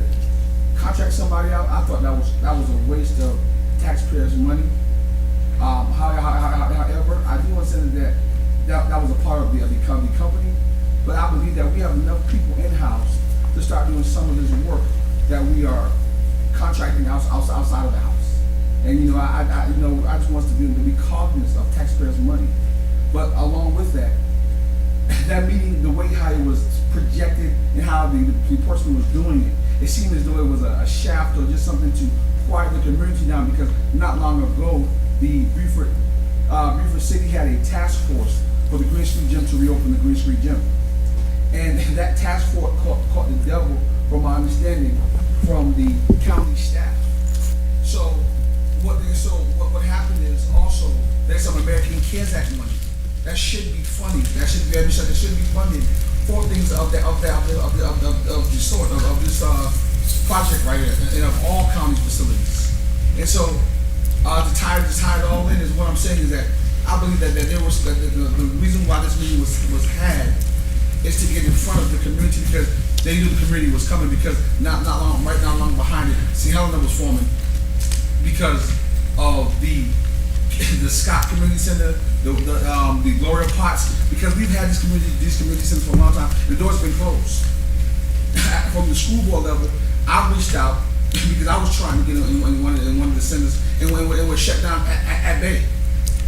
contract somebody out, I thought that was a waste of taxpayers' money. However, I do want to say that was a part of the company, but I believe that we have enough people in-house to start doing some of this work that we are contracting outside of the house. And I just want us to be cognizant of taxpayers' money. But along with that, that meeting, the way how it was projected and how the person was doing it it seemed as though it was a shaft or just something to quiet the community down, because not long ago, the Beaufort City had a task force for the Green Street Gym to reopen the Green Street Gym. And that task force caught the devil, from my understanding, from the county staff. So what happened is also there's some American Cares Act money that should be funded. That should be funded for things of this project right here, and of all county facilities. And so to tie it all in is what I'm saying is that I believe that there was the reason why this meeting was had is to get in front of the community, because they knew the community was coming, because not long behind it, St. Helena was forming because of the Scott Community Center, the Gloria Potts, because we've had these community centers for a long time. The door's been closed. From the school board level, I reached out because I was trying to get in one of the centers, and when it was shut down at bay.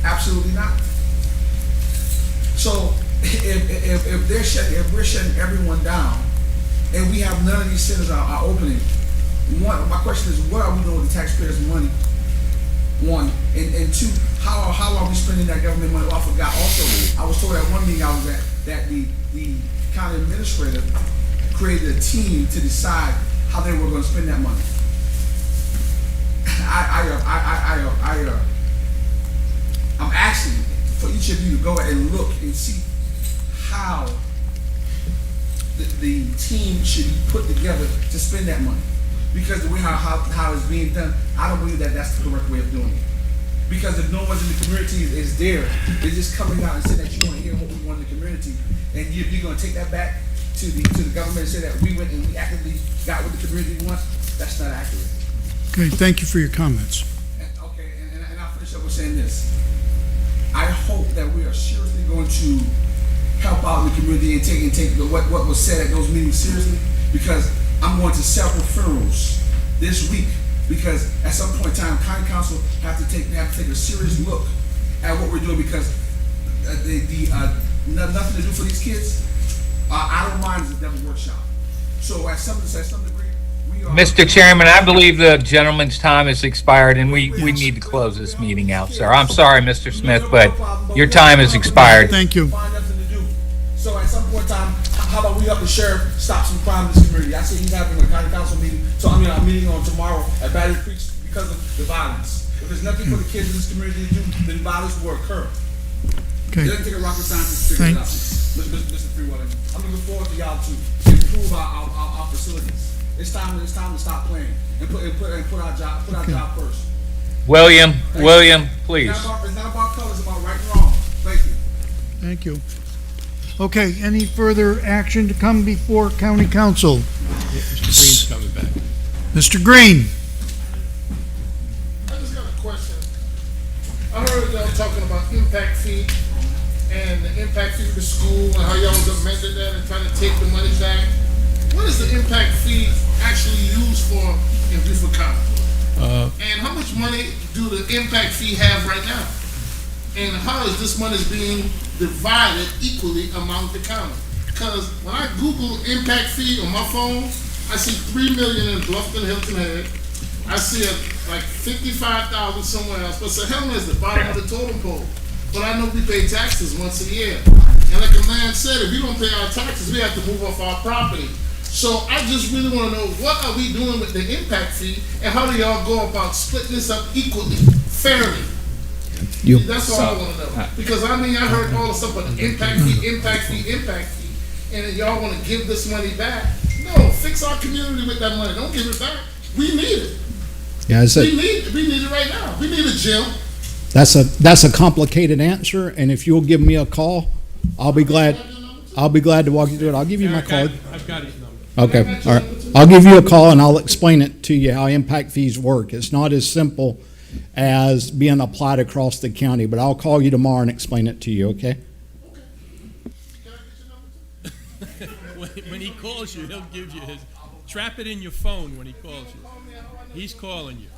Absolutely not. So if we're shutting everyone down, and we have none of these centers are opening, my question is, what are we doing with the taxpayers' money? One, and two, how are we spending that government money? I forgot also, I was told at one meeting I was at that the county administrator created a team to decide how they were going to spend that money. I'm asking for each of you to go and look and see how the team should be put together to spend that money. Because the way how it's being done, I don't believe that that's the correct way of doing it. Because if no one's in the community is there, they're just coming out and saying that you want to hear what we want in the community, and you're going to take that back to the government and say that we went and we actively got what the community wants. That's not accurate. Okay, thank you for your comments. And I'll finish up with saying this. I hope that we are seriously going to help out in the community and take what was said at those meetings seriously, because I'm going to several funerals this week, because at some point in time, county council have to take a serious look at what we're doing, because nothing to do for these kids. Idle minds is a devil workshop. So at some degree, we are. Mr. Chairman, I believe the gentleman's time has expired, and we need to close this meeting out, sir. I'm sorry, Mr. Smith, but your time has expired. Thank you. Find nothing to do. So at some point in time, how about we help the sheriff stop some crime in this community? I see he's having a county council meeting, so I'm meeting on tomorrow at Battery Creek because of the violence. If there's nothing for the kids in this community to do, then violence will occur. Okay. It doesn't take a rocket scientist to figure it out. Mr. Freewater, I'm looking forward to y'all to improve our facilities. It's time to stop playing and put our job first. William, please. It's not about colors, it's about right and wrong. Thank you. Thank you. Okay, any further action to come before county council? Mr. Green's coming back. Mr. Green? I just got a question. I heard y'all talking about impact fee and the impact fee for the school and how y'all was amended that and trying to take the money back. What is the impact fee actually used for in Beaufort County? And how much money do the impact fee have right now? And how is this money being divided equally among the county? Because when I Google impact fee on my phone, I see 3 million in Bluffton, Hilton Head. I see like 55,000 somewhere else. But St. Helena is the bottom of the totem pole. But I know we pay taxes once a year. And like a man said, if we don't pay our taxes, we have to move off our property. So I just really want to know, what are we doing with the impact fee, and how do y'all go about splitting this up equally, fairly? That's all I want to know. Because I heard all the stuff about the impact fee, and then y'all want to give this money back. No, fix our community with that money. Don't give it back. We need it. Yeah, We need it right now. We need a gym. that's a complicated answer, and if you'll give me a call, I'll be glad to walk you through it. I'll give you my card. I've got his number. Okay, all right. I'll give you a call and I'll explain it to you, how impact fees work. It's not as simple as being applied across the county, but I'll call you tomorrow and explain it to you, okay? When he calls you, he'll give you his. Trap it in your phone when he calls you. He's calling you.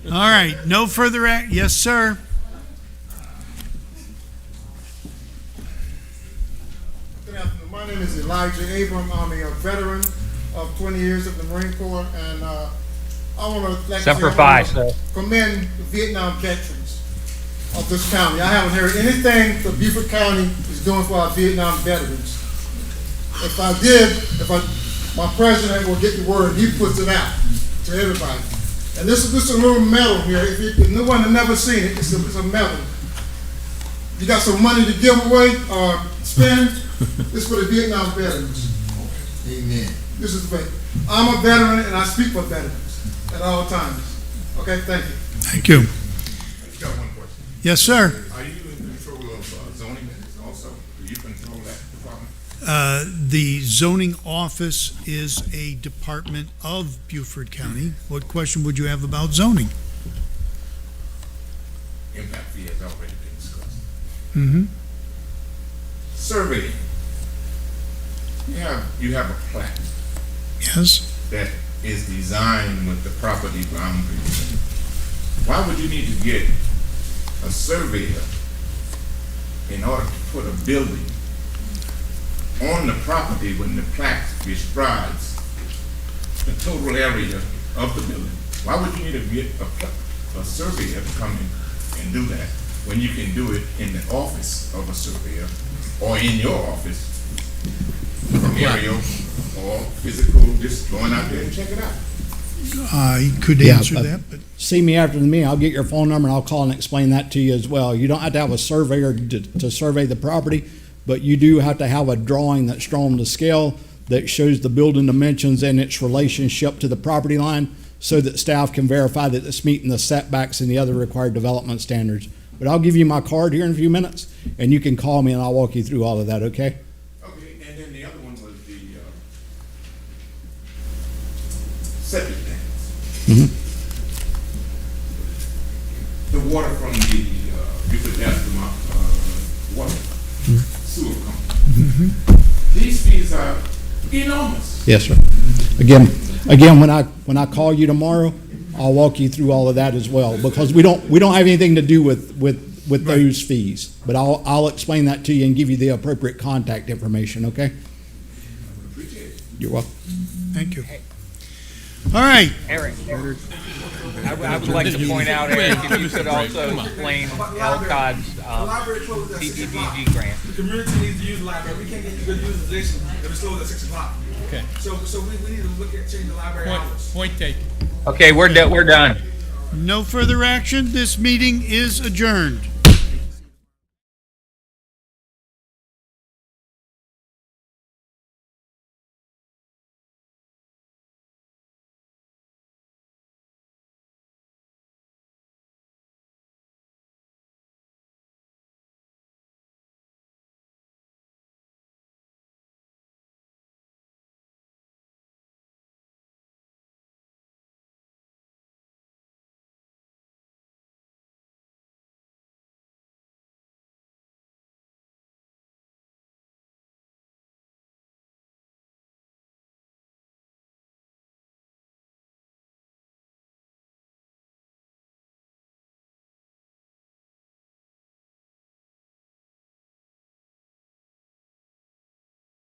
All right, no further yes, sir. Good afternoon. My name is Elijah Abram. I'm a veteran of 20 years of the Marine Corps, and I want to Semper Fi, sir. commend the Vietnam veterans of this county. I haven't heard anything that Beaufort County is doing for our Vietnam veterans. If I did, my president will get the word, he puts it out to everybody. And this is a little medal here. If no one has never seen it, it's a medal. You got some money to give away or spend, this is for the Vietnam veterans. Amen. This is the I'm a veteran and I speak for veterans at all times. Okay, thank you. Thank you. I've got one question. Yes, sir. Are you in control of zoning also? Do you control that department? The zoning office is a department of Beaufort County. What question would you have about zoning? Impact fee has already been discussed. Mm-hmm. Surveying. You have a plat Yes. that is designed with the property boundaries. Why would you need to get a surveyor in order to put a building on the property when the plat describes the total area of the building? Why would you need to get a surveyor to come in and do that when you can do it in the office of a surveyor or in your office from aerial or physical, just going out there and check it out? I could answer that, but See me after the meeting, I'll get your phone number and I'll call and explain that to you as well. You don't have to have a surveyor to survey the property, but you do have to have a drawing that's drawn to scale that shows the building dimensions and its relationship to the property line so that staff can verify that it's meeting the setbacks and the other required development standards. But I'll give you my card here in a few minutes and you can call me and I'll walk you through all of that, okay? Okay, and then the other one was the septic tanks. The water from the Beaufort water sewer company. These fees are enormous. Yes, sir. Again, when I call you tomorrow, I'll walk you through all of that as well, because we don't have anything to do with those fees. But I'll explain that to you and give you the appropriate contact information, okay? Appreciate it. You're welcome. thank you. All right. Eric, I would like to point out, Eric, if you could also explain LCOD's CDBG grant. The community needs to use the library. We can't get good utilization if it's closed at 6 o'clock. Okay. So we need to look at changing the library hours. Point taken. Okay, we're done. No further action. This meeting is adjourned.